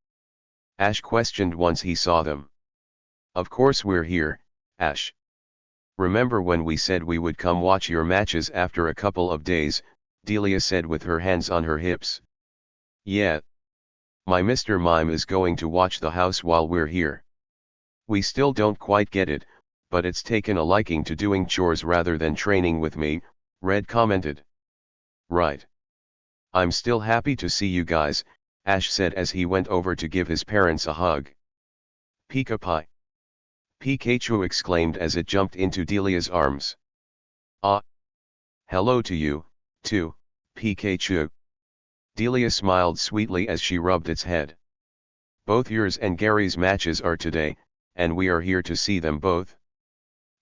Ash questioned once he saw them. Of course we're here, Ash. Remember when we said we would come watch your matches after a couple of days, Delia said with her hands on her hips. Yeah. My Mr. Mime is going to watch the house while we're here. We still don't quite get it, but it's taken a liking to doing chores rather than training with me, Red commented. Right. I'm still happy to see you guys, Ash said as he went over to give his parents a hug. Pika-Pie! Pikachu exclaimed as it jumped into Delia's arms. Ah! Hello to you, too, Pikachu. Delia smiled sweetly as she rubbed its head. Both yours and Gary's matches are today, and we are here to see them both.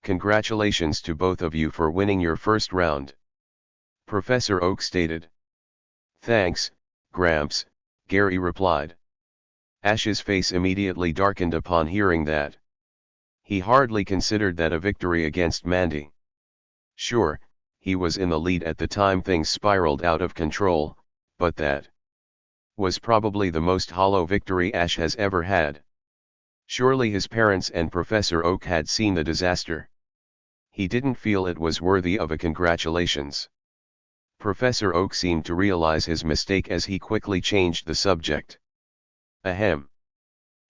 Congratulations to both of you for winning your first round. Professor Oak stated. Thanks, Gramps, Gary replied. Ash's face immediately darkened upon hearing that. He hardly considered that a victory against Mandy. Sure, he was in the lead at the time things spiraled out of control, but that was probably the most hollow victory Ash has ever had. Surely his parents and Professor Oak had seen the disaster. He didn't feel it was worthy of a congratulations. Professor Oak seemed to realize his mistake as he quickly changed the subject. Ahem.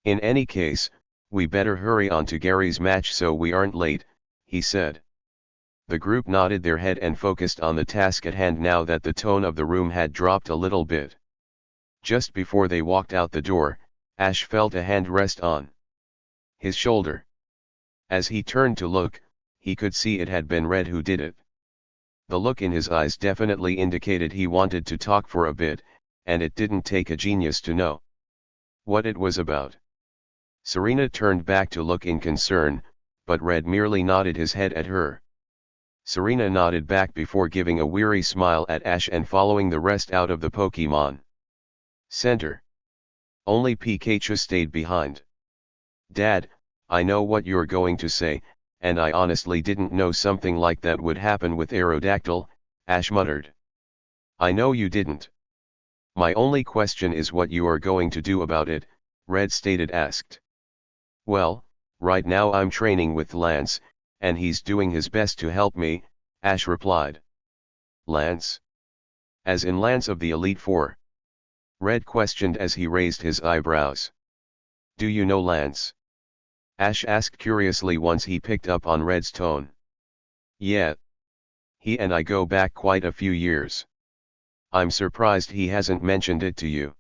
In any case, we better hurry on to Gary's match so we aren't late, he said. The group nodded their head and focused on the task at hand now that the tone of the room had dropped a little bit. Just before they walked out the door, Ash felt a hand rest on his shoulder. As he turned to look, he could see it had been Red who did it. The look in his eyes definitely indicated he wanted to talk for a bit, and it didn't take a genius to know what it was about. Serena turned back to look in concern, but Red merely nodded his head at her. Serena nodded back before giving a weary smile at Ash and following the rest out of the Pokemon Center. Only Pikachu stayed behind. "Dad, I know what you're going to say, and I honestly didn't know something like that would happen with Aerodactyl," Ash muttered. "I know you didn't. My only question is what you are going to do about it," Red asked. "Well, right now I'm training with Lance, and he's doing his best to help me," Ash replied. "Lance? As in Lance of the Elite Four?" Red questioned as he raised his eyebrows. "Do you know Lance?" Ash asked curiously once he picked up on Red's tone. "Yeah. He and I go back quite a few years. I'm surprised he hasn't mentioned it to you."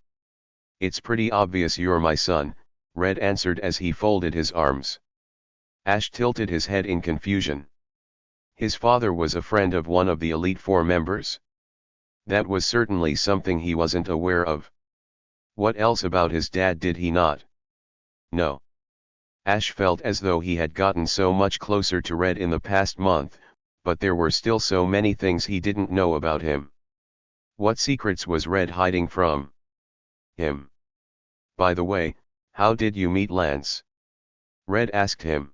"It's pretty obvious you're my son," Red answered as he folded his arms. Ash tilted his head in confusion. His father was a friend of one of the Elite Four members? That was certainly something he wasn't aware of. What else about his dad did he not know? Ash felt as though he had gotten so much closer to Red in the past month, but there were still so many things he didn't know about him. What secrets was Red hiding from him? "By the way, how did you meet Lance?" Red asked him.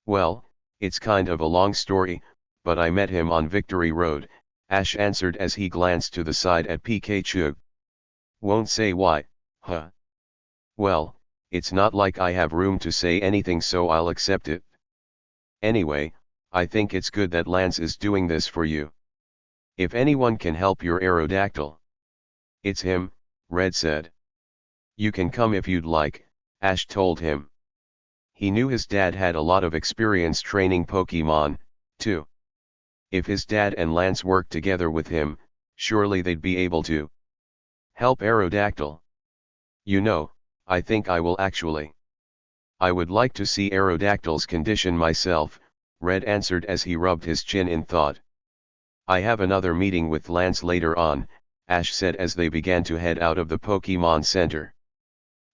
"Well, it's kind of a long story, but I met him on Victory Road," Ash answered as he glanced to the side at Pikachu. "Won't say why, huh? Well, it's not like I have room to say anything, so I'll accept it. Anyway, I think it's good that Lance is doing this for you. If anyone can help your Aerodactyl, it's him," Red said. "You can come if you'd like," Ash told him. He knew his dad had a lot of experience training Pokemon, too. If his dad and Lance worked together with him, surely they'd be able to help Aerodactyl. "You know, I think I will actually. I would like to see Aerodactyl's condition myself," Red answered as he rubbed his chin in thought. "I have another meeting with Lance later on," Ash said as they began to head out of the Pokemon Center.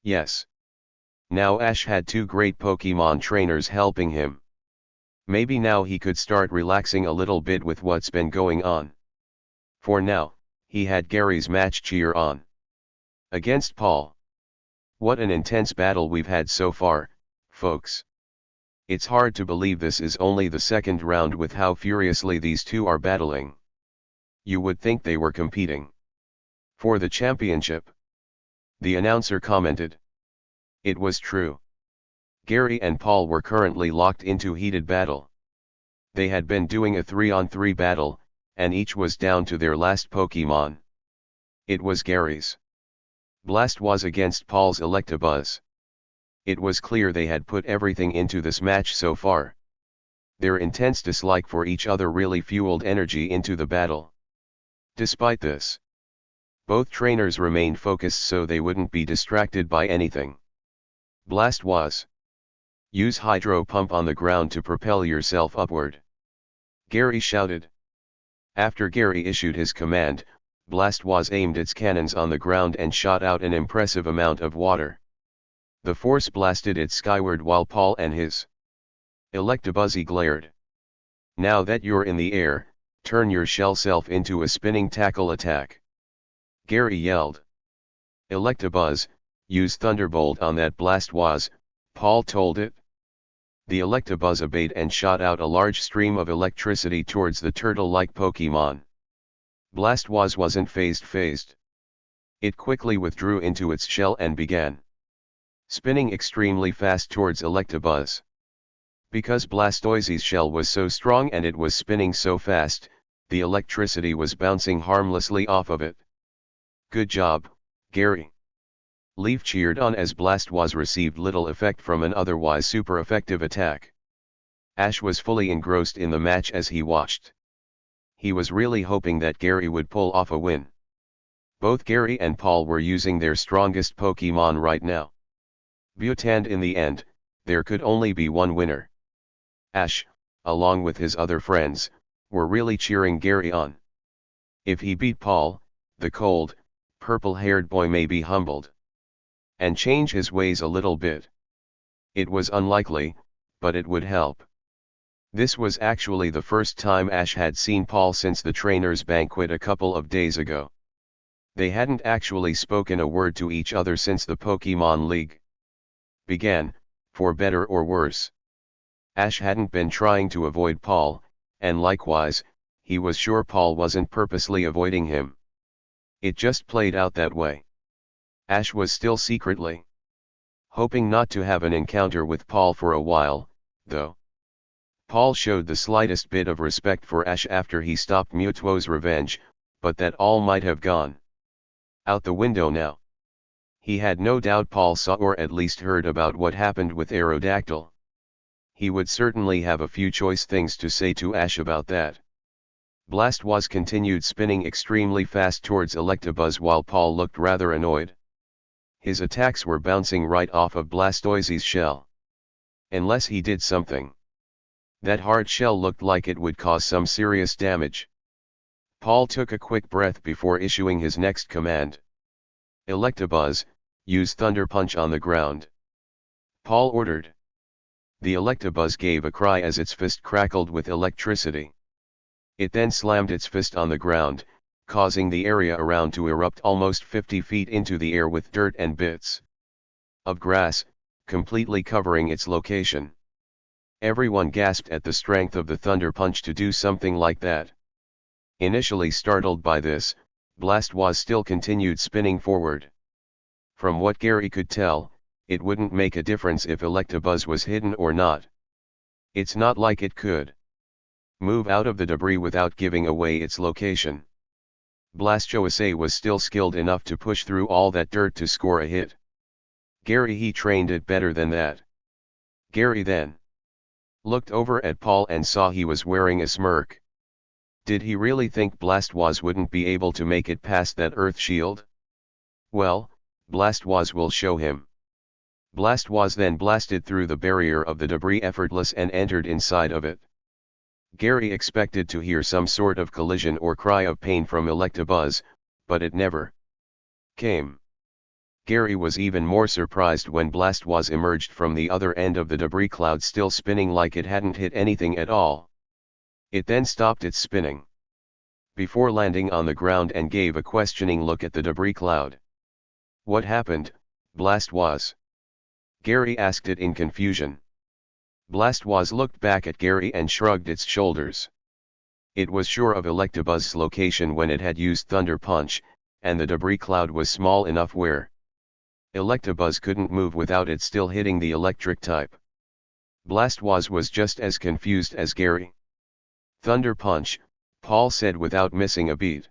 Yes. Now Ash had two great Pokemon trainers helping him. Maybe now he could start relaxing a little bit with what's been going on. For now, he had Gary's match cheer on against Paul. What an intense battle we've had so far, folks. It's hard to believe this is only the second round with how furiously these two are battling. You would think they were competing for the championship," the announcer commented. It was true. Gary and Paul were currently locked into heated battle. They had been doing a 3-on-3 battle, and each was down to their last Pokemon. It was Gary's Blastoise against Paul's Electabuzz. It was clear they had put everything into this match so far. Their intense dislike for each other really fueled energy into the battle. Despite this, both trainers remained focused so they wouldn't be distracted by anything. "Blastoise. Use Hydro Pump on the ground to propel yourself upward," Gary shouted. After Gary issued his command, Blastoise aimed its cannons on the ground and shot out an impressive amount of water. The force blasted it skyward while Paul and his Electabuzz glared. "Now that you're in the air, turn your shell self into a spinning tackle attack," Gary yelled. "Electabuzz, use Thunderbolt on that Blastoise," Paul told it. The Electabuzz obeyed and shot out a large stream of electricity towards the turtle-like Pokemon. Blastoise wasn't phased. It quickly withdrew into its shell and began spinning extremely fast towards Electabuzz. Because Blastoise's shell was so strong and it was spinning so fast, the electricity was bouncing harmlessly off of it. "Good job, Gary." Leaf cheered on as Blastoise received little effect from an otherwise super effective attack. Ash was fully engrossed in the match as he watched. He was really hoping that Gary would pull off a win. Both Gary and Paul were using their strongest Pokemon right now. And in the end, there could only be one winner. Ash, along with his other friends, were really cheering Gary on. If he beat Paul, the cold, purple-haired boy may be humbled and change his ways a little bit. It was unlikely, but it would help. This was actually the first time Ash had seen Paul since the trainer's banquet a couple of days ago. They hadn't actually spoken a word to each other since the Pokemon League began, for better or worse. Ash hadn't been trying to avoid Paul, and likewise, he was sure Paul wasn't purposely avoiding him. It just played out that way. Ash was still secretly hoping not to have an encounter with Paul for a while, though. Paul showed the slightest bit of respect for Ash after he stopped Mewtwo's revenge, but that all might have gone out the window now. He had no doubt Paul saw or at least heard about what happened with Aerodactyl. He would certainly have a few choice things to say to Ash about that. Blastoise continued spinning extremely fast towards Electabuzz while Paul looked rather annoyed. His attacks were bouncing right off of Blastoise's shell. Unless he did something. That hard shell looked like it would cause some serious damage. Paul took a quick breath before issuing his next command. Electabuzz, use Thunder Punch on the ground. Paul ordered. The Electabuzz gave a cry as its fist crackled with electricity. It then slammed its fist on the ground, causing the area around to erupt almost 50 feet into the air with dirt and bits of grass, completely covering its location. Everyone gasped at the strength of the Thunder Punch to do something like that. Initially startled by this, Blastoise still continued spinning forward. From what Gary could tell, it wouldn't make a difference if Electabuzz was hidden or not. It's not like it could move out of the debris without giving away its location. Blastoise was still skilled enough to push through all that dirt to score a hit. Gary he trained it better than that. Gary then looked over at Paul and saw he was wearing a smirk. Did he really think Blastoise wouldn't be able to make it past that earth shield? Well, Blastoise will show him. Blastoise then blasted through the barrier of the debris effortless and entered inside of it. Gary expected to hear some sort of collision or cry of pain from Electabuzz, but it never came. Gary was even more surprised when Blastoise emerged from the other end of the debris cloud still spinning like it hadn't hit anything at all. It then stopped its spinning before landing on the ground and gave a questioning look at the debris cloud. What happened, Blastoise? Gary asked it in confusion. Blastoise looked back at Gary and shrugged its shoulders. It was sure of Electabuzz's location when it had used Thunder Punch, and the debris cloud was small enough where Electabuzz couldn't move without it still hitting the electric type. Blastoise was just as confused as Gary. Thunder Punch, Paul said without missing a beat.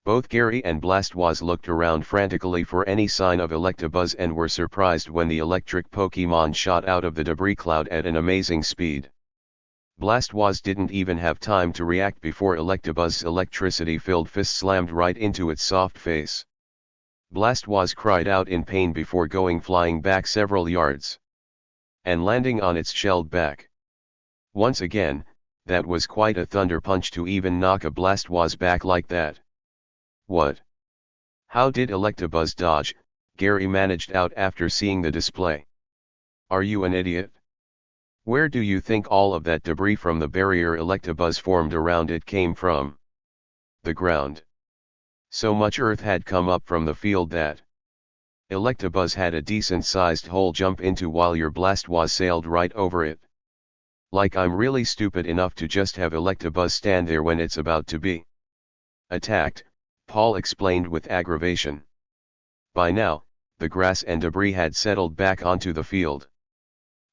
Both Gary and Blastoise looked around frantically for any sign of Electabuzz and were surprised when the electric Pokemon shot out of the debris cloud at an amazing speed. Blastoise didn't even have time to react before Electabuzz's electricity-filled fist slammed right into its soft face. Blastoise cried out in pain before going flying back several yards and landing on its shelled back. Once again, that was quite a Thunder Punch to even knock a Blastoise back like that. What? How did Electabuzz dodge? Gary managed out after seeing the display. Are you an idiot? Where do you think all of that debris from the barrier Electabuzz formed around it came from? The ground. So much earth had come up from the field that Electabuzz had a decent-sized hole jump into while your Blastoise sailed right over it. Like I'm really stupid enough to just have Electabuzz stand there when it's about to be attacked, Paul explained with aggravation. By now, the grass and debris had settled back onto the field.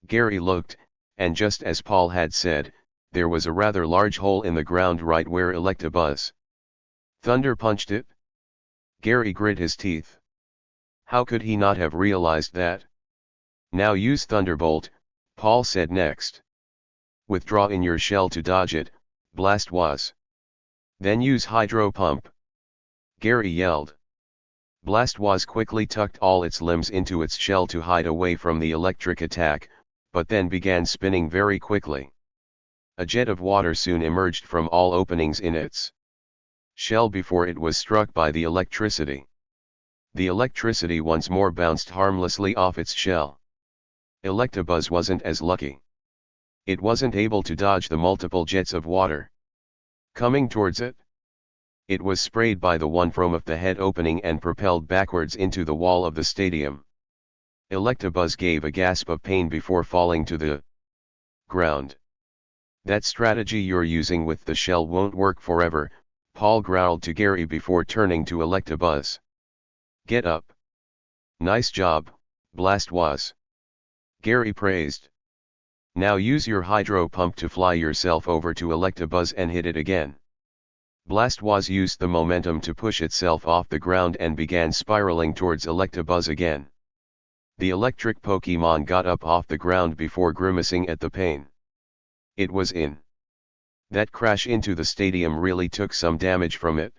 Gary looked, and just as Paul had said, there was a rather large hole in the ground right where Electabuzz Thunder punched it. Gary grit his teeth. How could he not have realized that? Now use Thunderbolt, Paul said next. Withdraw in your shell to dodge it, Blastoise. Then use Hydro Pump. Gary yelled. Blastoise quickly tucked all its limbs into its shell to hide away from the electric attack, but then began spinning very quickly. A jet of water soon emerged from all openings in its shell before it was struck by the electricity. The electricity once more bounced harmlessly off its shell. Electabuzz wasn't as lucky. It wasn't able to dodge the multiple jets of water coming towards it. It was sprayed by the one from the head opening and propelled backwards into the wall of the stadium. Electabuzz gave a gasp of pain before falling to the ground. That strategy you're using with the shell won't work forever, Paul growled to Gary before turning to Electabuzz. Get up. Nice job, Blastoise. Gary praised. Now use your Hydro Pump to fly yourself over to Electabuzz and hit it again. Blastoise used the momentum to push itself off the ground and began spiraling towards Electabuzz again. The electric Pokémon got up off the ground before grimacing at the pain it was in. That crash into the stadium really took some damage from it.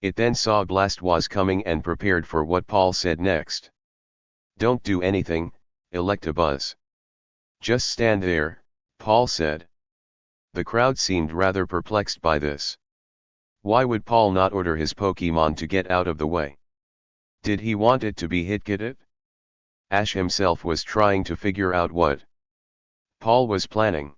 It then saw Blastoise coming and prepared for what Paul said next. Don't do anything, Electabuzz. Just stand there, Paul said. The crowd seemed rather perplexed by this. Why would Paul not order his Pokémon to get out of the way? Did he want it to be hit-kitted? Ash himself was trying to figure out what Paul was planning.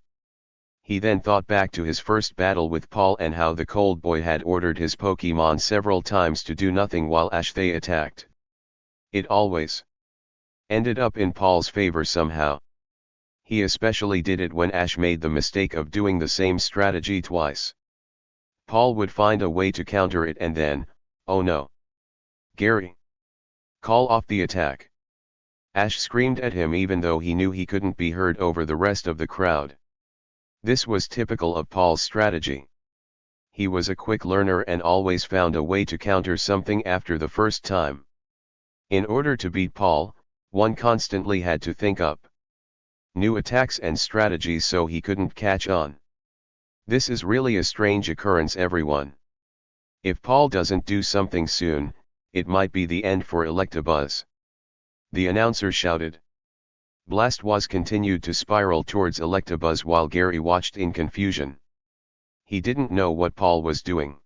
He then thought back to his first battle with Paul and how the cold boy had ordered his Pokémon several times to do nothing while they attacked. It always ended up in Paul's favor somehow. He especially did it when Ash made the mistake of doing the same strategy twice. Paul would find a way to counter it and then, oh no. Gary! Call off the attack. Ash screamed at him even though he knew he couldn't be heard over the rest of the crowd. This was typical of Paul's strategy. He was a quick learner and always found a way to counter something after the first time. In order to beat Paul, one constantly had to think up new attacks and strategies so he couldn't catch on. This is really a strange occurrence, everyone. If Paul doesn't do something soon, it might be the end for Electabuzz. The announcer shouted. Blastoise continued to spiral towards Electabuzz while Gary watched in confusion. He didn't know what Paul was doing.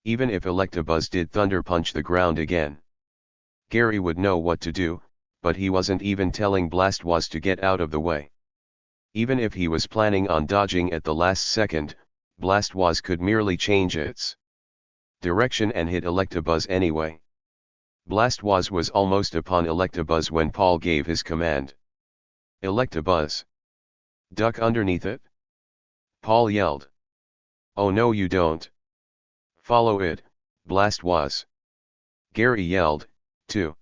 Even if Electabuzz did Thunder Punch the ground again, Gary would know what to do, but he wasn't even telling Blastoise to get out of the way. Even if he was planning on dodging at the last second, Blastoise could merely change its direction and hit Electabuzz anyway. Blastoise was almost upon Electabuzz when Paul gave his command. Electabuzz! Duck underneath it! Paul yelled. Oh no you don't! Follow it, Blastoise! Gary yelled, too.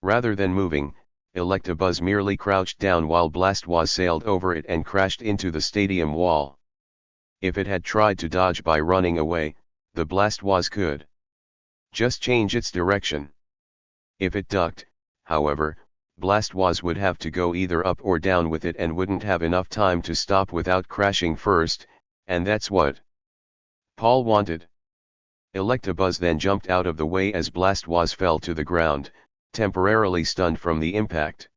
Rather than moving, Electabuzz merely crouched down while Blastoise sailed over it and crashed into the stadium wall. If it had tried to dodge by running away, the Blastoise could just change its direction. If it ducked, however, Blastoise would have to go either up or down with it and wouldn't have enough time to stop without crashing first, and that's what Paul wanted. Electabuzz then jumped out of the way as Blastoise fell to the ground, temporarily stunned from the impact.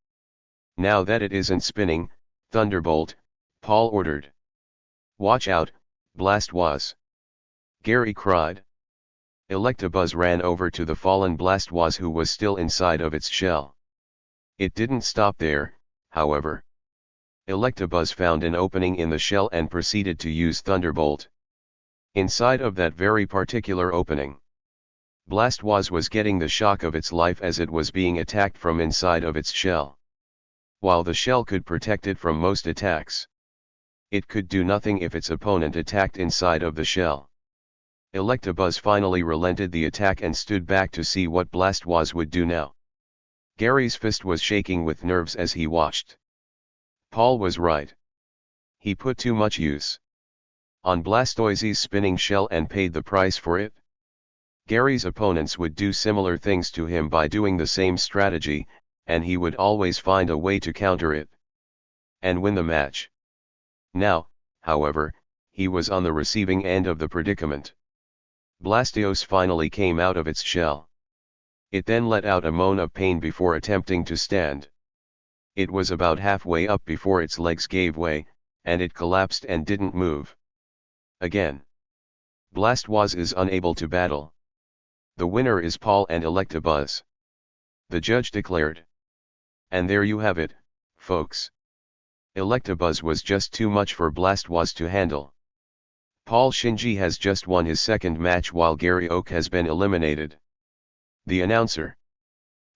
Now that it isn't spinning, Thunderbolt, Paul ordered. Watch out, Blastoise! Gary cried. Electabuzz ran over to the fallen Blastoise who was still inside of its shell. It didn't stop there, however. Electabuzz found an opening in the shell and proceeded to use Thunderbolt. Inside of that very particular opening, Blastoise was getting the shock of its life as it was being attacked from inside of its shell. While the shell could protect it from most attacks, it could do nothing if its opponent attacked inside of the shell. Electabuzz finally relented the attack and stood back to see what Blastoise would do now. Gary's fist was shaking with nerves as he watched. Paul was right. He put too much use on Blastoise's spinning shell and paid the price for it. Gary's opponents would do similar things to him by doing the same strategy, and he would always find a way to counter it and win the match. Now, however, he was on the receiving end of the predicament. Blastoise finally came out of its shell. It then let out a moan of pain before attempting to stand. It was about halfway up before its legs gave way, and it collapsed and didn't move. Again. Blastoise is unable to battle. The winner is Paul and Electabuzz. The judge declared. And there you have it, folks. Electabuzz was just too much for Blastoise to handle. Paul Shinji has just won his second match while Gary Oak has been eliminated. The announcer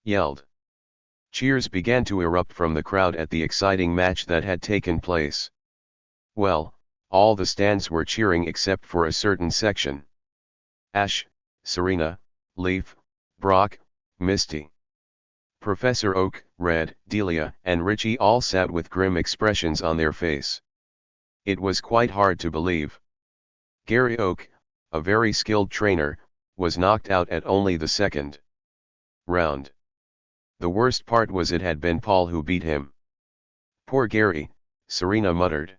yelled. Cheers began to erupt from the crowd at the exciting match that had taken place. Well, all the stands were cheering except for a certain section. Ash, Serena, Leaf, Brock, Misty, Professor Oak, Red, Delia, and Richie all sat with grim expressions on their face. It was quite hard to believe. Gary Oak, a very skilled trainer, was knocked out at only the second round. The worst part was it had been Paul who beat him. Poor Gary, Serena muttered.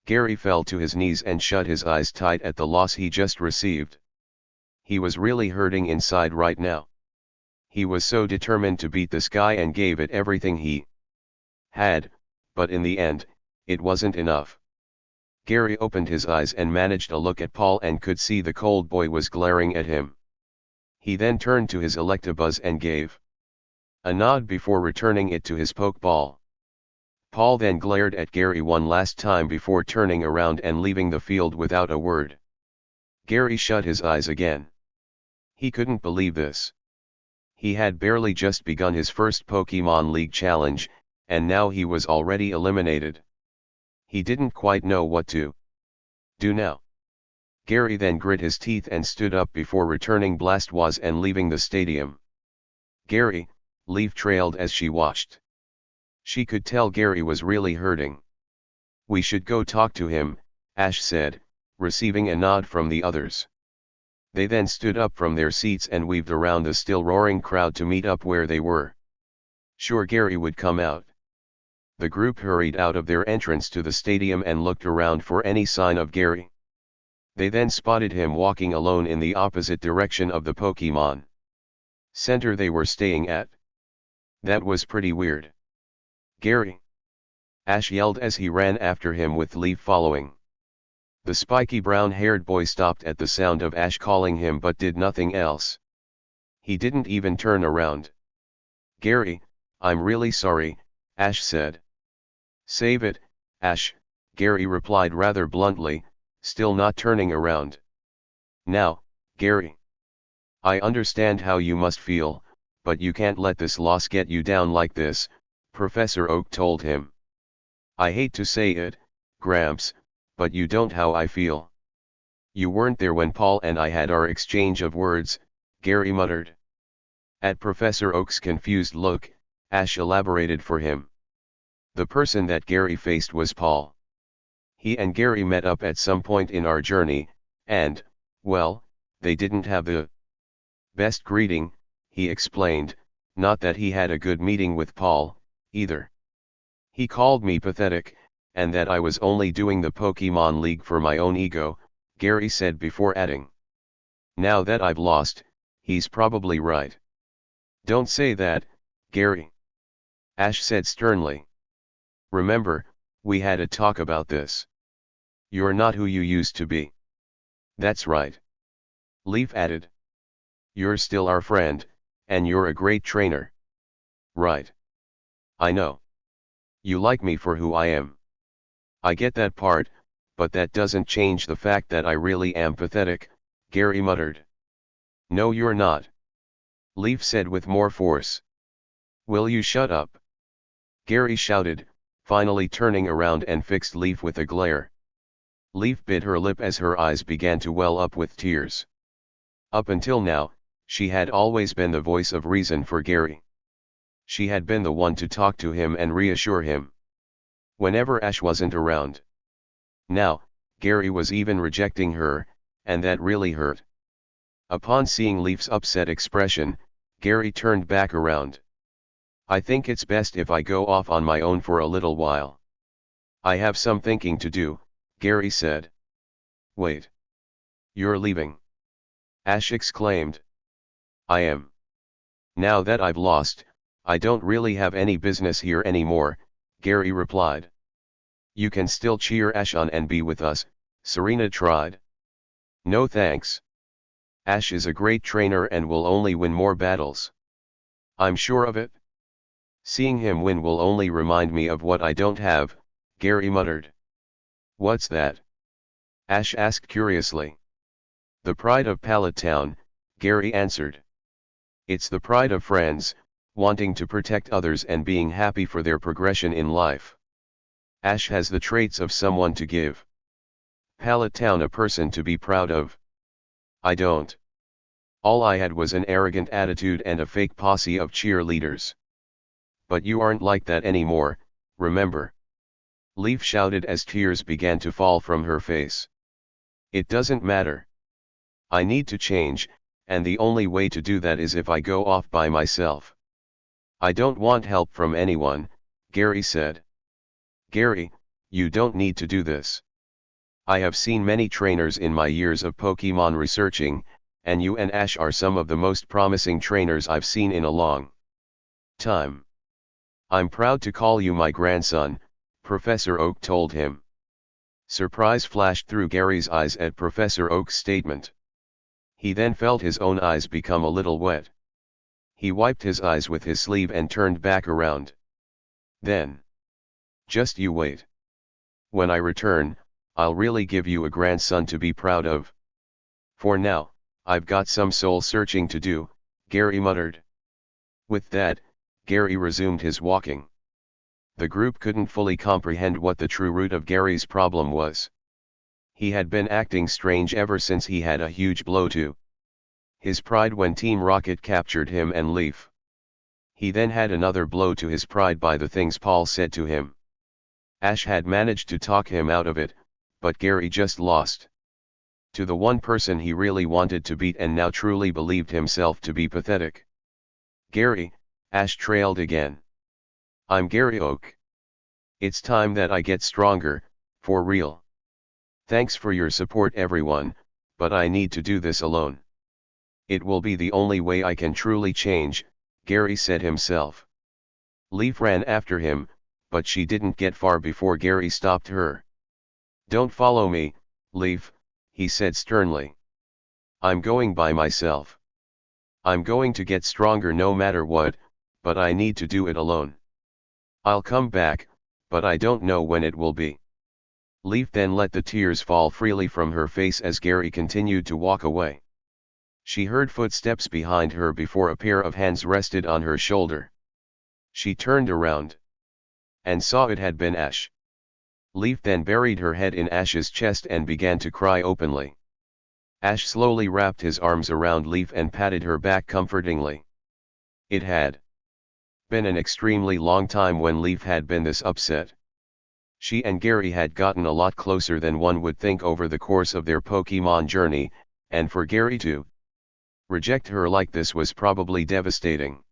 Gary fell to his knees and shut his eyes tight at the loss he just received. He was really hurting inside right now. He was so determined to beat this guy and gave it everything he had, but in the end, it wasn't enough. Gary opened his eyes and managed a look at Paul and could see the cold boy was glaring at him. He then turned to his Electabuzz and gave a nod before returning it to his Pokeball. Paul then glared at Gary one last time before turning around and leaving the field without a word. Gary shut his eyes again. He couldn't believe this. He had barely just begun his first Pokemon League challenge, and now he was already eliminated. He didn't quite know what to do now. Gary then grit his teeth and stood up before returning Blastoise and leaving the stadium. Gary, Leaf trailed as she watched. She could tell Gary was really hurting. We should go talk to him, Ash said, receiving a nod from the others. They then stood up from their seats and weaved around the still roaring crowd to meet up where they were. Sure, Gary would come out. The group hurried out of their entrance to the stadium and looked around for any sign of Gary. They then spotted him walking alone in the opposite direction of the Pokemon Center they were staying at. That was pretty weird. Gary! Ash yelled as he ran after him with Leaf following. The spiky brown-haired boy stopped at the sound of Ash calling him but did nothing else. He didn't even turn around. Gary, I'm really sorry, Ash said. Save it, Ash, Gary replied rather bluntly, still not turning around. Now, Gary. I understand how you must feel, but you can't let this loss get you down like this, Professor Oak told him. I hate to say it, Gramps, but you don't how I feel. You weren't there when Paul and I had our exchange of words, Gary muttered. At Professor Oak's confused look, Ash elaborated for him. The person that Gary faced was Paul. He and Gary met up at some point in our journey, and, well, they didn't have the best greeting, he explained, not that he had a good meeting with Paul, either. He called me pathetic, and that I was only doing the Pokemon League for my own ego, Gary said before adding. Now that I've lost, he's probably right. Don't say that, Gary. Ash said sternly. Remember, we had a talk about this. You're not who you used to be. That's right. Leaf added. You're still our friend, and you're a great trainer. Right. I know. You like me for who I am. I get that part, but that doesn't change the fact that I really am pathetic, Gary muttered. No, you're not. Leaf said with more force. Will you shut up? Gary shouted, finally turning around and fixed Leaf with a glare. Leaf bit her lip as her eyes began to well up with tears. Up until now, she had always been the voice of reason for Gary. She had been the one to talk to him and reassure him whenever Ash wasn't around. Now, Gary was even rejecting her, and that really hurt. Upon seeing Leaf's upset expression, Gary turned back around. I think it's best if I go off on my own for a little while. I have some thinking to do, Gary said. Wait. You're leaving? Ash exclaimed. I am. Now that I've lost, I don't really have any business here anymore, Gary replied. You can still cheer Ash on and be with us, Serena tried. No thanks. Ash is a great trainer and will only win more battles. I'm sure of it. Seeing him win will only remind me of what I don't have, Gary muttered. What's that? Ash asked curiously. The pride of Pallet Town, Gary answered. It's the pride of friends, wanting to protect others and being happy for their progression in life. Ash has the traits of someone to give. Pallet Town a person to be proud of. I don't. All I had was an arrogant attitude and a fake posse of cheerleaders. But you aren't like that anymore, remember? Leaf shouted as tears began to fall from her face. It doesn't matter. I need to change, and the only way to do that is if I go off by myself. I don't want help from anyone, Gary said. Gary, you don't need to do this. I have seen many trainers in my years of Pokemon researching, and you and Ash are some of the most promising trainers I've seen in a long time. I'm proud to call you my grandson, Professor Oak told him. Surprise flashed through Gary's eyes at Professor Oak's statement. He then felt his own eyes become a little wet. He wiped his eyes with his sleeve and turned back around. Then. Just you wait. When I return, I'll really give you a grandson to be proud of. For now, I've got some soul searching to do, Gary muttered. With that, Gary resumed his walking. The group couldn't fully comprehend what the true root of Gary's problem was. He had been acting strange ever since he had a huge blow to his pride when Team Rocket captured him and Leaf. He then had another blow to his pride by the things Paul said to him. Ash had managed to talk him out of it, but Gary just lost to the one person he really wanted to beat and now truly believed himself to be pathetic. Gary, Ash trailed again. I'm Gary Oak. It's time that I get stronger, for real. Thanks for your support everyone, but I need to do this alone. It will be the only way I can truly change, Gary said himself. Leaf ran after him, but she didn't get far before Gary stopped her. Don't follow me, Leaf, he said sternly. I'm going by myself. I'm going to get stronger no matter what, but I need to do it alone. I'll come back, but I don't know when it will be. Leaf then let the tears fall freely from her face as Gary continued to walk away. She heard footsteps behind her before a pair of hands rested on her shoulder. She turned around and saw it had been Ash. Leaf then buried her head in Ash's chest and began to cry openly. Ash slowly wrapped his arms around Leaf and patted her back comfortingly. It had been an extremely long time when Leaf had been this upset. She and Gary had gotten a lot closer than one would think over the course of their Pokemon journey, and for Gary to reject her like this was probably devastating.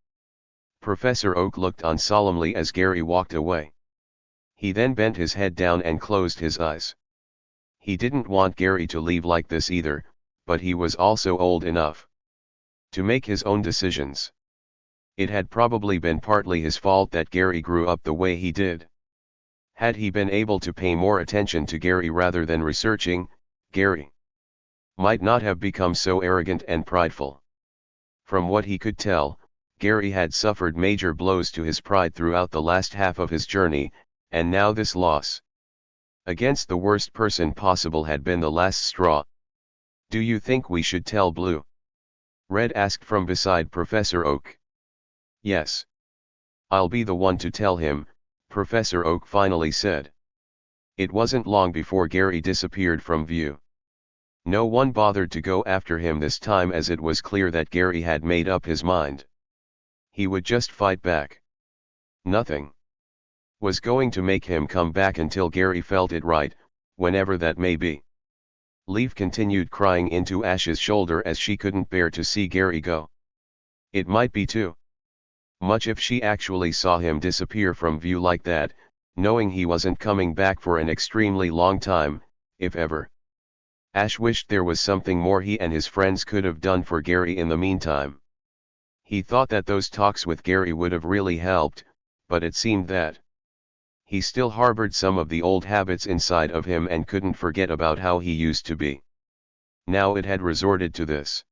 Professor Oak looked on solemnly as Gary walked away. He then bent his head down and closed his eyes. He didn't want Gary to leave like this either, but he was also old enough to make his own decisions. It had probably been partly his fault that Gary grew up the way he did. Had he been able to pay more attention to Gary rather than researching, Gary might not have become so arrogant and prideful. From what he could tell, Gary had suffered major blows to his pride throughout the last half of his journey, and now this loss against the worst person possible had been the last straw. Do you think we should tell Blue? Red asked from beside Professor Oak. Yes. I'll be the one to tell him, Professor Oak finally said. It wasn't long before Gary disappeared from view. No one bothered to go after him this time as it was clear that Gary had made up his mind. He would just fight back. Nothing was going to make him come back until Gary felt it right, whenever that may be. Leaf continued crying into Ash's shoulder as she couldn't bear to see Gary go. It might be too much if she actually saw him disappear from view like that, knowing he wasn't coming back for an extremely long time, if ever. Ash wished there was something more he and his friends could have done for Gary in the meantime. He thought that those talks with Gary would have really helped, but it seemed that he still harbored some of the old habits inside of him and couldn't forget about how he used to be. Now it had resorted to this.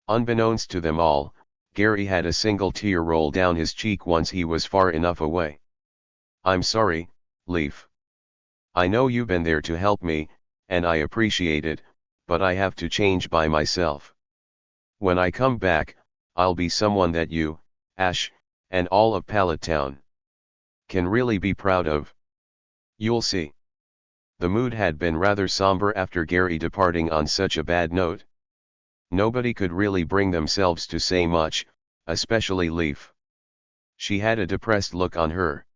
Unbeknownst to them all, Gary had a single tear roll down his cheek once he was far enough away. "I'm sorry, Leaf. I know you've been there to help me, and I appreciate it, but I have to change by myself. When I come back, I'll be someone that you, Ash, and all of Pallet Town can really be proud of. You'll see." The mood had been rather somber after Gary departing on such a bad note. Nobody could really bring themselves to say much, especially Leaf. She had a depressed look on her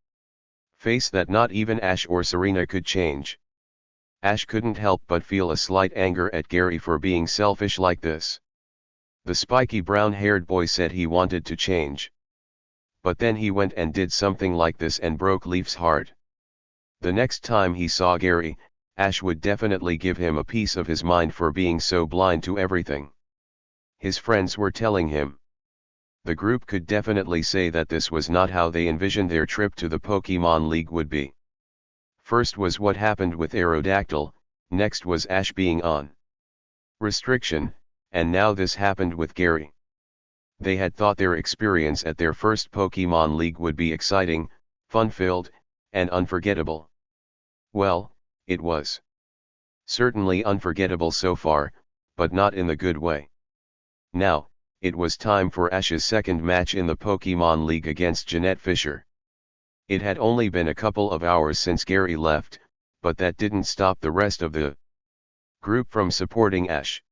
face that not even Ash or Serena could change. Ash couldn't help but feel a slight anger at Gary for being selfish like this. The spiky brown-haired boy said he wanted to change. But then he went and did something like this and broke Leaf's heart. The next time he saw Gary, Ash would definitely give him a piece of his mind for being so blind to everything his friends were telling him. The group could definitely say that this was not how they envisioned their trip to the Pokemon League would be. First was what happened with Aerodactyl, next was Ash being on restriction, and now this happened with Gary. They had thought their experience at their first Pokemon League would be exciting, fun-filled, and unforgettable. Well, it was certainly unforgettable so far, but not in the good way. Now, it was time for Ash's second match in the Pokemon League against Jeanette Fisher. It had only been a couple of hours since Gary left, but that didn't stop the rest of the group from supporting Ash.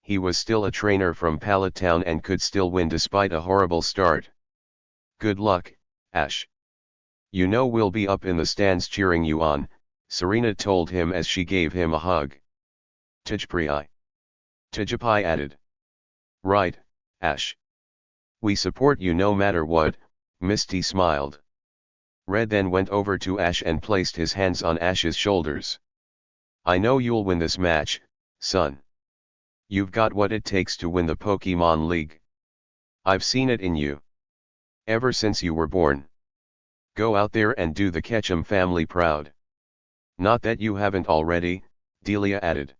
He was still a trainer from Pallet Town and could still win despite a horrible start. "Good luck, Ash. You know we'll be up in the stands cheering you on," Serena told him as she gave him a hug. "Tijpriai." Tijapai added. "Right, Ash. We support you no matter what," Misty smiled. Red then went over to Ash and placed his hands on Ash's shoulders. "I know you'll win this match, son. You've got what it takes to win the Pokemon League. I've seen it in you ever since you were born. Go out there and do the Ketchum family proud." "Not that you haven't already," Delia added.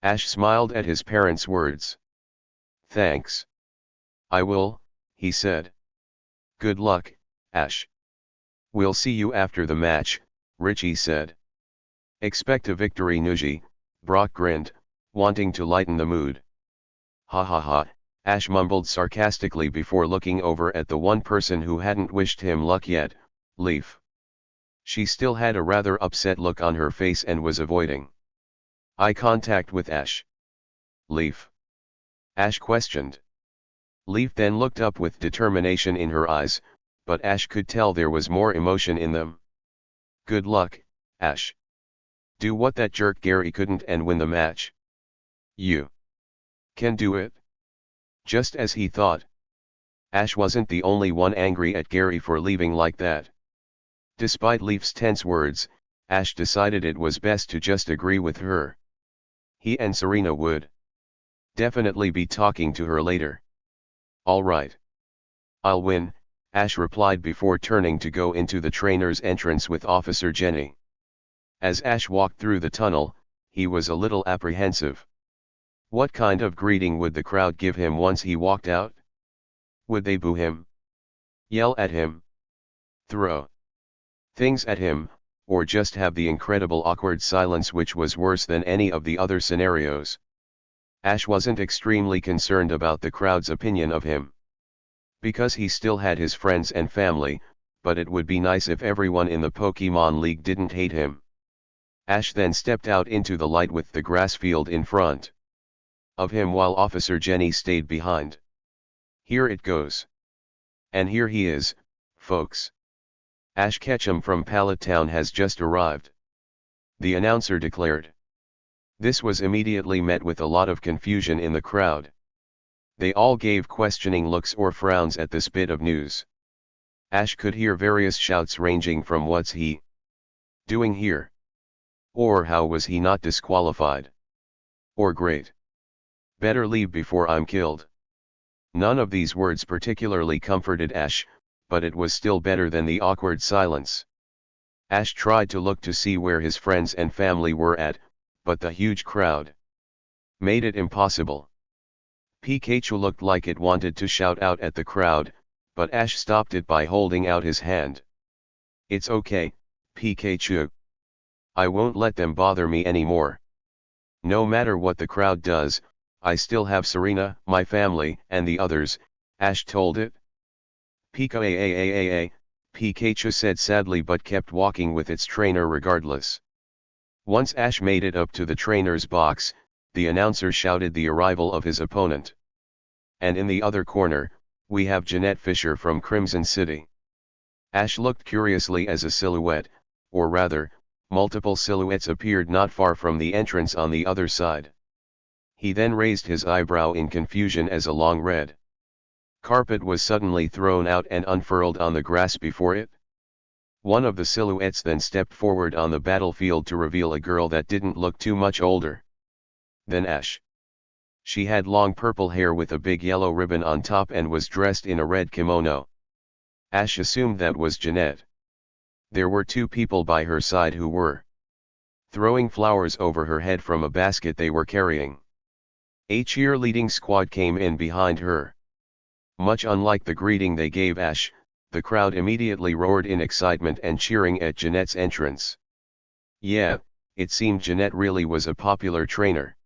Ash smiled at his parents' words. "Thanks. I will," he said. "Good luck, Ash." "We'll see you after the match," Richie said. "Expect a victory, Nuji," Brock grinned, wanting to lighten the mood. "Ha ha ha," Ash mumbled sarcastically before looking over at the one person who hadn't wished him luck yet, Leaf. She still had a rather upset look on her face and was avoiding eye contact with Ash. "Leaf?" Ash questioned. Leaf then looked up with determination in her eyes, but Ash could tell there was more emotion in them. "Good luck, Ash. Do what that jerk Gary couldn't and win the match. You can do it." Just as he thought. Ash wasn't the only one angry at Gary for leaving like that. Despite Leaf's tense words, Ash decided it was best to just agree with her. He and Serena would definitely be talking to her later. "All right. I'll win," Ash replied before turning to go into the trainer's entrance with Officer Jenny. As Ash walked through the tunnel, he was a little apprehensive. What kind of greeting would the crowd give him once he walked out? Would they boo him? Yell at him? Throw things at him, or just have the incredible awkward silence which was worse than any of the other scenarios? Ash wasn't extremely concerned about the crowd's opinion of him, because he still had his friends and family, but it would be nice if everyone in the Pokemon League didn't hate him. Ash then stepped out into the light with the grass field in front of him while Officer Jenny stayed behind. "Here it goes. And here he is, folks. Ash Ketchum from Pallet Town has just arrived," the announcer declared. This was immediately met with a lot of confusion in the crowd. They all gave questioning looks or frowns at this bit of news. Ash could hear various shouts ranging from "What's he doing here?" or "How was he not disqualified?" or "Great. Better leave before I'm killed." None of these words particularly comforted Ash, but it was still better than the awkward silence. Ash tried to look to see where his friends and family were at, but the huge crowd made it impossible. Pikachu looked like it wanted to shout out at the crowd, but Ash stopped it by holding out his hand. "It's okay, Pikachu. I won't let them bother me anymore. No matter what the crowd does, I still have Serena, my family, and the others," Ash told it. Pikachu said sadly, but kept walking with its trainer regardless. Once Ash made it up to the trainer's box, the announcer shouted the arrival of his opponent. "And in the other corner, we have Jeanette Fisher from Crimson City." Ash looked curiously as a silhouette, or rather, multiple silhouettes appeared not far from the entrance on the other side. He then raised his eyebrow in confusion as a long red carpet was suddenly thrown out and unfurled on the grass before it. One of the silhouettes then stepped forward on the battlefield to reveal a girl that didn't look too much older than Ash. She had long purple hair with a big yellow ribbon on top and was dressed in a red kimono. Ash assumed that was Jeanette. There were two people by her side who were throwing flowers over her head from a basket they were carrying. A cheerleading squad came in behind her. Much unlike the greeting they gave Ash, the crowd immediately roared in excitement and cheering at Jeanette's entrance. Yeah, it seemed Jeanette really was a popular trainer.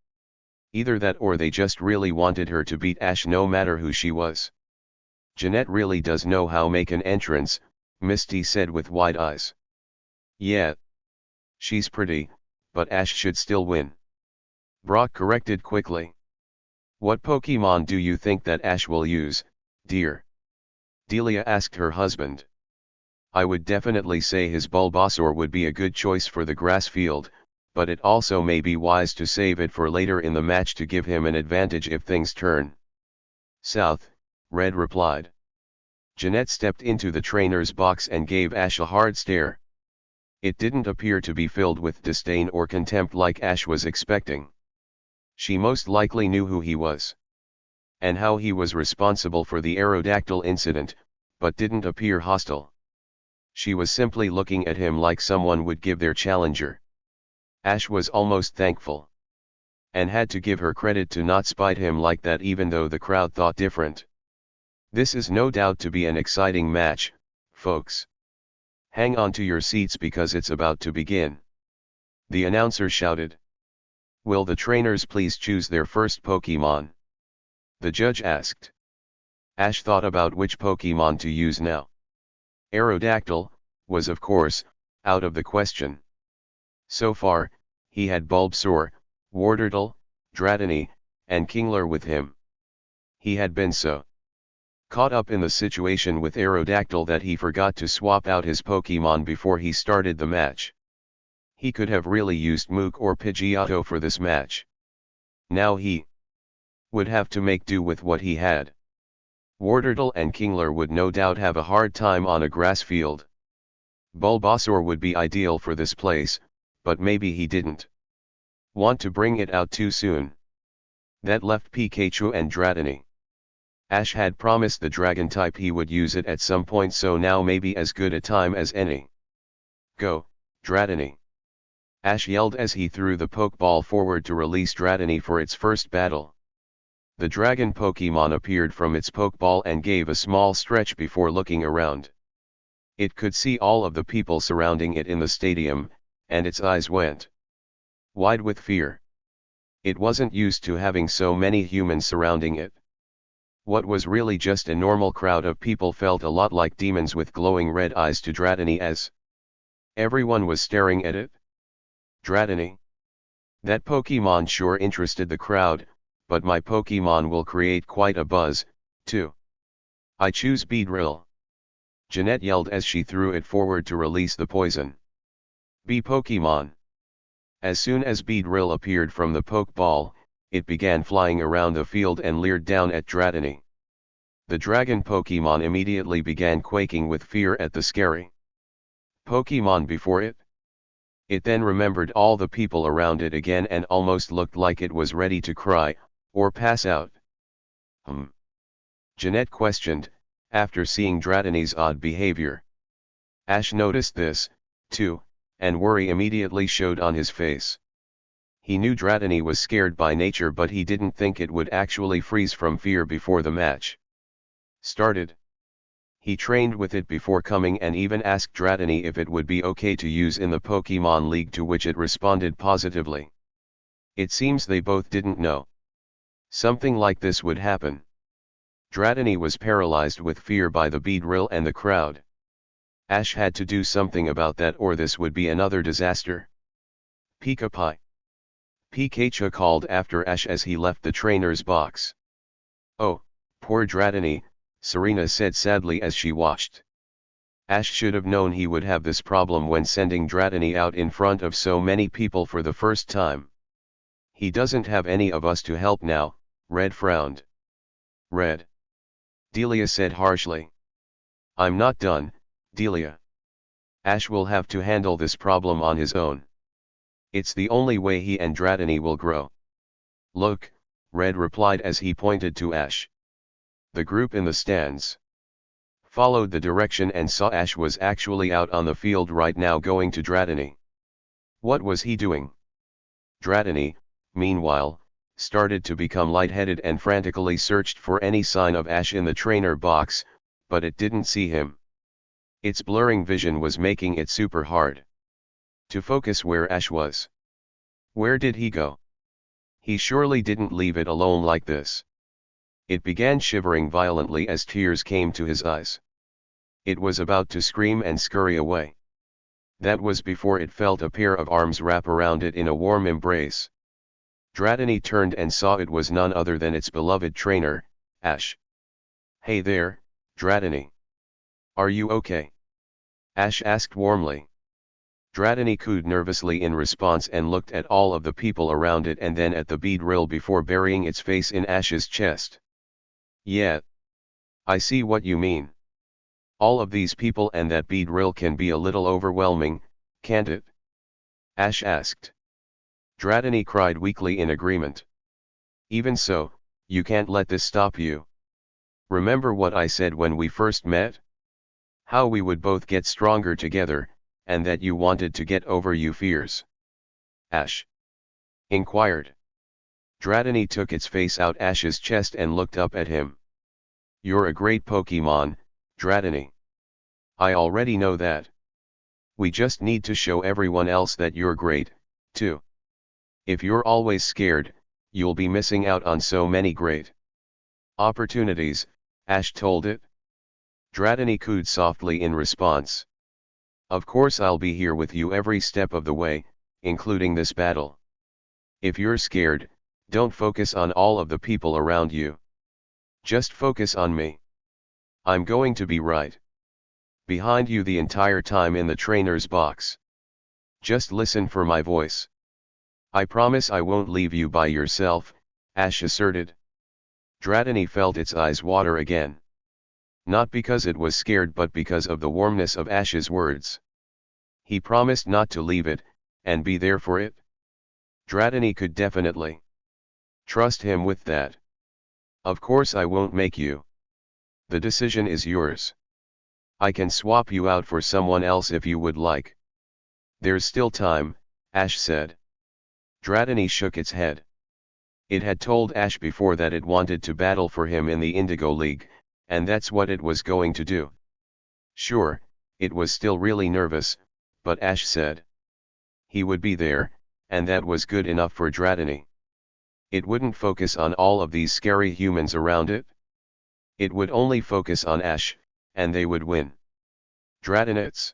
Either that or they just really wanted her to beat Ash no matter who she was. "Jeanette really does know how make an entrance," Misty said with wide eyes. "Yeah. She's pretty, but Ash should still win," Brock corrected quickly. "What Pokemon do you think that Ash will use, dear?" Delia asked her husband. "I would definitely say his Bulbasaur would be a good choice for the grass field, but it also may be wise to save it for later in the match to give him an advantage if things turn south," Red replied. Jeanette stepped into the trainer's box and gave Ash a hard stare. It didn't appear to be filled with disdain or contempt like Ash was expecting. She most likely knew who he was and how he was responsible for the Aerodactyl incident, but didn't appear hostile. She was simply looking at him like someone would give their challenger. Ash was almost thankful, and had to give her credit to not spite him like that even though the crowd thought different. "This is no doubt to be an exciting match, folks. Hang on to your seats because it's about to begin," the announcer shouted. "Will the trainers please choose their first Pokemon?" the judge asked. Ash thought about which Pokemon to use now. Aerodactyl was of course out of the question. So far, he had Bulbasaur, Wartortle, Dratini, and Kingler with him. He had been so caught up in the situation with Aerodactyl that he forgot to swap out his Pokemon before he started the match. He could have really used Mook or Pidgeotto for this match. Now he would have to make do with what he had. Wartortle and Kingler would no doubt have a hard time on a grass field. Bulbasaur would be ideal for this place, but maybe he didn't want to bring it out too soon. That left Pikachu and Dratini. Ash had promised the dragon type he would use it at some point, so now may be as good a time as any. "Go, Dratini!" Ash yelled as he threw the Pokeball forward to release Dratini for its first battle. The dragon Pokemon appeared from its Pokeball and gave a small stretch before looking around. It could see all of the people surrounding it in the stadium, and its eyes went wide with fear. It wasn't used to having so many humans surrounding it. What was really just a normal crowd of people felt a lot like demons with glowing red eyes to Dratini as everyone was staring at it. Dratini. That Pokemon sure interested the crowd, but my Pokemon will create quite a buzz, too. I choose Beedrill. Jeanette yelled as she threw it forward to release the poison. "Be Pokemon." As soon as Beedrill appeared from the Pokeball, it began flying around the field and leered down at Dratini. The dragon Pokemon immediately began quaking with fear at the scary Pokemon before it. It then remembered all the people around it again and almost looked like it was ready to cry, or pass out. Jeanette questioned, after seeing Dratini's odd behavior. Ash noticed this, too, and worry immediately showed on his face. He knew Dratini was scared by nature, but he didn't think it would actually freeze from fear before the match started. He trained with it before coming and even asked Dratini if it would be okay to use in the Pokemon League, to which it responded positively. It seems they both didn't know something like this would happen. Dratini was paralyzed with fear by the Beedrill and the crowd. Ash had to do something about that, or this would be another disaster. Pika-Pi! Pikachu called after Ash as he left the trainer's box. Oh, poor Dratini, Serena said sadly as she watched. Ash should have known he would have this problem when sending Dratini out in front of so many people for the first time. He doesn't have any of us to help now, Red frowned. Red. Delia said harshly. I'm not done, Delia. Ash will have to handle this problem on his own. It's the only way he and Dratini will grow. Look, Red replied as he pointed to Ash. The group in the stands followed the direction and saw Ash was actually out on the field right now going to Dratini. What was he doing? Dratini, meanwhile, started to become lightheaded and frantically searched for any sign of Ash in the trainer box, but it didn't see him. Its blurring vision was making it super hard to focus where Ash was. Where did he go? He surely didn't leave it alone like this. It began shivering violently as tears came to his eyes. It was about to scream and scurry away. That was before it felt a pair of arms wrap around it in a warm embrace. Dratini turned and saw it was none other than its beloved trainer, Ash. Hey there, Dratini. Are you okay? Ash asked warmly. Dratini cooed nervously in response and looked at all of the people around it and then at the Beedrill before burying its face in Ash's chest. Yeah. I see what you mean. All of these people and that Beedrill can be a little overwhelming, can't it? Ash asked. Dratini cried weakly in agreement. Even so, you can't let this stop you. Remember what I said when we first met? How we would both get stronger together, and that you wanted to get over your fears. Ash inquired. Dratini took its face out Ash's chest and looked up at him. You're a great Pokemon, Dratini. I already know that. We just need to show everyone else that you're great, too. If you're always scared, you'll be missing out on so many great opportunities, Ash told it. Dratini cooed softly in response. Of course I'll be here with you every step of the way, including this battle. If you're scared, don't focus on all of the people around you. Just focus on me. I'm going to be right behind you the entire time in the trainer's box. Just listen for my voice. I promise I won't leave you by yourself, Ash asserted. Dratini felt its eyes water again. Not because it was scared but because of the warmness of Ash's words. He promised not to leave it, and be there for it. Dratini could definitely trust him with that. Of course I won't make you. The decision is yours. I can swap you out for someone else if you would like. There's still time, Ash said. Dratini shook its head. It had told Ash before that it wanted to battle for him in the Indigo League, and that's what it was going to do. Sure, it was still really nervous, but Ash said he would be there, and that was good enough for Dratini. It wouldn't focus on all of these scary humans around it. It would only focus on Ash, and they would win. Dratinit's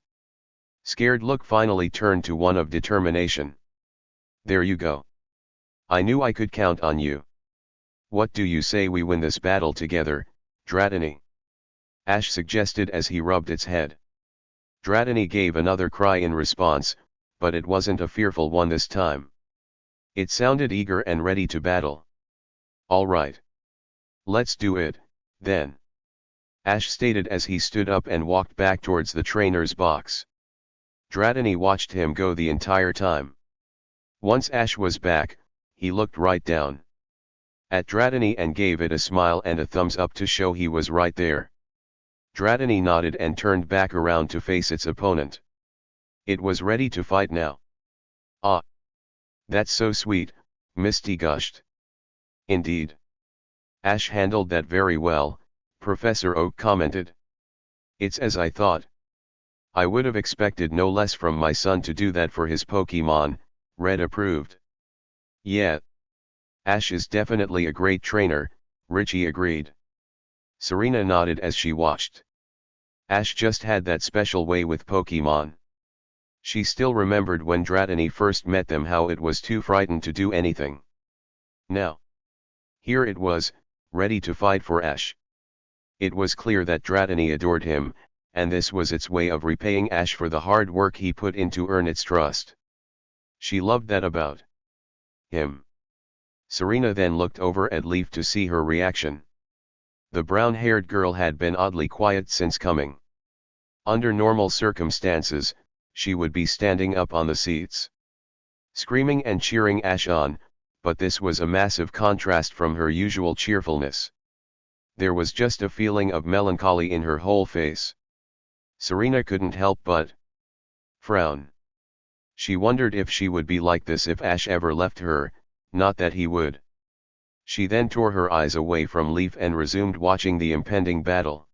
scared look finally turned to one of determination. There you go. I knew I could count on you. What do you say we win this battle together, Dratini? Ash suggested as he rubbed its head. Dratini gave another cry in response, but it wasn't a fearful one this time. It sounded eager and ready to battle. All right. Let's do it, then. Ash stated as he stood up and walked back towards the trainer's box. Dratini watched him go the entire time. Once Ash was back, he looked right down at Dratini and gave it a smile and a thumbs up to show he was right there. Dratini nodded and turned back around to face its opponent. It was ready to fight now. Ah! That's so sweet, Misty gushed. Indeed. Ash handled that very well, Professor Oak commented. It's as I thought. I would have expected no less from my son to do that for his Pokemon, Red approved. Yeah. Ash is definitely a great trainer, Richie agreed. Serena nodded as she watched. Ash just had that special way with Pokemon. She still remembered when Dratini first met them how it was too frightened to do anything. Now, here it was, ready to fight for Ash. It was clear that Dratini adored him, and this was its way of repaying Ash for the hard work he put in to earn its trust. She loved that about him. Serena then looked over at Leaf to see her reaction. The brown-haired girl had been oddly quiet since coming. Under normal circumstances, she would be standing up on the seats, screaming and cheering Ash on, but this was a massive contrast from her usual cheerfulness. There was just a feeling of melancholy in her whole face. Serena couldn't help but frown. She wondered if she would be like this if Ash ever left her, not that he would. She then tore her eyes away from Leaf and resumed watching the impending battle.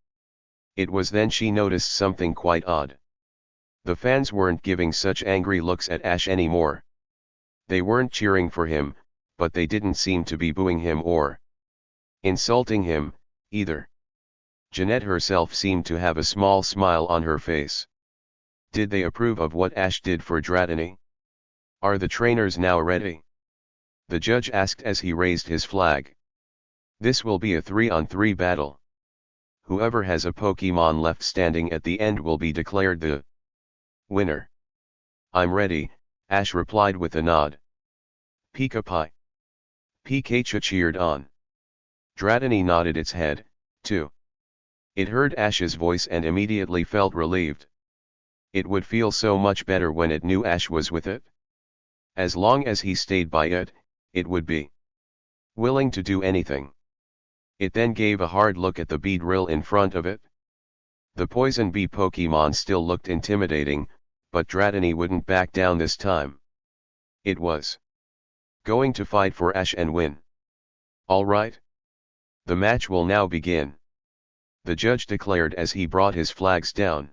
It was then she noticed something quite odd. The fans weren't giving such angry looks at Ash anymore. They weren't cheering for him, but they didn't seem to be booing him or insulting him, either. Jeanette herself seemed to have a small smile on her face. Did they approve of what Ash did for Dratini? Are the trainers now ready? The judge asked as he raised his flag. This will be a 3-on-3 battle. Whoever has a Pokemon left standing at the end will be declared the winner. I'm ready, Ash replied with a nod. Pika-Pi. Pikachu cheered on. Dratini nodded its head, too. It heard Ash's voice and immediately felt relieved. It would feel so much better when it knew Ash was with it. As long as he stayed by it, it would be willing to do anything. It then gave a hard look at the Beedrill in front of it. The Poison Bee Pokemon still looked intimidating, but Dratini wouldn't back down this time. It was going to fight for Ash and win. All right. The match will now begin. The judge declared as he brought his flags down.